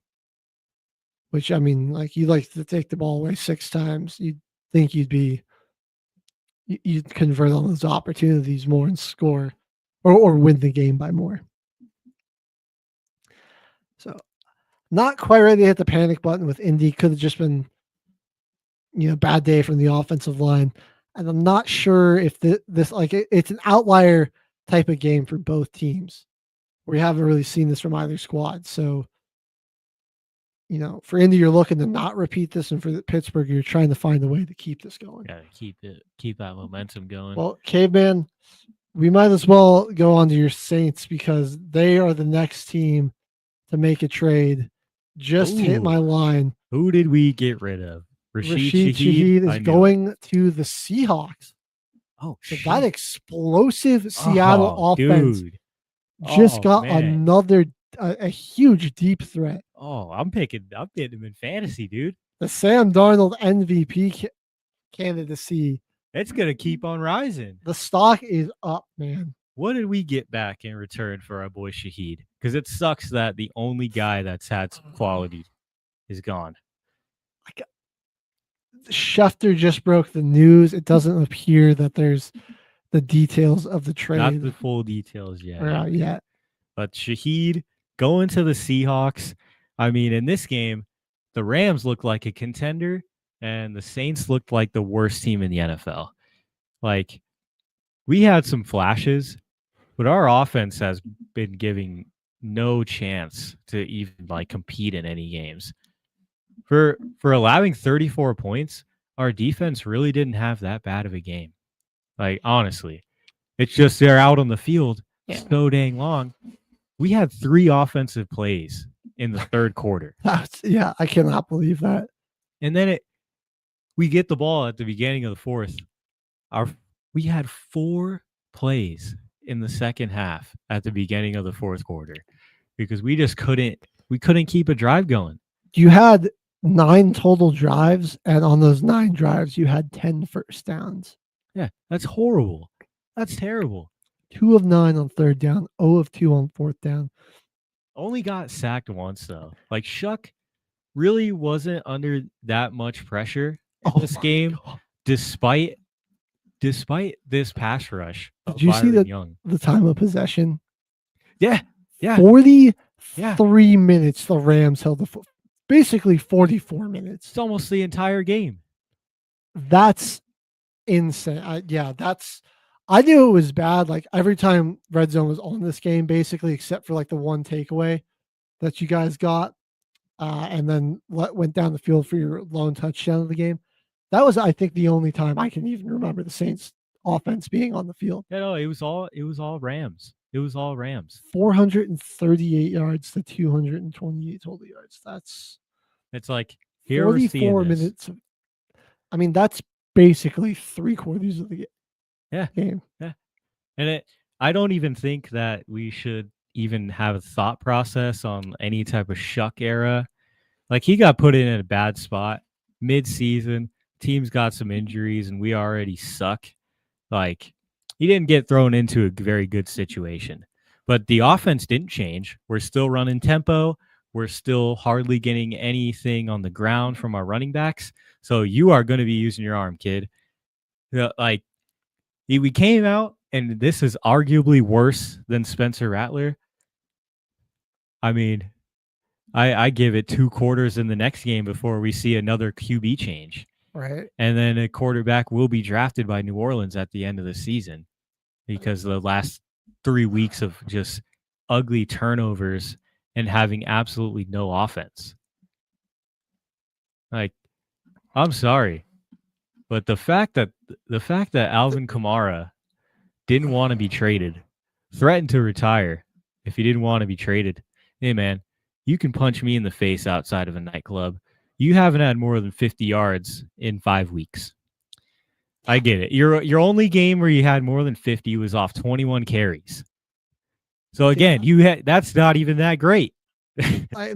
Which, I mean, like, you like to take the ball away 6 times. You'd think you'd convert on those opportunities more and score or win the game by more. So, not quite ready to hit the panic button with Indy. Could have just been, bad day from the offensive line. And I'm not sure if it's an outlier type of game for both teams. We haven't really seen this from either squad. So, for Indy, you're looking to not repeat this, and for Pittsburgh, you're trying to find a way to keep this going. Yeah, keep that momentum going. Well, Caveman, we might as well go on to your Saints because they are the next team to make a trade. Just hit my line. Who did we get rid of? Rashid Shaheed is going to the Seahawks. Oh, so that explosive Seattle offense just got another a huge deep threat. Oh, I'm getting him in fantasy, dude. The Sam Darnold MVP candidacy. It's gonna keep on rising. The stock is up, man. What did we get back in return for our boy Shaheed? Because it sucks that the only guy that's had some quality is gone. Schefter just broke the news. It doesn't appear that there's the details of the trade. Not the full details yet. Yet. But Shaheed going to the Seahawks. I mean, in this game, the Rams looked like a contender, and the Saints looked like the worst team in the NFL. Like, we had some flashes, but our offense has been giving no chance to even compete in any games. For allowing 34 points, our defense really didn't have that bad of a game. Like, honestly, it's just they're out on the field so dang long. We had 3 offensive plays in the third quarter. I cannot believe that. And then we get the ball at the beginning of the fourth. We had 4 plays in the second half at the beginning of the fourth quarter because we just couldn't keep a drive going. You had 9 total drives, and on those 9 drives, you had 10 first downs. Yeah, that's horrible. That's terrible. 2 of 9 on third down, 0 of 2 on fourth down. Only got sacked once, though. Like, Shuck really wasn't under that much pressure in this game, despite this pass rush. Did you see the time of possession? Yeah. 43 minutes the Rams held the basically 44 minutes. It's almost the entire game. That's insane. I knew it was bad. Like every time Red Zone was on this game, basically, except for like the one takeaway that you guys got, and then went down the field for your lone touchdown of the game. That was, I think, the only time I can even remember the Saints offense being on the field. Yeah, no, it was all Rams. It was all Rams. 438 yards to 228 total yards. It's like here 44 minutes. I mean, that's basically 3/4 of the game. Yeah. And I don't even think that we should even have a thought process on any type of Shuck era. Like, he got put in a bad spot mid-season. Team's got some injuries, and we already suck. Like, he didn't get thrown into a very good situation. But the offense didn't change. We're still running tempo. We're still hardly getting anything on the ground from our running backs. So you are going to be using your arm, kid. Like, we came out, and this is arguably worse than Spencer Rattler. I mean, I give it 2 quarters in the next game before we see another QB change. Right. And then a quarterback will be drafted by New Orleans at the end of the season because the last 3 weeks of just ugly turnovers and having absolutely no offense. Like, I'm sorry, but the fact that Alvin Kamara didn't want to be traded, threatened to retire if he didn't want to be traded. Hey, man, you can punch me in the face outside of a nightclub. You haven't had more than 50 yards in 5 weeks. I get it. Your only game where you had more than 50 was off 21 carries. So again, that's not even that great.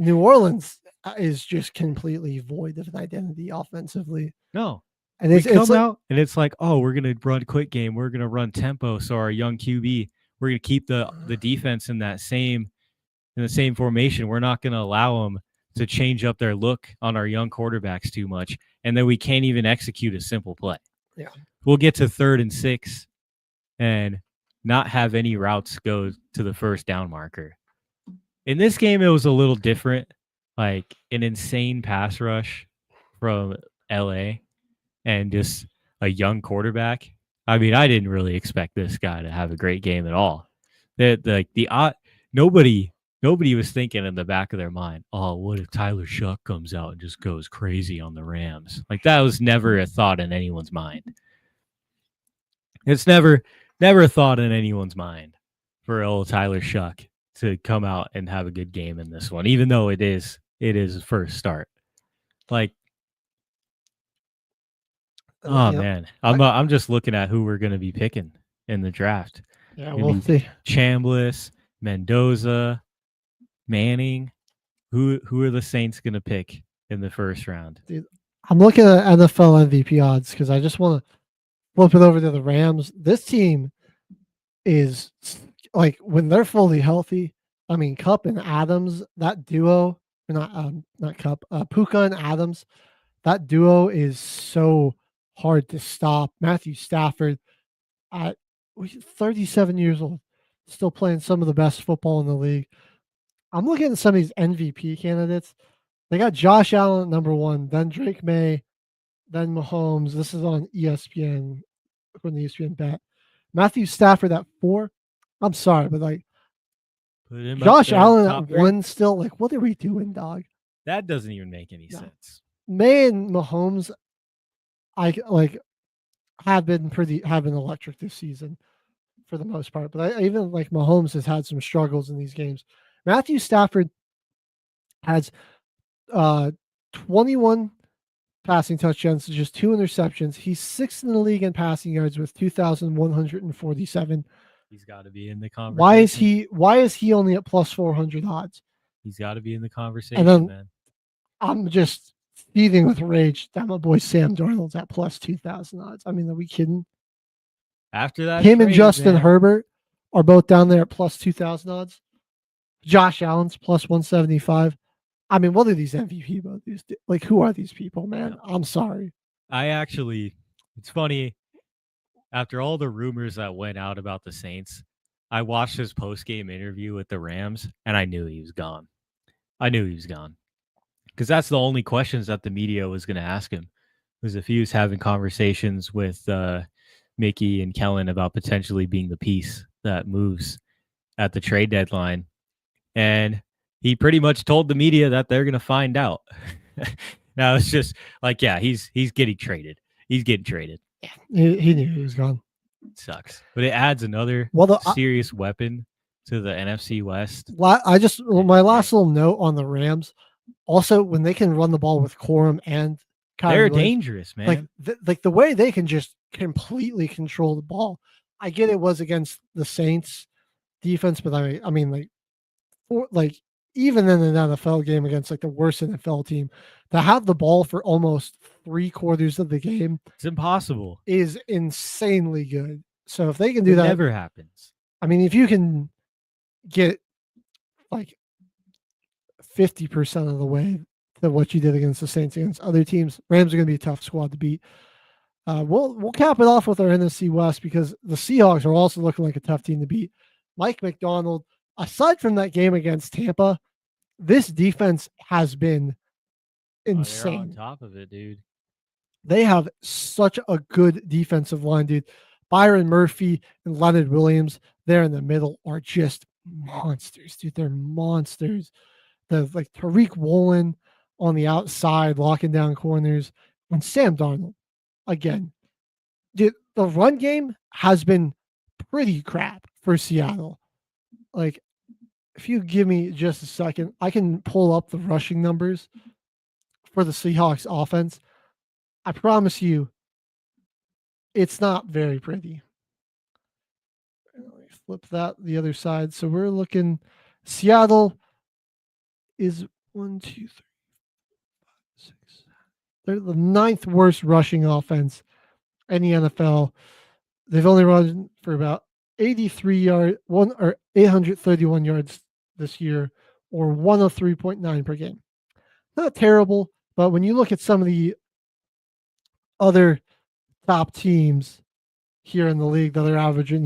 New Orleans is just completely void of an identity offensively. No. And it's come out and it's like, oh, we're gonna run quick game, we're gonna run tempo. So our young QB, we're gonna keep the defense in the same formation. We're not gonna allow them to change up their look on our young quarterbacks too much, and then we can't even execute a simple play. Yeah, we'll get to 3rd and 6 and not have any routes go to the first down marker. In this game, it was a little different, like an insane pass rush from LA and just a young quarterback. I mean, I didn't really expect this guy to have a great game at all. Nobody was thinking in the back of their mind, oh, what if Tyler Shuck comes out and just goes crazy on the Rams? Like, that was never a thought in anyone's mind. It's never a thought in anyone's mind for old Tyler Shuck to come out and have a good game in this one, even though it is a first start. Like, oh man, I'm just looking at who we're going to be picking in the draft. Yeah, we'll see. Chambliss, Mendoza, Manning. Who are the Saints going to pick in the first round? Dude, I'm looking at NFL MVP odds because I just want to flip it over to the Rams. This team is like, when they're fully healthy. I mean, Kupp and Adams, that duo, not Kupp, Puka and Adams, that duo is so hard to stop. Matthew Stafford, at 37 years old, still playing some of the best football in the league. I'm looking at some of these MVP candidates. They got Josh Allen at number 1, then Drake May, then Mahomes. This is on ESPN, according to ESPN Bet. Matthew Stafford at 4. I'm sorry, but like, Josh Allen at 1 still, like, what are we doing, dog? That doesn't even make any sense. May and Mahomes, have been electric this season for the most part. But I even like Mahomes has had some struggles in these games. Matthew Stafford has 21 passing touchdowns to just 2 interceptions. He's 6th in the league in passing yards with 2,147. He's got to be in the conversation. Why is he only at plus 400 odds? He's got to be in the conversation, and then, man. I'm just seething with rage that my boy Sam Darnold's at plus 2,000 odds. I mean, are we kidding? After that, him and Justin Herbert are both down there at plus 2,000 odds. Josh Allen's plus 175. I mean, what are these MVP voters? Like, who are these people, man? I'm sorry. It's funny. After all the rumors that went out about the Saints, I watched his post-game interview with the Rams, and I knew he was gone. because that's the only questions that the media was going to ask him. Was if he was having conversations with Mickey and Kellen about potentially being the piece that moves at the trade deadline. And he pretty much told the media that they're going to find out. Now it's just like, yeah, he's getting traded. He's getting traded. He knew he was gone. It sucks. But it adds another serious weapon to the NFC West. My last little note on the Rams, also when they can run the ball with Corum and Kyrie they're Williams, dangerous, man. Like the way they can just completely control the ball. I get it was against the Saints defense, but I mean even in an NFL game against like the worst NFL team, to have the ball for almost 3/4 of the game, it's impossible. Is insanely good. So if they can do that, never happens. I mean, if you can get like 50% of the way to what you did against the Saints against other teams, Rams are going to be a tough squad to beat. We'll cap it off with our NFC West because the Seahawks are also looking like a tough team to beat. Mike McDonald, aside from that game against Tampa, this defense has been insane. They're on top of it, dude. They have such a good defensive line, dude. Byron Murphy and Leonard Williams there in the middle are just monsters, dude. They're monsters. The like Tariq Woolen on the outside, locking down corners, and Sam Darnold. Again, dude, the run game has been pretty crap for Seattle. Like, if you give me just a second, I can pull up the rushing numbers for the Seahawks offense. I promise you, it's not very pretty. Let me flip that the other side. So we're looking, Seattle is 1, 2, 3, 4, 5, 6, 7. They're the 9th worst rushing offense in the NFL. They've only run for about 831 yards this year, or 103.9 per game. Not terrible, but when you look at some of the other top teams here in the league that are averaging,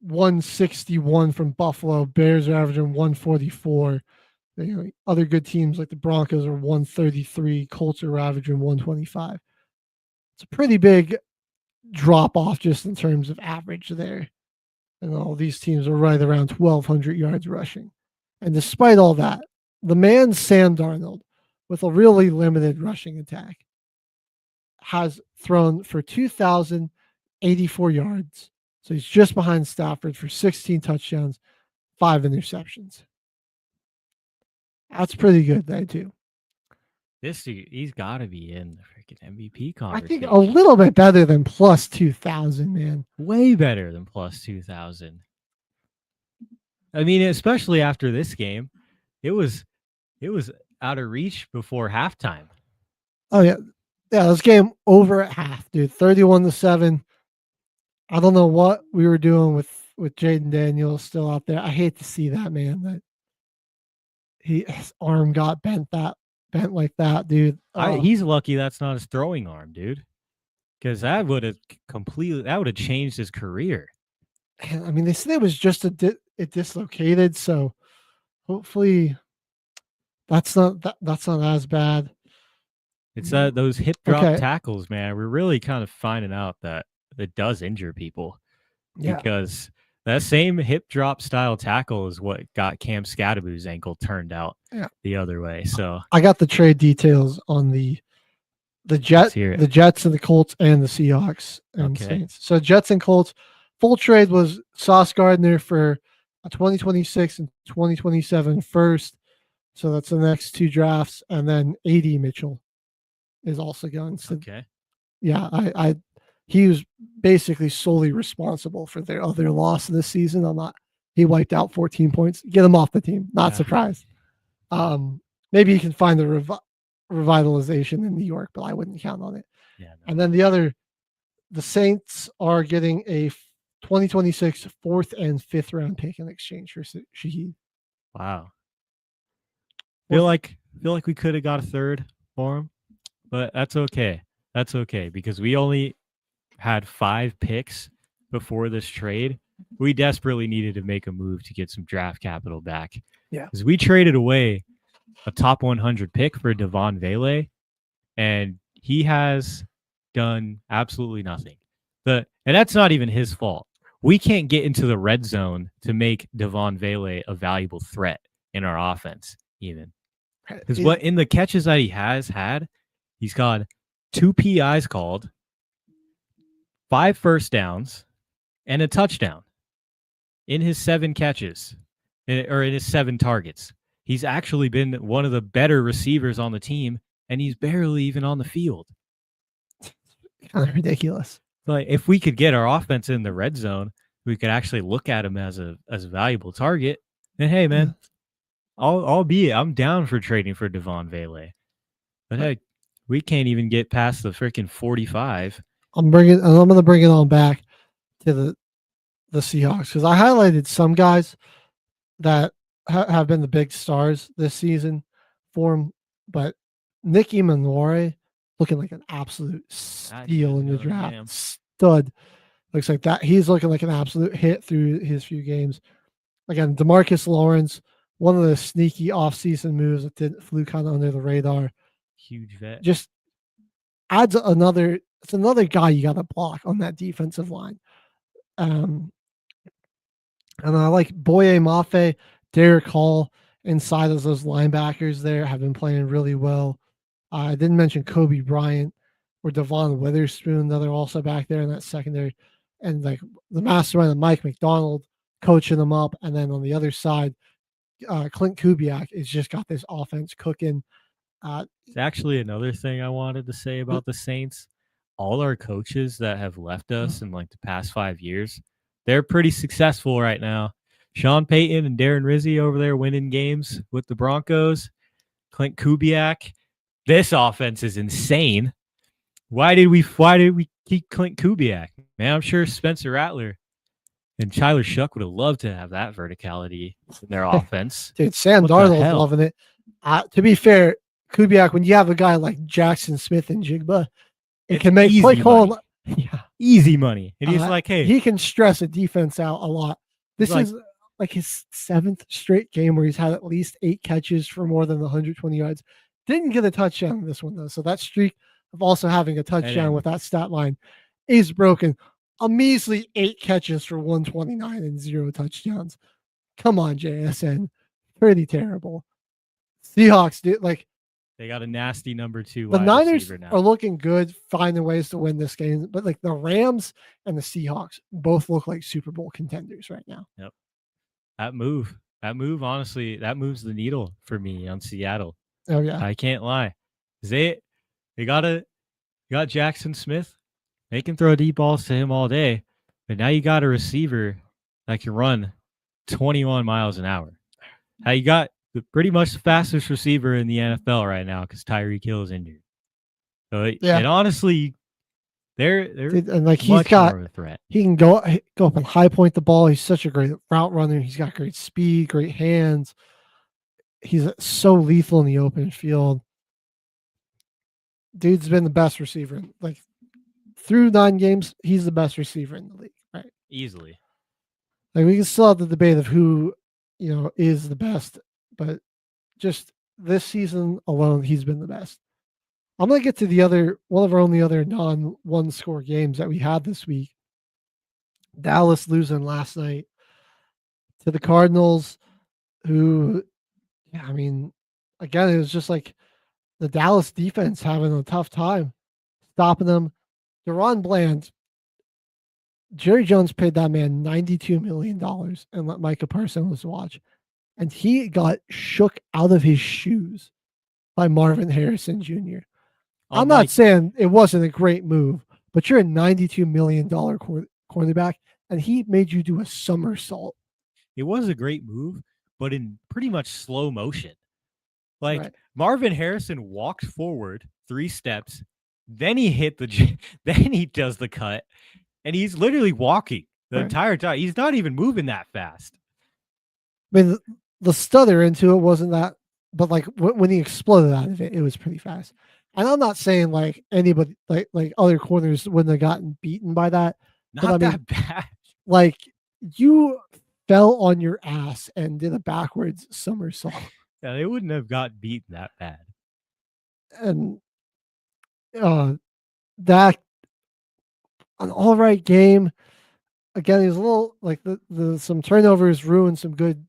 161 from Buffalo, Bears are averaging 144. Other good teams like the Broncos are 133, Colts are averaging 125. It's a pretty big drop off just in terms of average there. And all these teams are right around 1,200 yards rushing. And despite all that, the man Sam Darnold, with a really limited rushing attack, has thrown for 2,084 yards. So he's just behind Stafford for 16 touchdowns, 5 interceptions. That's pretty good there, too. He's got to be in the freaking MVP conversation. I think a little bit better than plus 2,000, man. Way better than plus 2,000. I mean, especially after this game, it was out of reach before halftime. Oh yeah, this game over at half, dude. 31-7. I don't know what we were doing with Jaden Daniels still out there. I hate to see that, man. That his arm got bent like that, dude. He's lucky that's not his throwing arm, dude. Because that would have changed his career. I mean, they said it was just it dislocated, so hopefully that's not as bad. It's those hip drop tackles, man. We're really kind of finding out that it does injure people. Yeah. Because that same hip drop style tackle is what got Cam Scadaboo's ankle turned out the other way. So I got the trade details on the Jets and the Colts and the Seahawks and Saints. So Jets and Colts, full trade was Sauce Gardner for a 2026 and 2027 first. So that's the next 2 drafts, and then AD Mitchell is also going. So, yeah, he was basically solely responsible for their other loss this season. He wiped out 14 points. Get him off the team. Not surprised. Maybe you can find the revitalization in New York, but I wouldn't count on it. Yeah, no. And then the Saints are getting a 2026 4th and 5th round pick in exchange for Shaheed. Wow. Feel like we could have got a 3rd for him, but that's okay. That's okay because we only had 5 picks before this trade. We desperately needed to make a move to get some draft capital back. Yeah, because we traded away a top 100 pick for Devon Vele, and he has done absolutely nothing. And that's not even his fault. We can't get into the red zone to make Devon Vele a valuable threat in our offense, even. Because what in the catches that he has had, he's got 2 PIs called, 5 first downs, and a touchdown in his 7 catches, or in his 7 targets. He's actually been one of the better receivers on the team, and he's barely even on the field. Kind of ridiculous. Like, if we could get our offense in the red zone, we could actually look at him as a valuable target. And hey, man, I'm down for trading for Devon Vele. But hey, we can't even get past the freaking 45. I'm going to bring it on back to the Seahawks, because I highlighted some guys that have been the big stars this season for him, but Nicky Manore looking like an absolute steal in the draft. Stud. Looks like that. He's looking like an absolute hit through his few games. Again, DeMarcus Lawrence, one of the sneaky offseason moves that flew kind of under the radar. Huge vet. Just adds it's another guy you got to block on that defensive line. And I like Boye Mafe, Derek Hall inside of those linebackers there have been playing really well. I didn't mention Kobe Bryant or Devon Witherspoon that are also back there in that secondary. And like the mastermind of Mike McDonald coaching them up. And then on the other side, Clint Kubiak has just got this offense cooking. It's actually another thing I wanted to say about the Saints. All our coaches that have left us in like the past 5 years, they're pretty successful right now. Sean Payton and Darren Rizzi over there winning games with the Broncos. Clint Kubiak. This offense is insane. Why did we keep Clint Kubiak? Man, I'm sure Spencer Rattler and Tyler Shuck would have loved to have that verticality in their offense. Dude, Sam Darnold's loving it. To be fair, Kubiak, when you have a guy like Jackson Smith and Jigba, it can make play call. Yeah, easy money. And he's like, hey, he can stress a defense out a lot. This is like his 7th straight game where he's had at least 8 catches for more than 120 yards. Didn't get a touchdown in this one, though. So that streak of also having a touchdown with that stat line is broken. A measly 8 catches for 129 and 0 touchdowns. Come on, JSN. Pretty terrible. Seahawks did they got a nasty number 2. The Niners are looking good, finding ways to win this game. But like the Rams and the Seahawks both look like Super Bowl contenders right now. Yep. That move, honestly, that moves the needle for me on Seattle. Oh yeah, I can't lie. They got Jackson Smith. They can throw deep balls to him all day, but now you got a receiver that can run 21 miles an hour. Now you got pretty much the fastest receiver in the NFL right now because Tyreek Hill is injured. So and honestly, they're and like much more of a threat. He can go up and high point the ball. He's such a great route runner. He's got great speed, great hands. He's so lethal in the open field. Dude's been the best receiver. Like through 9 games, he's the best receiver in the league, right? Easily. Like we can still have the debate of who, is the best, but just this season alone, he's been the best. I'm gonna get to one of our only other non-one score games that we had this week. Dallas losing last night to the Cardinals, who, again, it was just like the Dallas defense having a tough time stopping them. Deron Bland, Jerry Jones paid that man $92 million and let Micah Parsons watch. And he got shook out of his shoes by Marvin Harrison Jr. I'm not saying it wasn't a great move, but you're a $92 million cornerback, and he made you do a somersault. It was a great move, but in pretty much slow motion. Marvin Harrison walked forward 3 steps, then he then he does the cut, and he's literally walking the entire time. He's not even moving that fast. I mean, the stutter into it wasn't that, but like when he exploded out of it, it was pretty fast. And I'm not saying like anybody like other corners wouldn't have gotten beaten by that. Not that bad. Like you fell on your ass and did a backwards somersault. Yeah, they wouldn't have got beaten that bad. And that an all right game. Again, he's a little like the some turnovers ruined some good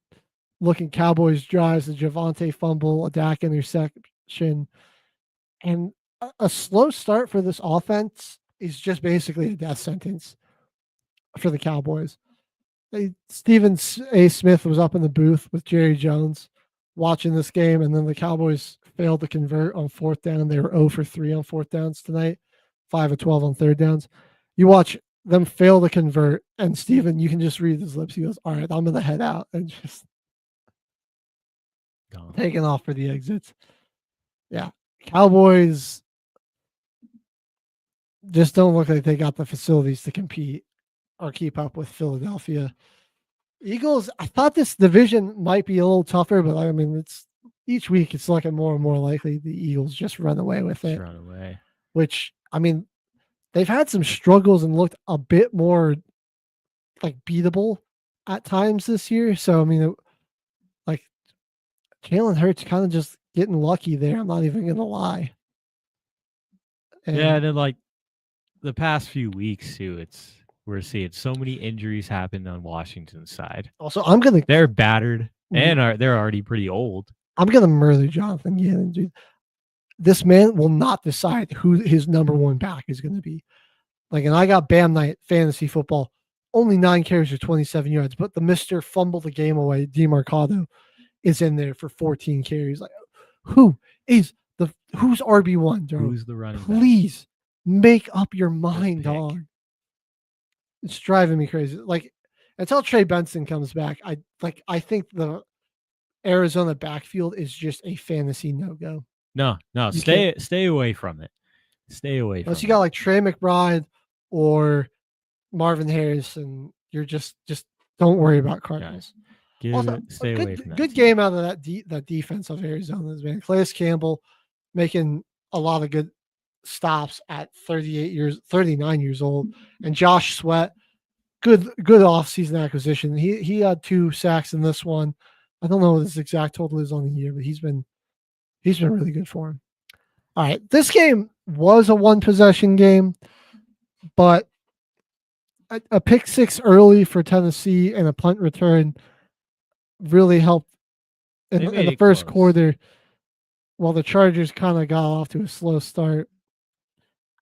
looking Cowboys drives. The Javante fumble, a Dak interception, and a slow start for this offense is just basically a death sentence for the Cowboys. Stephen A. Smith was up in the booth with Jerry Jones watching this game, and then the Cowboys failed to convert on fourth down. They were 0 for 3 on fourth downs tonight, 5 of 12 on third downs. You watch them fail to convert, and Stephen, you can just read his lips. He goes, "All right, I'm going to head out," and just taking off for the exits. Yeah, Cowboys just don't look like they got the facilities to compete or keep up with Philadelphia. Eagles, I thought this division might be a little tougher, but I mean, it's each week it's looking more and more likely the Eagles just run away with it. Run away. Which, I mean, they've had some struggles and looked a bit more like beatable at times this year. So, I mean, like Jalen Hurts kind of just getting lucky there. I'm not even going to lie. And then like the past few weeks too, we're seeing so many injuries happen on Washington's side. Also, they're battered and they're already pretty old. I'm gonna murder Jonathan Gannon, dude. This man will not decide who his number one back is going to be. Like, and I got Bam Knight fantasy football, only 9 carries for 27 yards, but the Mr. Fumble the game away, DeMarcado, is in there for 14 carries. Like, who's RB1, bro? Who's the running Please make up your mind, dog. It's driving me crazy. Like, until Trey Benson comes back, I think the Arizona backfield is just a fantasy no-go. No, stay away from it. Stay away from it. Unless you got like Trey McBride or Marvin Harrison, you're just don't worry about Cardinals. Stay away from that. Good game out of that defense of Arizona's, man. Calais Campbell making a lot of good stops at 39 years old, and Josh Sweat, good offseason acquisition. He had 2 sacks in this one. I don't know what his exact total is on the year, but he's been really good for him. All right, this game was a 1-possession game, but a pick 6 early for Tennessee and a punt return really helped in the first quarter. While the Chargers kind of got off to a slow start.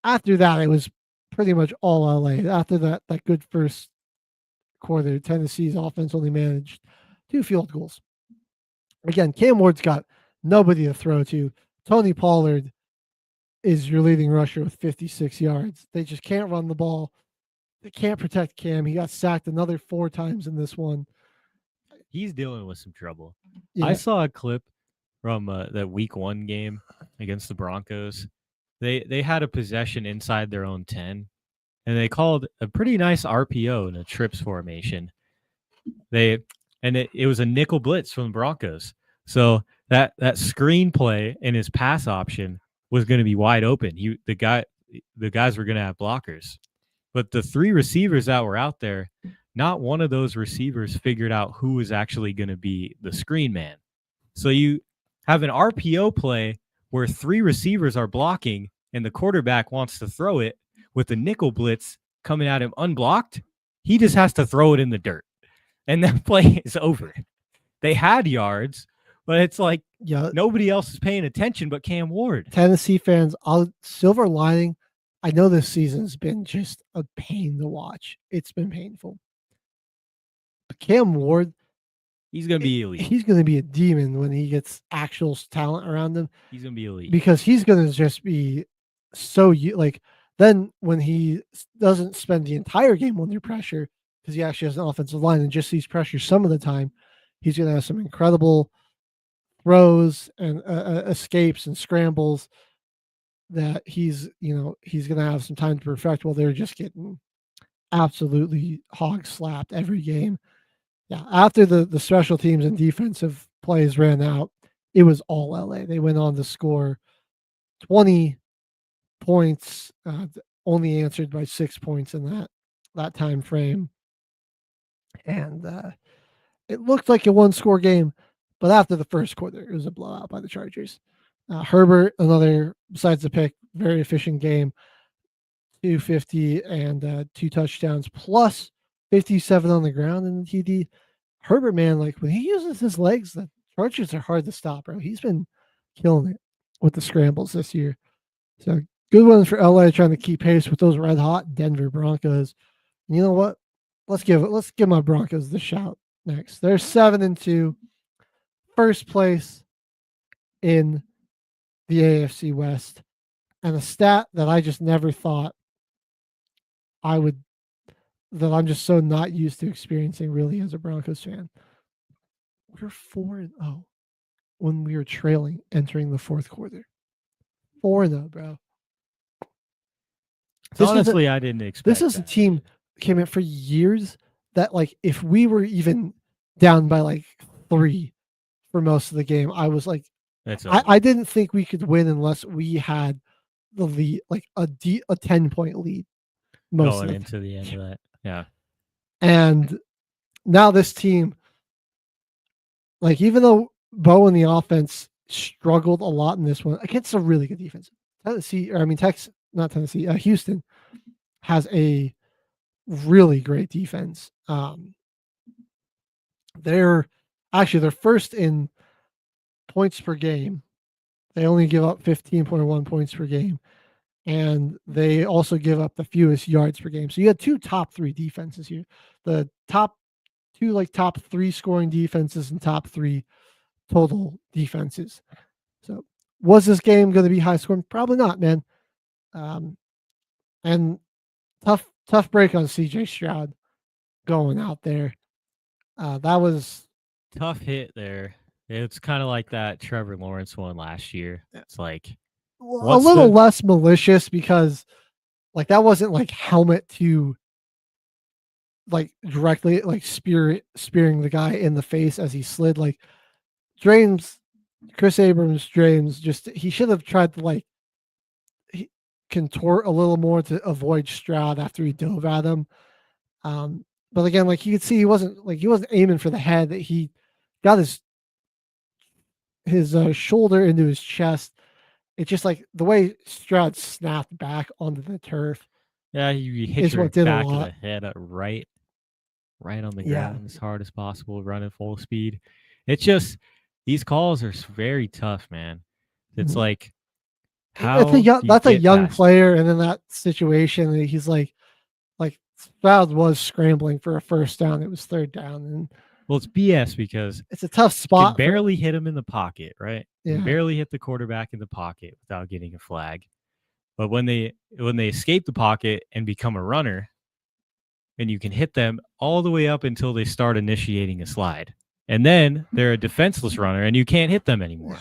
After that, it was pretty much all LA. After that good first quarter, Tennessee's offense only managed 2 field goals. Again, Cam Ward's got nobody to throw to. Tony Pollard is your leading rusher with 56 yards. They just can't run the ball. They can't protect Cam. He got sacked another 4 times in this one. He's dealing with some trouble. Yeah. I saw a clip from that week 1 game against the Broncos. They had a possession inside their own 10, and they called a pretty nice RPO in a trips formation. It was a nickel blitz from the Broncos. So that screen play and his pass option was going to be wide open. The guys were going to have blockers. But the 3 receivers that were out there, not one of those receivers figured out who was actually going to be the screen man. So you have an RPO play where 3 receivers are blocking and the quarterback wants to throw it with the nickel blitz coming at him unblocked. He just has to throw it in the dirt. And that play is over. They had yards, but it's like nobody else is paying attention but Cam Ward. Tennessee fans, silver lining, I know this season's been just a pain to watch. It's been painful. But Cam Ward, he's going to be elite. He's going to be a demon when he gets actual talent around him. He's going to be elite. Because he's going to just be so like, then when he doesn't spend the entire game under pressure, because he actually has an offensive line and just sees pressure some of the time, he's going to have some incredible throws and escapes and scrambles that he's going to have some time to perfect while they're just getting absolutely hog slapped every game. Yeah, after the special teams and defensive plays ran out, it was all LA. They went on to score 20 points, only answered by 6 points in that time frame. And it looked like a 1-score game, But after the first quarter, it was a blowout by the Chargers. Herbert, another, besides the pick, very efficient game. 250 and 2 touchdowns, plus 57 on the ground in the TD. Herbert, man, like when he uses his legs, the Chargers are hard to stop, bro. He's been killing it with the scrambles this year. So good ones for LA trying to keep pace with those red hot Denver Broncos. And you know what? Let's give my Broncos the shout next. They're 7-2, first place in the AFC West. And a stat that I just never thought that I'm just so not used to experiencing really as a Broncos fan. We're 4-0 when we were trailing entering the fourth quarter. 4-0, bro. Honestly, I didn't expect this is a team came in for years that, like, if we were even down by like 3 for most of the game, I was like, I didn't think we could win unless we had the lead, like a 10-point lead. Going into the end of that. Yeah. And now this team, like, even though Bo and the offense struggled a lot in this one against a really good defense, Houston has a really great defense. They're first in points per game. They only give up 15.1 points per game. And they also give up the fewest yards per game. So you had 2 top 3 defenses here. The top 3 scoring defenses and top 3 total defenses. So was this game going to be high scoring? Probably not, man. And tough break on CJ Stroud going out there. That was tough hit there. It's kind of like that Trevor Lawrence one last year. It's like a little less malicious because, like, that wasn't like helmet to, like, directly like spearing the guy in the face as he slid. Like, Chris Abrams' he should have tried to, like, contort a little more to avoid Stroud after he dove at him. But again, like, you could see he wasn't aiming for the head. That he got his shoulder into his chest. It's just like the way Stroud snapped back onto the turf. Yeah, you hit your back of the head right on the ground as hard as possible, running full speed. It's just, these calls are very tough, man. It's like, that's a young player, and in that situation, he's like Stroud was scrambling for a first down. It was 3rd down, and well, it's BS because it's a tough spot. You can barely hit him in the pocket, right? Yeah. You barely hit the quarterback in the pocket without getting a flag. But when they escape the pocket and become a runner, and you can hit them all the way up until they start initiating a slide. And then they're a defenseless runner and you can't hit them anymore.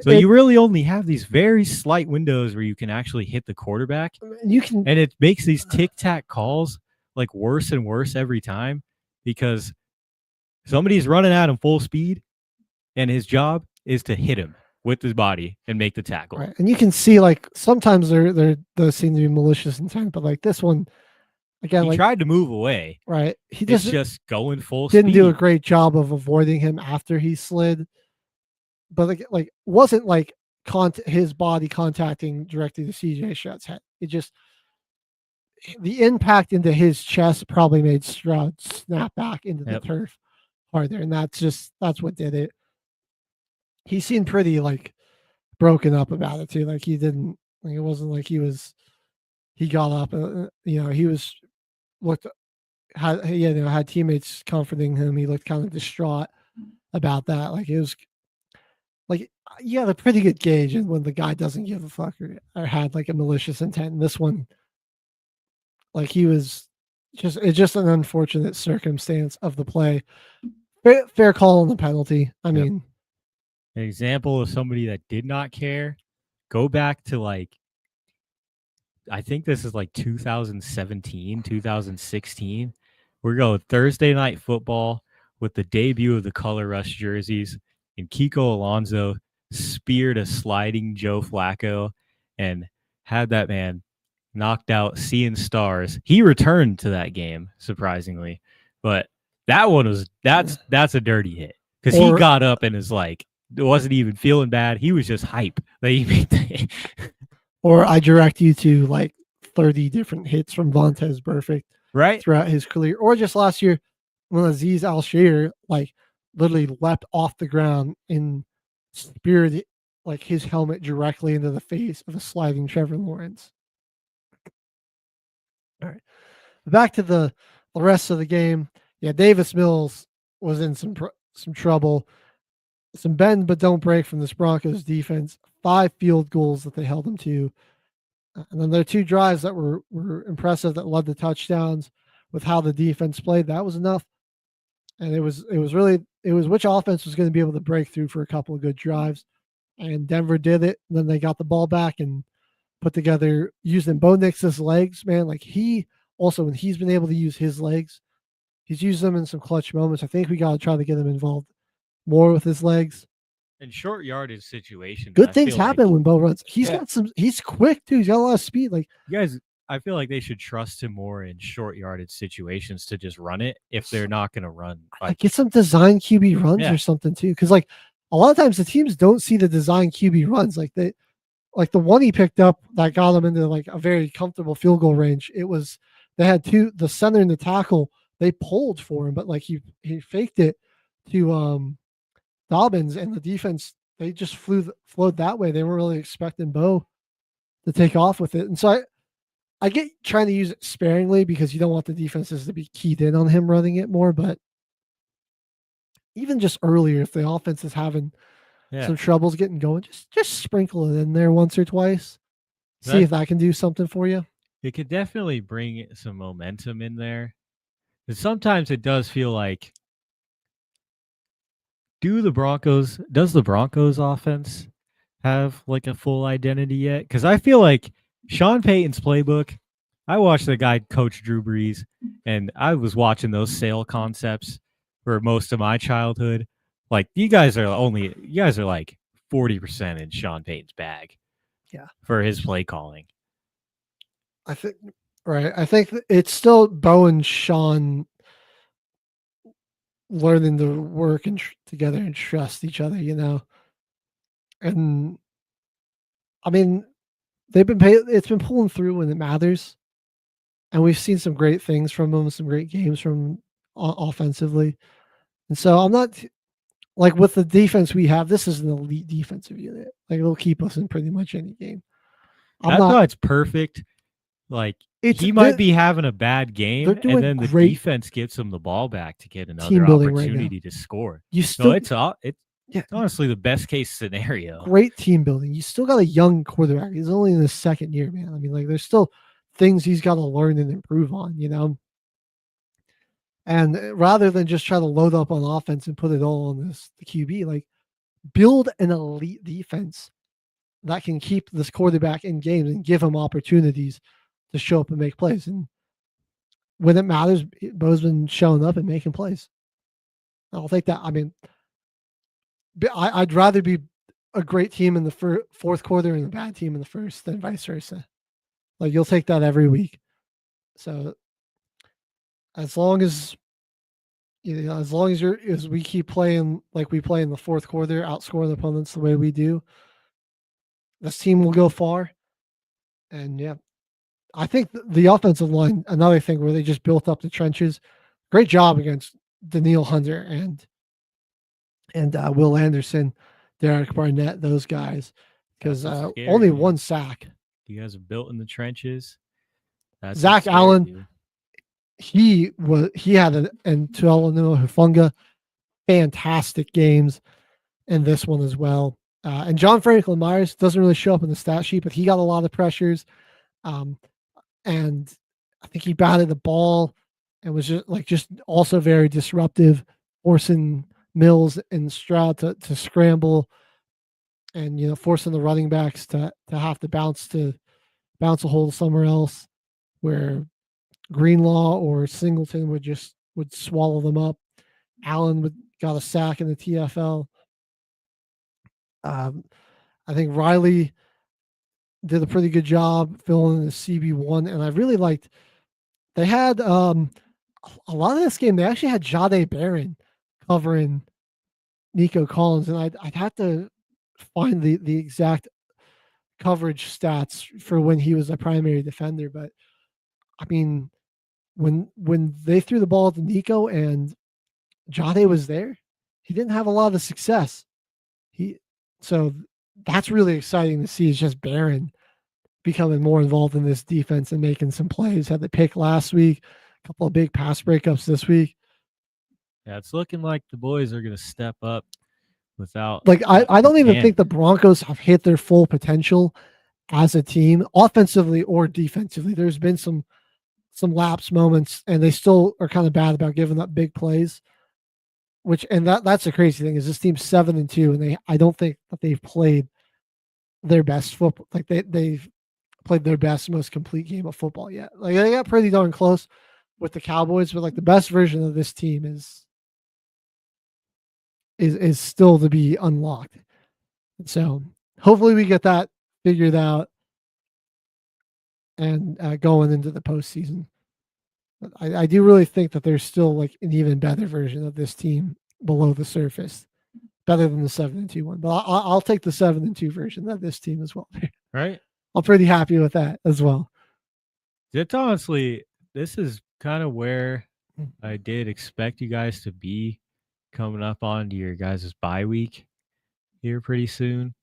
So you really only have these very slight windows where you can actually hit the quarterback. And it makes these tic-tac calls like worse and worse every time because somebody's running at him full speed and his job is to hit him with his body and make the tackle. Right. And you can see, like, sometimes there does seem to be malicious intent, but like this one, again, he tried to move away. Right. He just going full didn't speed. do a great job of avoiding him after he slid. But like wasn't like his body contacting directly to CJ Stroud's head. It just, the impact into his chest probably made Stroud snap back into the turf harder. And that's what did it. He seemed pretty, like, broken up about it too. Like, he didn't, like, it wasn't like he got up, had teammates comforting him. He looked kind of distraught about that. Like, it was like, you had a pretty good gauge when the guy doesn't give a fuck or had like a malicious intent. And this one, like, he was it's just an unfortunate circumstance of the play. Fair call on the penalty. I mean, an example of somebody that did not care. Go back to, like, I think this is like 2017, 2016. We're going Thursday night football with the debut of the Color Rush jerseys, and Kiko Alonso speared a sliding Joe Flacco and had that man knocked out, seeing stars. He returned to that game, surprisingly, but that one was that's a dirty hit. because he got up and is like, wasn't even feeling bad. He was just hype that he made the Or I direct you to like 30 different hits from Vontez Burfict right throughout his career. Or just last year when Aziz Al-Shir like literally leapt off the ground and speared like his helmet directly into the face of a sliding Trevor Lawrence. All right. Back to the rest of the game. Yeah, Davis Mills was in some trouble. Some bend but don't break from this Broncos defense. 5 field goals that they held them to. And then there are 2 drives that were impressive that led to touchdowns with how the defense played. That was enough. And it was which offense was going to be able to break through for a couple of good drives. And Denver did it. And then they got the ball back and put together using Bo Nix's legs, man. Like he also, when he's been able to use his legs, he's used them in some clutch moments. I think we got to try to get him involved more with his legs. in short yardage situations. Good things happen when Bo runs. He's quick too. He's got a lot of speed. Like you guys, I feel like they should trust him more in short yardage situations to just run it if they're not going to run. Like get some design QB runs or something too. Because like a lot of times the teams don't see the design QB runs. Like the one he picked up that got him into like a very comfortable field goal range. It was they had the center and the tackle. They pulled for him, but like he faked it to Dobbins, and the defense they just flowed that way. They weren't really expecting Bo to take off with it, and so I get trying to use it sparingly because you don't want the defenses to be keyed in on him running it more. But even just earlier, if the offense is having some troubles getting going, just sprinkle it in there once or twice. See if that can do something for you. It could definitely bring some momentum in there. Because sometimes it does feel like, does the Broncos offense have like a full identity yet? Because I feel like Sean Payton's playbook, I watched the guy coach Drew Brees, and I was watching those sale concepts for most of my childhood. Like you guys are like 40% in Sean Payton's bag. Yeah. For his play calling. I think it's still Bo and Sean learning to work together and trust each other, you know. And I mean, it's been pulling through when it matters, and we've seen some great things from them, some great games from offensively. And so I'm not like with the defense we have. This is an elite defensive unit. Like it'll keep us in pretty much any game. That's why it's perfect. Like he might be having a bad game, and then the defense gets him the ball back to get another opportunity to score. It's honestly the best case scenario. Great team building. You still got a young quarterback. He's only in his second year, man. I mean, like there's still things he's got to learn and improve on, you know. And rather than just try to load up on offense and put it all on the QB, like build an elite defense that can keep this quarterback in games and give him opportunities to show up and make plays. And when it matters, Bo's been showing up and making plays. I'll take that. I mean, I'd rather be a great team in the fourth quarter and a bad team in the first than vice versa. Like you'll take that every week. So as long as as we keep playing like we play in the fourth quarter, outscoring opponents the way we do, this team will go far. And yeah, I think the offensive line, another thing where they just built up the trenches. Great job against Daniil Hunter and Will Anderson, Derek Barnett, those guys, because only one sack. You guys are built in the trenches. That's Zach Allen. He had and Tuolunua Hufunga, fantastic games in this one as well. And John Franklin Myers doesn't really show up in the stat sheet, but he got a lot of pressures. And I think he batted the ball and was just also very disruptive, forcing Mills and Stroud to scramble, and forcing the running backs to have to bounce a hole somewhere else where Greenlaw or Singleton would swallow them up. Allen got a sack in the TFL. I think Riley did a pretty good job filling in the CB1, and I really liked. They had a lot of this game. They actually had Jahdae Barron covering Nico Collins, and I'd have to find the exact coverage stats for when he was a primary defender. But I mean, when they threw the ball to Nico and Jade was there, he didn't have a lot of success. So that's really exciting to see. Is just Barron becoming more involved in this defense and making some plays. Had the pick last week, a couple of big pass breakups this week. Yeah, it's looking like the boys are going to step up without. Like I don't even think the Broncos have hit their full potential as a team, offensively or defensively. There's been some lapse moments, and they still are kind of bad about giving up big plays. That's the crazy thing is this team's 7-2, and I don't think that they've played their best football. Like they've played their best, most complete game of football yet. Like they got pretty darn close with the Cowboys, but like the best version of this team is still to be unlocked. So hopefully we get that figured out and going into the postseason. But I do really think that there's still like an even better version of this team below the surface, better than the 7-2 one. But I'll take the 7-2 version of this team as well. Right. I'm pretty happy with that as well. It's honestly, this is kind of where I did expect you guys to be coming up onto your guys' bye week here pretty soon.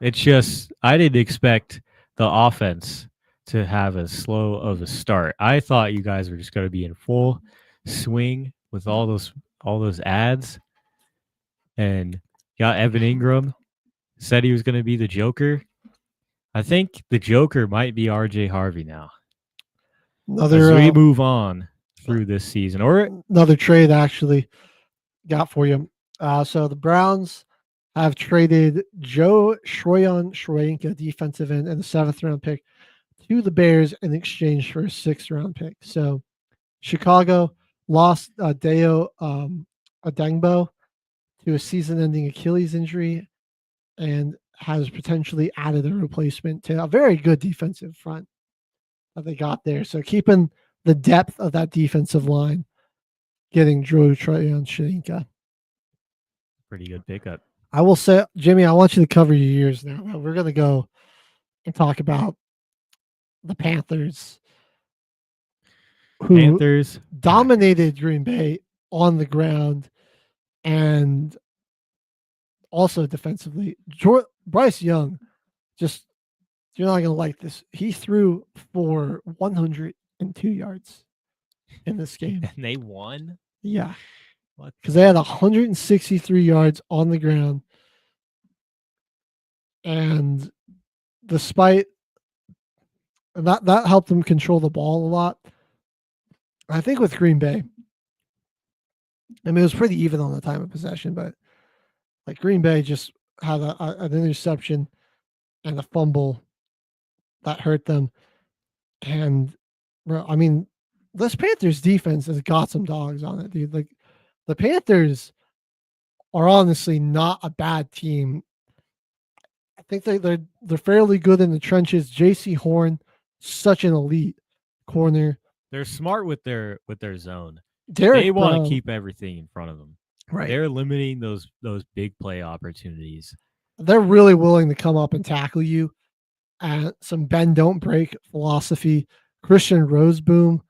It's just, I didn't expect the offense to have as slow of a start. I thought you guys were just going to be in full swing with all those ads. And got Evan Ingram, said he was going to be the Joker. I think the Joker might be RJ Harvey now. As we move on through this season. Or another trade actually got for you. So the Browns have traded Joe Schroyenka, defensive end, and the 7th round pick to the Bears in exchange for a 6th round pick. So Chicago lost Deo Adengbo to a season-ending Achilles injury and has potentially added a replacement to a very good defensive front that they got there. So keeping the depth of that defensive line, getting Joe Schroyenka. Pretty good pickup. I will say, Jimmy, I want you to cover your ears now. We're going to go and talk about the Panthers, who dominated Green Bay on the ground and also defensively. Bryce Young, just, you're not going to like this. He threw for 102 yards in this game. And they won? Yeah. Because they had 163 yards on the ground. And despite that helped them control the ball a lot. I think with Green Bay, I mean, it was pretty even on the time of possession, but like Green Bay just had an interception and a fumble that hurt them. And I mean, this Panthers defense has got some dogs on it, dude. Like the Panthers are honestly not a bad team. I think they're fairly good in the trenches. J.C. Horn, such an elite corner. They're smart with their zone. Derek they want Brown, to keep everything in front of them. Right. They're limiting those big play opportunities. They're really willing to come up and tackle you. Some bend don't break philosophy. Christian Roseboom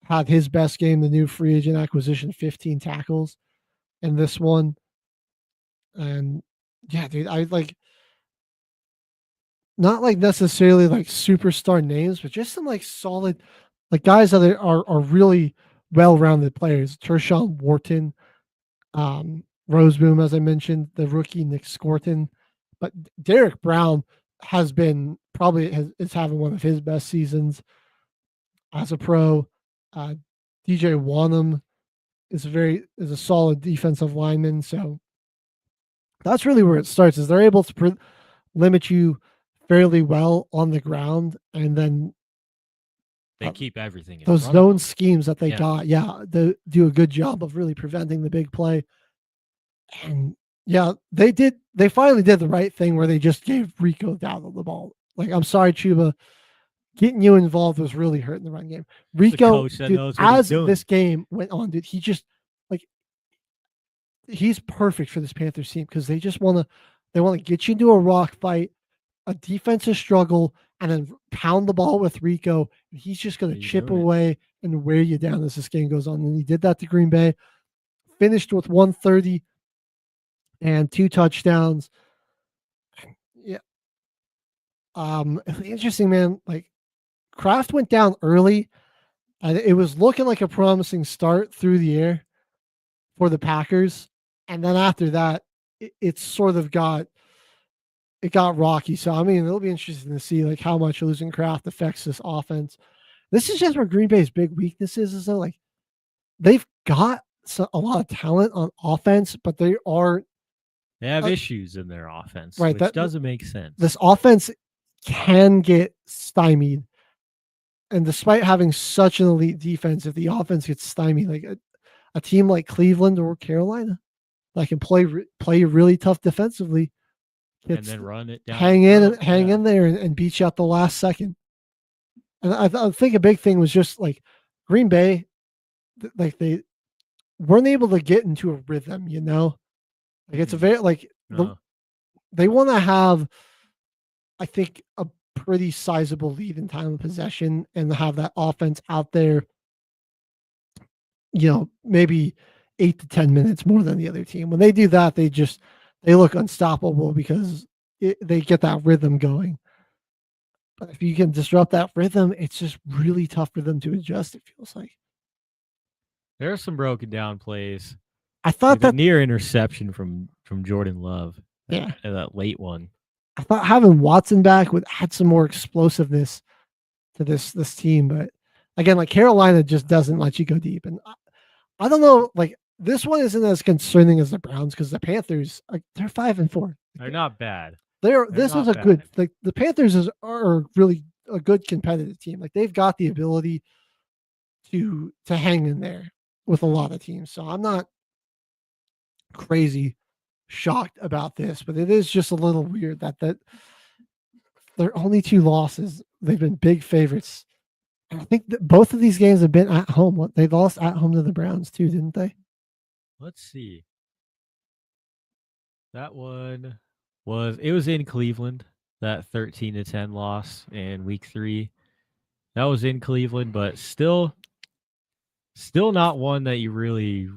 had his best game, the new free agent acquisition, 15 tackles in this one. And yeah, dude, I like not like necessarily like superstar names, but just some like solid, like guys that are really well-rounded players. Tershawn Wharton, Roseboom, as I mentioned, the rookie Nick Scorton, but Derek Brown has been is having one of his best seasons as a pro. DJ Wanham is a solid defensive lineman. So that's really where it starts. Is they're able to limit you fairly well on the ground, and then they keep everything in those front zone of schemes that they got. Yeah, they do a good job of really preventing the big play. And yeah, they finally did the right thing where they just gave Rico Dowdle the ball. Like, I'm sorry, Chuba, getting you involved was really hurting the run game. Rico, dude, as this game went on, dude, he just like he's perfect for this Panthers team because they just want to get you into a rock fight, a defensive struggle, and then pound the ball with Rico. And he's just going to chip away and wear you down as this game goes on. And he did that to Green Bay. Finished with 130 and 2 touchdowns. Yeah. Interesting, man. Like Kraft went down early, and it was looking like a promising start through the air for the Packers. And then after that, it sort of got rocky. So I mean, it'll be interesting to see like how much losing Kraft affects this offense. This is just where Green Bay's big weakness is that like they've got a lot of talent on offense, but they have issues in their offense, right? Which That doesn't make sense. This offense can get stymied, and despite having such an elite defense, if the offense gets stymied, like a team like Cleveland or Carolina, that can play really tough defensively, and then run it down, hang in there and beat you out the last second. And I think a big thing was just like Green Bay, like they weren't able to get into a rhythm, you know. Like it's a very they want to have, I think, a pretty sizable lead in time of possession and have that offense out there, you know, maybe 8 to 10 minutes more than the other team. When they do that, they look unstoppable because they get that rhythm going. But if you can disrupt that rhythm, it's just really tough for them to adjust, it feels like. There are some broken down plays. I thought that near interception from Jordan Love. Yeah. That late one. I thought having Watson back would add some more explosiveness to this team. But again, like Carolina just doesn't let you go deep. And I don't know, like this one isn't as concerning as the Browns because the Panthers, they're 5-4. They're not bad. This was a good, like the Panthers are really a good competitive team. Like they've got the ability to hang in there with a lot of teams. So I'm not crazy shocked about this, but it is just a little weird that they're only 2 losses. They've been big favorites. And I think that both of these games have been at home. They lost at home to the Browns too, didn't they? Let's see. That one was in Cleveland, that 13-10 loss in week 3. That was in Cleveland, but still not one that you really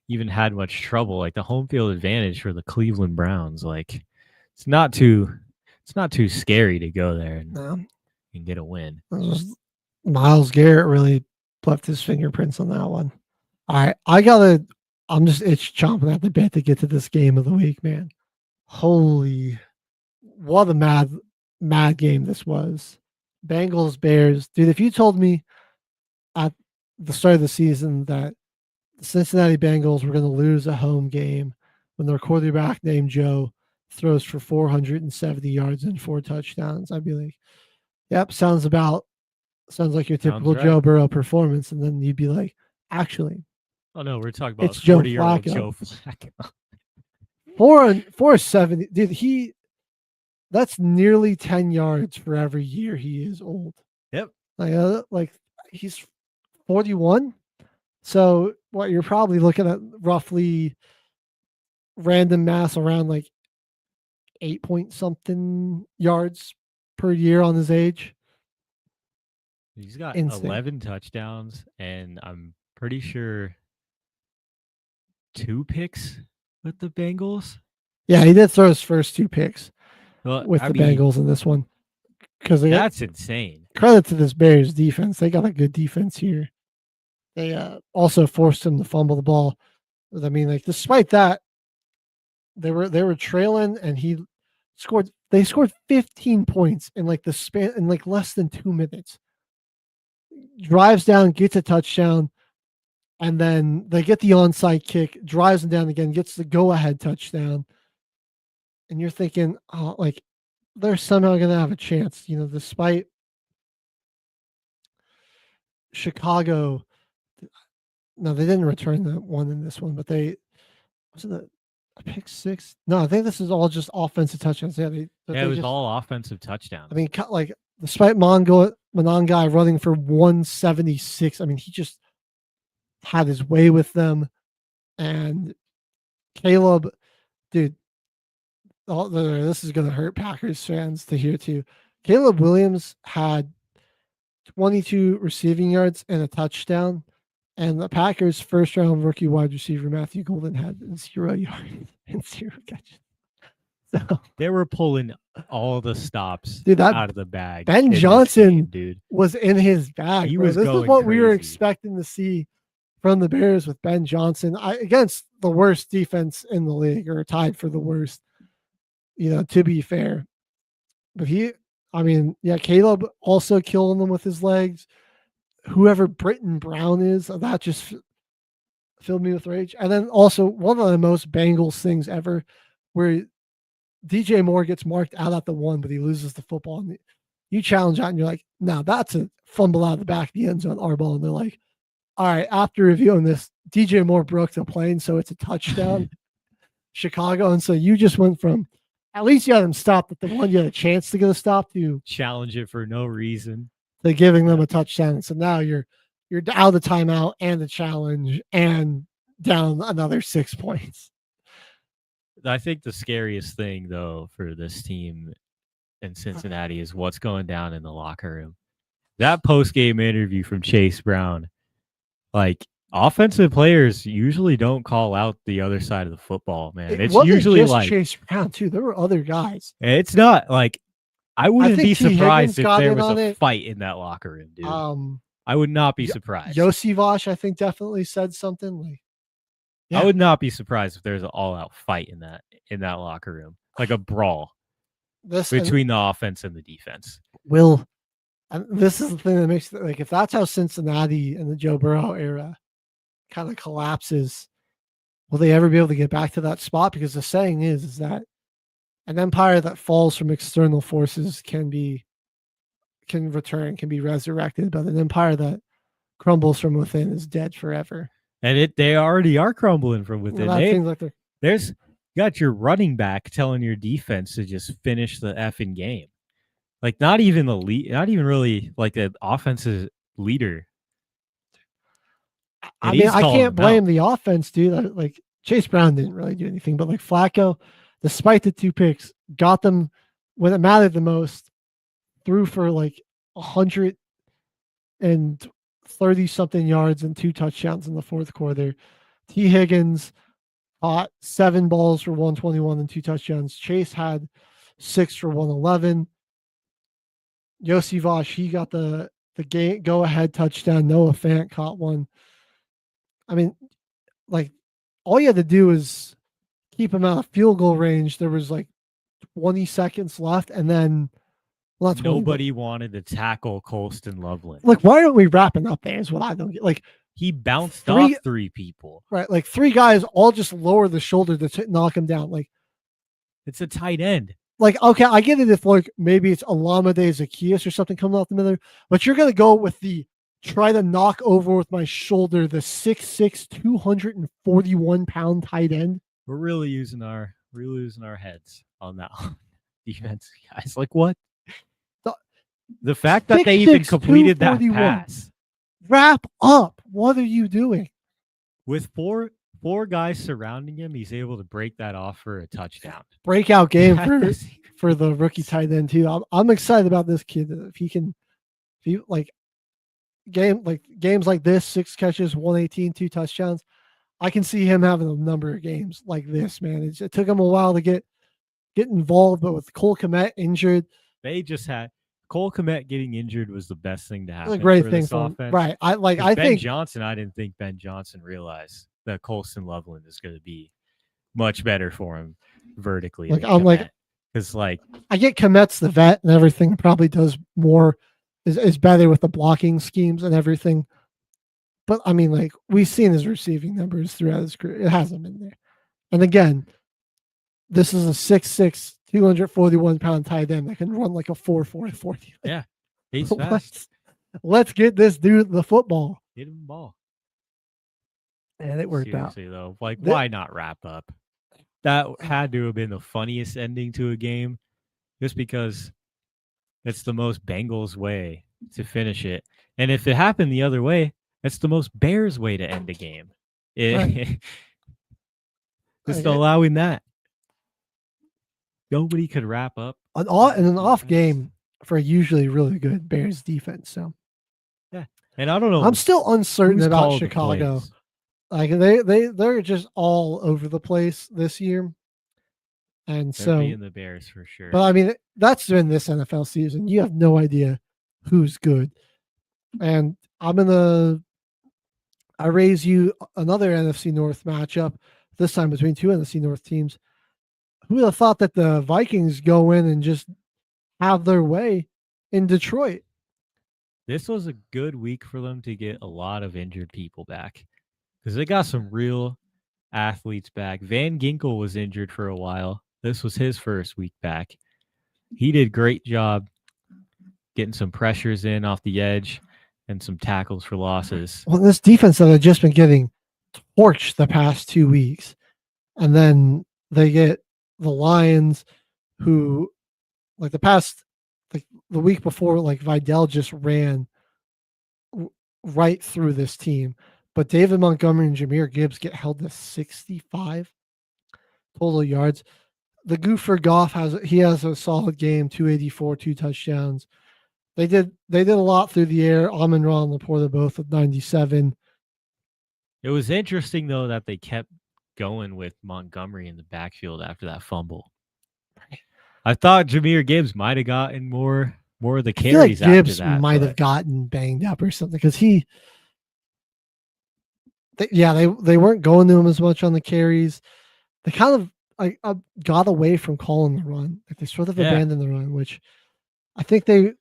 even had much trouble. Like the home field advantage for the Cleveland Browns, like it's not too scary to go there and get a win. Myles Garrett really left his fingerprints on that one. All right, I'm just chomping at the bit to get to this game of the week, man. Holy, what a mad game this was. Bengals Bears, dude. If you told me at the start of the season that the Cincinnati Bengals were going to lose a home game when their quarterback named Joe throws for 470 yards and 4 touchdowns, I'd be like, yep, sounds like your typical Joe Burrow performance. And then you'd be like, actually, oh no, we're talking about it's Joe 40-year-old Flacco. Joe Flacco. 470, dude, that's nearly 10 yards for every year he is old. Yep. Like he's 41. So what you're probably looking at roughly random mass around like 8 point something yards per year on his age. He's got 11 touchdowns, and I'm pretty sure 2 picks with the Bengals. Yeah, he did throw his first 2 picks with the mean, Bengals in this one. Because that's insane. Credit to this Bears defense. They got a good defense here. They also forced him to fumble the ball. I mean, like despite that, they were trailing, and they scored 15 points in like the span in like less than 2 minutes. Drives down, gets a touchdown, and then they get the onside kick, drives them down again, gets the go-ahead touchdown. And you're thinking, oh, like they're somehow going to have a chance, you know, despite Chicago. No, they didn't return the one in this one, but was it a pick 6? No, I think this is all just offensive touchdowns. Yeah, it was all offensive touchdowns. I mean, like despite Monangai running for 176, I mean, he just had his way with them. And Caleb, dude, this is going to hurt Packers fans to hear too. Caleb Williams had 22 receiving yards and a touchdown. And the Packers' first round rookie wide receiver, Matthew Golden, had 0 yards and 0 catches. So they were pulling all the stops out of the bag. Ben Johnson dude, was in his bag. This is what we were expecting to see from the Bears with Ben Johnson against the worst defense in the league, or tied for the worst, to be fair. But Caleb also killing them with his legs. Whoever Britton Brown is, that just filled me with rage. And then also one of the most Bengals things ever, where DJ Moore gets marked out at the 1, but he loses the football. And you challenge that, and you're like, no, that's a fumble out of the back of the end zone, our ball. And they're like, all right, after reviewing this, DJ Moore broke the plane, so it's a touchdown, Chicago. And so you just went from, at least you had him stopped at the 1, you had a chance to get a stop, to challenge it for no reason, to giving them a touchdown. And so now you're out of the timeout and the challenge and down another 6 points. I think the scariest thing, though, for this team in Cincinnati is what's going down in the locker room. That post-game interview from Chase Brown, offensive players usually don't call out the other side of the football, man. It's usually just Chase Brown, too. There were other guys. It's not I wouldn't be surprised if there was a fight in that locker room, dude. I would not be surprised. Yossi Vosh, I think, definitely said something I would not be surprised if there's an all-out fight in that locker room, like a brawl between the offense and the defense. This is the thing that makes if that's how Cincinnati in the Joe Burrow era kind of collapses, will they ever be able to get back to that spot? Because the saying is that an empire that falls from external forces can be resurrected, but an empire that crumbles from within is dead forever. And they already are crumbling from within. You got your running back telling your defense to just finish the effing game. Not even really the offense's leader. I can't blame the offense, dude. Chase Brown didn't really do anything, but Flacco, despite the 2 picks, got them when it mattered the most, threw for 130-something yards and 2 touchdowns in the fourth quarter. T. Higgins caught 7 balls for 121 and 2 touchdowns. Chase had 6 for 111. Yossi Vosh, he got the game go-ahead touchdown. Noah Fant caught one. All you had to do is keep him out of field goal range. There was 20 seconds left, and then nobody wanted to tackle Colston Loveland. Why aren't we wrapping up there is what I don't get. He bounced off 3 people. Right, 3 guys all just lower the shoulder to knock him down. It's a tight end. Okay, I get it if maybe it's Alameda Zacchaeus or something coming off the middle, but you're going to go with the try to knock over with my shoulder the 6'6", 241-pound tight end. We're really losing our heads on that defense, guys. What? The fact that they even completed that pass. Wrap up. What are you doing? With four guys surrounding him, he's able to break that off for a touchdown. Breakout game for the rookie tight end too. I'm excited about this kid. Games like this, 6 catches, 118, 2 touchdowns. I can see him having a number of games like this, man. It took him a while to get involved, but with Cole Kmet injured, they just had Cole Kmet getting injured was the best thing to happen. A great thing for offense. Right. I think think Johnson. I didn't think Ben Johnson realized that Colston Loveland is going to be much better for him vertically. Because I get Kmet's the vet and everything. Probably does more, is better with the blocking schemes and everything. But we've seen his receiving numbers throughout his career. It hasn't been there. And again, this is a 6'6", 241-pound tight end that can run a 4.40. Yeah, he's fast. Let's get this dude the football. Get him the ball. And it worked out. Though, why not wrap up? That had to have been the funniest ending to a game, just because it's the most Bengals way to finish it. And if it happened the other way, that's the most Bears way to end a game. Right. Just allowing that. Nobody could wrap up. In an off game for a usually really good Bears defense. So yeah, and I don't know. I'm still uncertain about Chicago. Like they're just all over the place this year, and they're being the Bears for sure. But I mean, that's during this NFL season. You have no idea who's good, and I raise you another NFC North matchup. This time between two NFC North teams. Who would have thought that the Vikings go in and just have their way in Detroit? This was a good week for them to get a lot of injured people back because they got some real athletes back. Van Ginkel was injured for a while. This was his first week back. He did a great job getting some pressures in off the edge and some tackles for losses. Well, this defense that had just been getting torched the past 2 weeks, and then they get the Lions, who, like the week before, like Vidal just ran right through this team. But David Montgomery and Jahmyr Gibbs get held to 65 total yards. The goofer Goff has a solid game, 284, 2 touchdowns. They did a lot through the air. Amon-Ra and Laporta both with 97. It was interesting though that they kept going with Montgomery in the backfield after that fumble. I thought Jahmyr Gibbs might have gotten more of the carries. I feel like Gibbs might have gotten banged up or something because they weren't going to him as much on the carries. They kind of got away from calling the run. Like they sort of abandoned the run, which I think they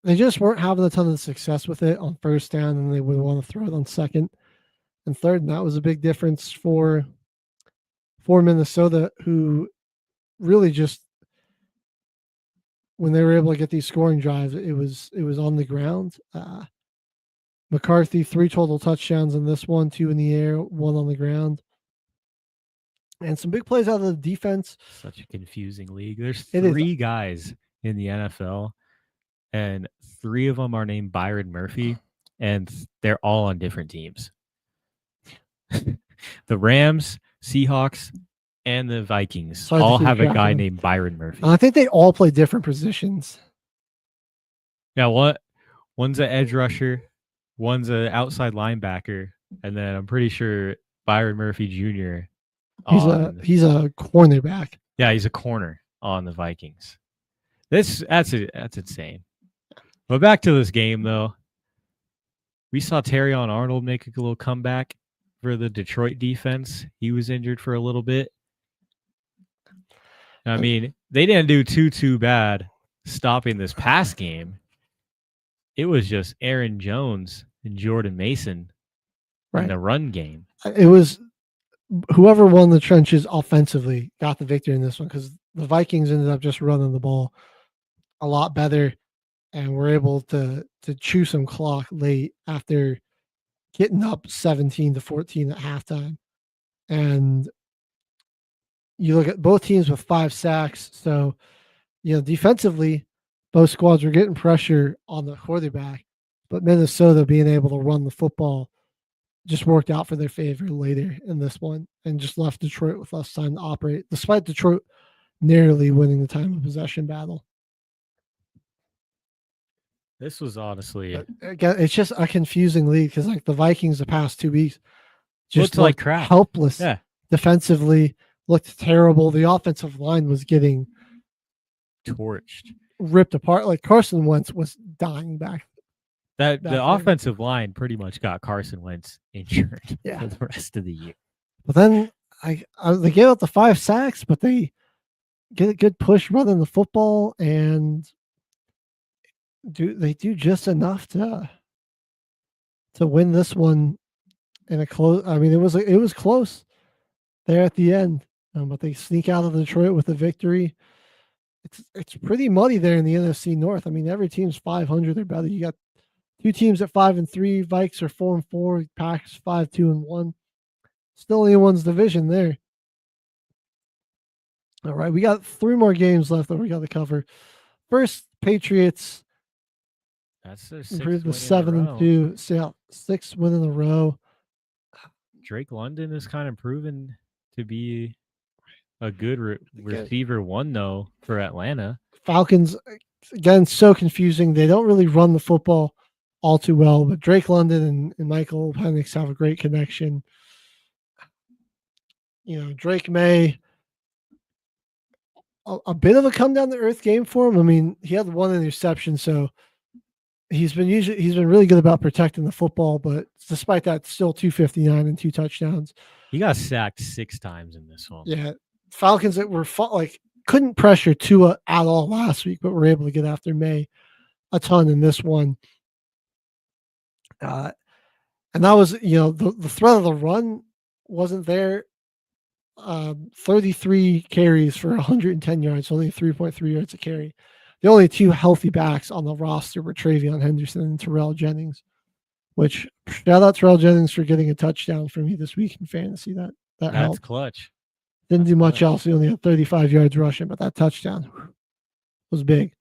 just weren't having a ton of success with it on first down, and they would want to throw it on second and third, and that was a big difference for Minnesota, who really just, when they were able to get these scoring drives, it was on the ground. McCarthy, 3 total touchdowns in this one, 2 in the air, 1 on the ground. And some big plays out of the defense. Such a confusing league. There's 3 guys in the NFL, and 3 of them are named Byron Murphy, and they're all on different teams. The Rams, Seahawks, and the Vikings all have a guy named Byron Murphy. I think they all play different positions. Yeah, one's an edge rusher, one's an outside linebacker, and then I'm pretty sure Byron Murphy Jr. He's a cornerback. Yeah, he's a corner on the Vikings. That's insane. But back to this game though. We saw Terrion Arnold make a little comeback for the Detroit defense. He was injured for a little bit. I mean, they didn't do too bad stopping this pass game. It was just Aaron Jones and Jordan Mason in the run game. It was whoever won the trenches offensively got the victory in this one because the Vikings ended up just running the ball a lot better and were able to chew some clock late after getting up 17-14 at halftime. And you look at both teams with 5 sacks. So, defensively, both squads were getting pressure on the quarterback, but Minnesota being able to run the football just worked out for their favor later in this one and just left Detroit with less time to operate, despite Detroit narrowly winning the time of possession battle. This was honestly, it's just a confusing league because like the Vikings the past 2 weeks just looked like crap, helpless defensively, looked terrible. The offensive line was getting torched, ripped apart. Like Carson Wentz was dying back. The offensive line pretty much got Carson Wentz injured for the rest of the year. But then they gave up the 5 sacks, but they get a good push running the football and do just enough to win this one in a close. I mean, it was close there at the end, but they sneak out of Detroit with a victory. It's pretty muddy there in the NFC North. I mean, every team's 500 or better. You got 2 teams at 5-3. Vikes are 4-4. Packers 5-2-1. Still anyone's division there. All right, we got 3 more games left that we got to cover. First, Patriots. That's their 6th improved to win 7-2. 6th win in a row. Drake London is kind of proven to be a good receiver one, though, for Atlanta. Falcons, again, so confusing. They don't really run the football all too well, but Drake London and Michael Penix have a great connection. Drake May, a bit of a come down to earth game for him. I mean, he had one interception, so he's been really good about protecting the football, but despite that, still 259 and 2 touchdowns. He got sacked 6 times in this one. Yeah, Falcons that were couldn't pressure Tua at all last week, but were able to get after May a ton in this one. And that was, the threat of the run wasn't there. 33 carries for 110 yards, only 3.3 yards a carry. The only 2 healthy backs on the roster were Travion Henderson and Terrell Jennings, which shout out Terrell Jennings for getting a touchdown for me this week in fantasy. That's helped. Clutch. Didn't do much else. He only had 35 yards rushing, but that touchdown was big.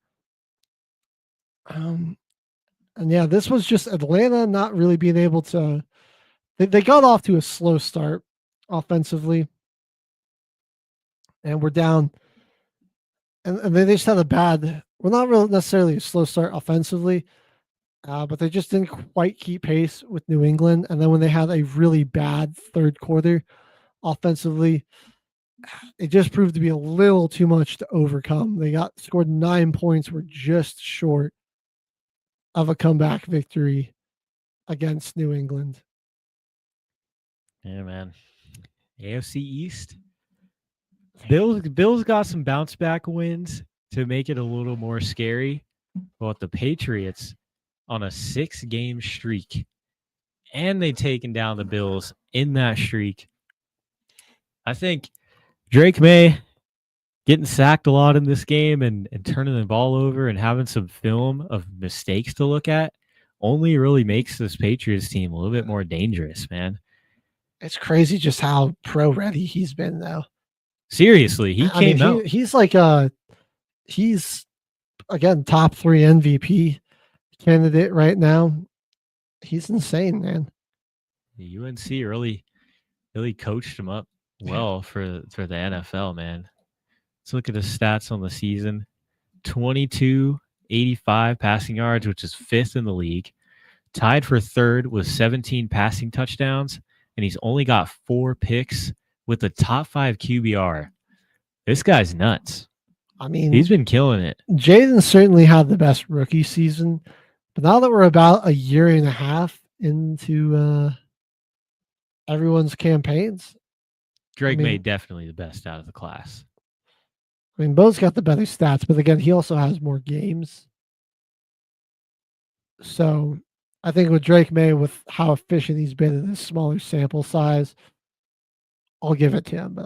And yeah, this was just Atlanta not really being able to. They got off to a slow start offensively, and we're down. And they just had a bad. Well, not really necessarily a slow start offensively, but they just didn't quite keep pace with New England. And then when they had a really bad third quarter offensively, it just proved to be a little too much to overcome. They scored 9 points, were just short of a comeback victory against New England. Yeah, man. AFC East. Bills got some bounce back wins to make it a little more scary. But the Patriots on a 6-game streak, and they taken down the Bills in that streak. I think Drake May getting sacked a lot in this game and turning the ball over and having some film of mistakes to look at only really makes this Patriots team a little bit more dangerous, man. It's crazy just how pro-ready he's been, though. Seriously, he came out. He's like he's again top 3 MVP candidate right now. He's insane, man. The UNC really coached him up well for the NFL, man. Let's look at the stats on the season. 2285 passing yards, which is 5th in the league. Tied for 3rd with 17 passing touchdowns, and he's only got 4 picks with the top 5 QBR. This guy's nuts. I mean, he's been killing it. Jaden certainly had the best rookie season, but now that we're about a year and a half into everyone's campaigns, Drake May definitely the best out of the class. I mean, Bo's got the better stats, but again, he also has more games. So I think with Drake May, with how efficient he's been in this smaller sample size, I'll give it to him. But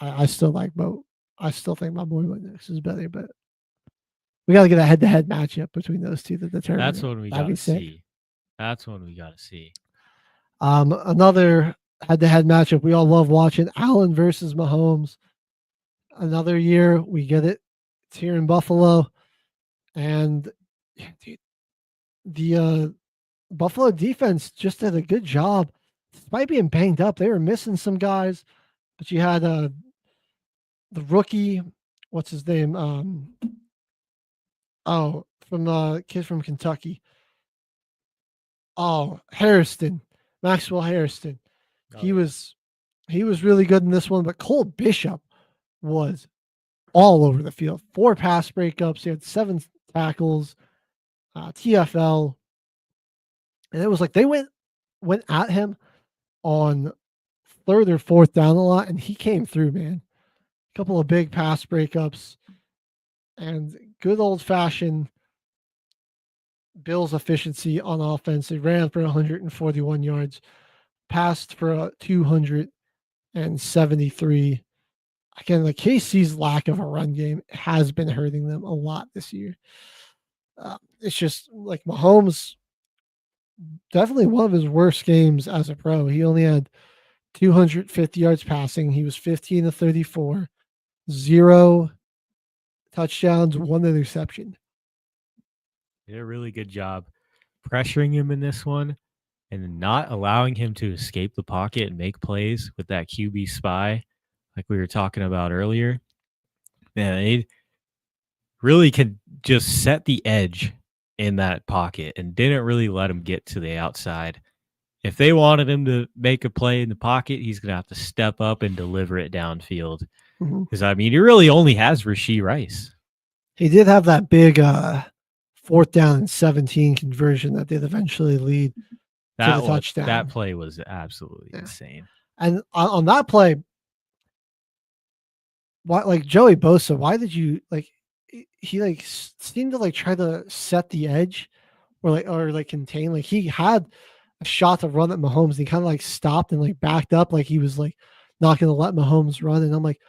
I still like Bo. I still think my boy Nix is better, but we got to get a head-to-head matchup between those two to determine. That's what we got to see. That's what we got to see. Another head-to-head matchup we all love watching: Allen versus Mahomes. Another year, we get it. It's here in Buffalo, and dude, the Buffalo defense just did a good job. Despite being banged up, they were missing some guys, but you had the rookie, what's his name? From the kid from Kentucky. Hairston, Maxwell Hairston. He was really good in this one, but Cole Bishop was all over the field. 4 pass breakups. He had 7 tackles, TFL, and it was like they went at him on 3rd or 4th down a lot, and he came through, man. A couple of big pass breakups and good old-fashioned Bills efficiency on offense. They ran for 141 yards, passed for 273. Again, the KC's lack of a run game has been hurting them a lot this year. It's just like Mahomes, definitely one of his worst games as a pro. He only had 250 yards passing. He was 15 of 34, 0 touchdowns, 1 interception. Did a really good job pressuring him in this one and not allowing him to escape the pocket and make plays with that QB spy, like we were talking about earlier, man, they really could just set the edge in that pocket and didn't really let him get to the outside. If they wanted him to make a play in the pocket, he's going to have to step up and deliver it downfield. Because, I mean, he really only has Rashee Rice. He did have that big 4th down and 17 conversion that did eventually lead to the touchdown. That play was absolutely insane. And on that play, why, like Joey Bosa, why did you he seemed to try to set the edge or contain, he had a shot to run at Mahomes and he kind of stopped and backed up he was not going to let Mahomes run, and I'm like,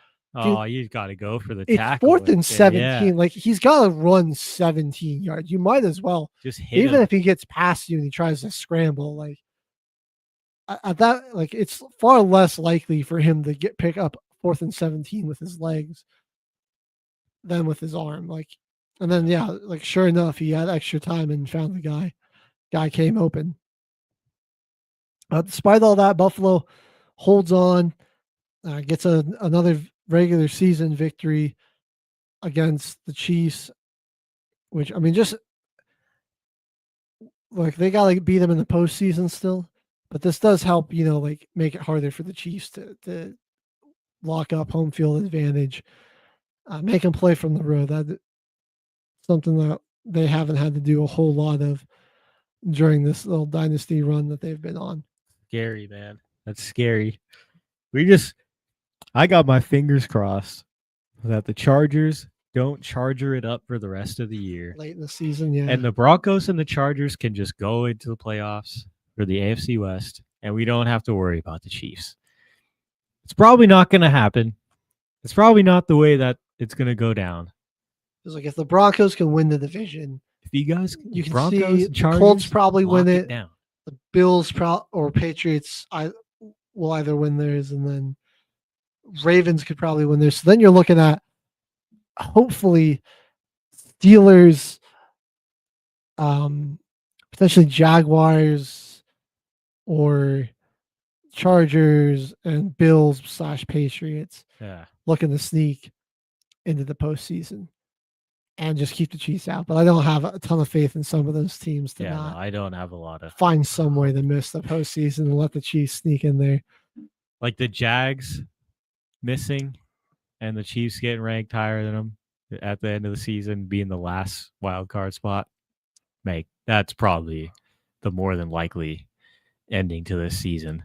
dude, you got to go for the it's tackle. 4th and 17. Yeah. He's got to run 17 yards. You might as well just hit even him. if he gets past you and he tries to scramble. At that, it's far less likely for him to pick up 4th and 17 with his legs than with his arm. And then sure enough, he had extra time and found the guy. Guy came open. Despite all that, Buffalo holds on, gets another regular season victory against the Chiefs, which, I mean, just they got to beat them in the postseason still, but this does help, make it harder for the Chiefs to lock up home field advantage, make them play from the road. That's something that they haven't had to do a whole lot of during this little dynasty run that they've been on. Scary, man. That's scary. I got my fingers crossed that the Chargers don't charger it up for the rest of the year. Late in the season, yeah. And the Broncos and the Chargers can just go into the playoffs for the AFC West, and we don't have to worry about the Chiefs. It's probably not going to happen. It's probably not the way that it's going to go down. It's if the Broncos can win the division, if you guys, you can Broncos, see Chargers, the Colts probably win it. Down. The Bills or Patriots will either win theirs, and then Ravens could probably win theirs. So then you're looking at hopefully Steelers, potentially Jaguars or Chargers and Bills / Patriots. Yeah, looking to sneak into the postseason and just keep the Chiefs out. But I don't have a ton of faith in some of those teams to not. No, I don't have a lot of find some way to miss the postseason and let the Chiefs sneak in there. Like the Jags missing and the Chiefs getting ranked higher than them at the end of the season, being the last wild card spot. That's probably the more than likely ending to this season.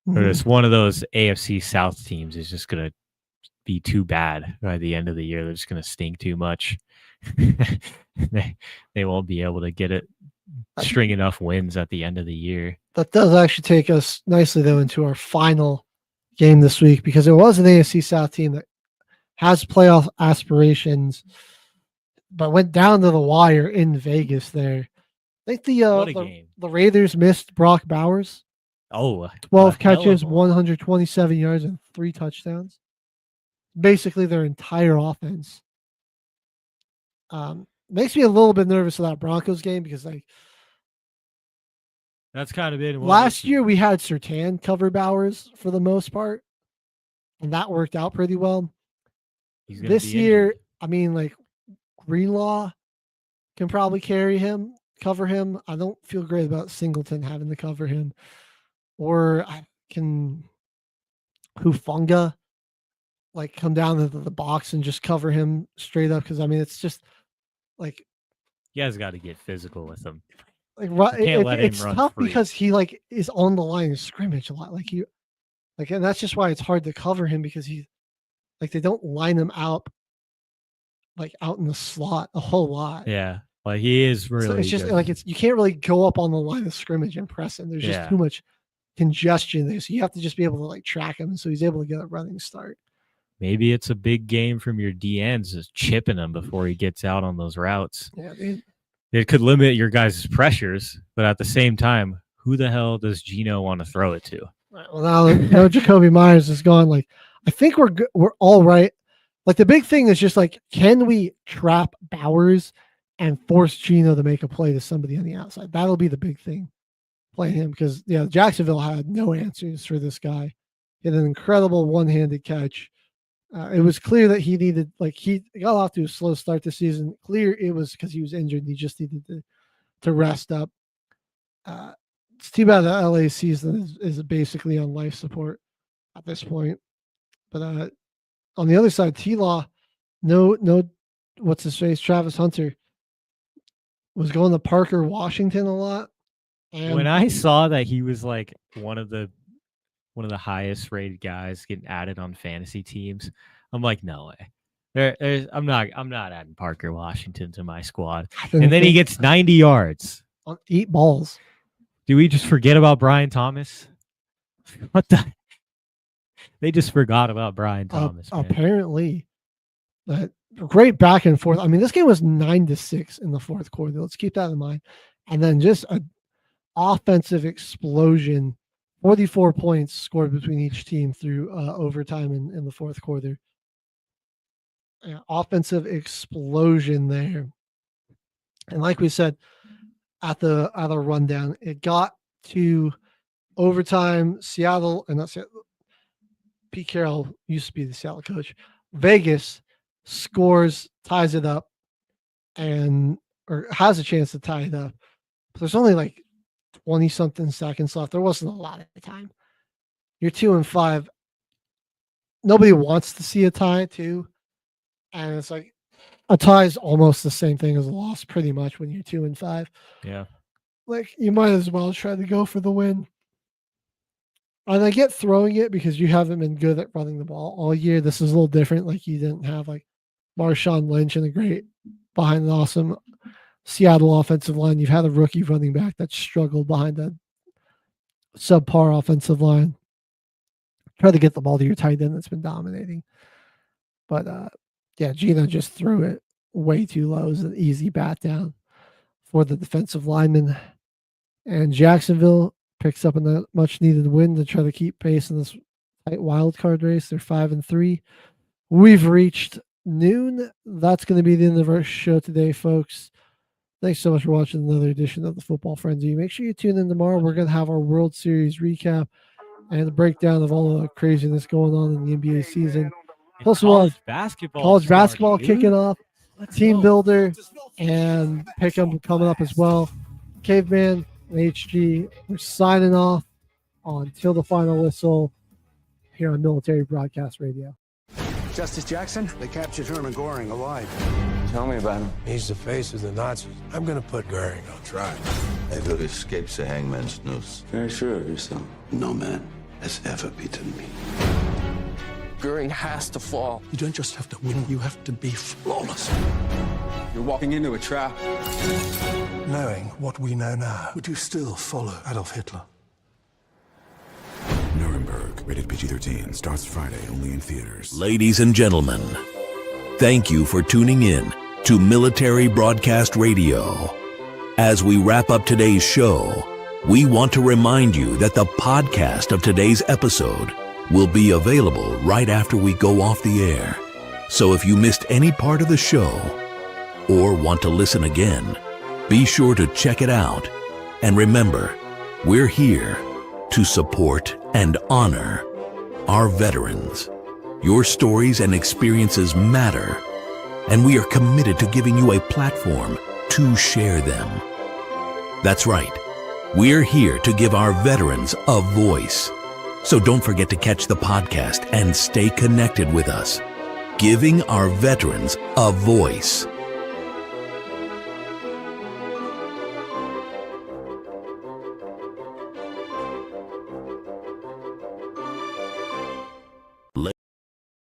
Mm-hmm. Or it's one of those AFC South teams is just going to be too bad by the end of the year. They're just going to stink too much. They won't be able to get it, string enough wins at the end of the year. That does actually take us nicely, though, into our final game this week, because it was an AFC South team that has playoff aspirations, but went down to the wire in Vegas there. I think the Raiders missed Brock Bowers. 12 catches, 127 yards, and 3 touchdowns. Basically their entire offense. Makes me a little bit nervous about Broncos game because that's kind of been last year we had Surtain cover Bowers for the most part, and that worked out pretty well. This year, I mean, Greenlaw can probably cover him. I don't feel great about Singleton having to cover him. Or I can Hufanga come down into the box and just cover him straight up, because I mean it's just you guys got to get physical with him. It's tough free. Because he is on the line of scrimmage a lot. And that's just why it's hard to cover him, because he they don't line him out out in the slot a whole lot. Yeah. He is really so it's just you can't really go up on the line of scrimmage and press him. There's just too much congestion there. So you have to just be able to track him, so he's able to get a running start. Maybe it's a big game from your DNs, just chipping him before he gets out on those routes. Yeah, dude. It could limit your guys' pressures, but at the same time, who the hell does Geno want to throw it to? Well, now Jacoby Myers is gone. I think we're all right. The big thing is just can we trap Bowers and force Geno to make a play to somebody on the outside? That'll be the big thing. playing him because Jacksonville had no answers for this guy. He had an incredible one-handed catch. It was clear that he needed, he got off to a slow start this season. Clear it was because he was injured. He just needed to rest up. It's too bad the LA season is basically on life support at this point. But on the other side, T-Law, no, what's his face? Travis Hunter was going to Parker Washington a lot. And when I saw that he was like one of the highest rated guys getting added on fantasy teams, I'm like, no way. I'm not adding Parker Washington to my squad. And then he gets 90 yards on 8 balls. Do we just forget about Brian Thomas? What the? They just forgot about Brian Thomas. Apparently, that great back and forth. I mean, this game was 9-6 in the fourth quarter. Let's keep that in mind. And then just an offensive explosion. 44 points scored between each team through overtime in the fourth quarter. Offensive explosion there. And like we said at the rundown, it got to overtime. Seattle, and not Seattle, Pete Carroll used to be the Seattle coach. Vegas scores, ties it up, or has a chance to tie it up. But there's only like 20-something seconds left. There wasn't a lot of time. You're 2-5. Nobody wants to see a tie, too. And it's like a tie is almost the same thing as a loss, pretty much, when you're 2-5. Yeah. Like, you might as well try to go for the win. And I get throwing it because you haven't been good at running the ball all year. This is a little different. Like, you didn't have, like, Marshawn Lynch and a great behind an awesome Seattle offensive line. You've had a rookie running back that struggled behind a subpar offensive line. Try to get the ball to your tight end that's been dominating. But, Gino just threw it way too low. It was an easy bat down for the defensive lineman. And Jacksonville picks up a much-needed win to try to keep pace in this tight wild card race. They're 5-3. We've reached noon. That's going to be the end of our show today, folks. Thanks so much for watching another edition of the Football Frenzy. Make sure you tune in tomorrow. We're going to have our World Series recap and a breakdown of all the craziness going on in the NBA season. Plus, we'll have college basketball kicking off, team builder, and pick 'em coming up as well. Caveman and HG, we're signing off until the final whistle here on Military Broadcast Radio. Justice Jackson, they captured Herman Goring alive. Tell me about him. He's the face of the Nazis. I'm going to put Goring on trial. Never escapes a hangman's noose. Very sure of yourself. No man has ever beaten me. Goring has to fall. You don't just have to win, you have to be flawless. You're walking into a trap. Knowing what we know now, would you still follow Adolf Hitler? Nuremberg, rated PG-13, starts Friday only in theaters. Ladies and gentlemen, thank you for tuning in to Military Broadcast Radio. As we wrap up today's show, we want to remind you that the podcast of today's episode will be available right after we go off the air. So if you missed any part of the show or want to listen again, be sure to check it out. And remember, we're here to support and honor our veterans. Your stories and experiences matter, and we are committed to giving you a platform to share them. That's right. We're here to give our veterans a voice. So don't forget to catch the podcast and stay connected with us. Giving our veterans a voice.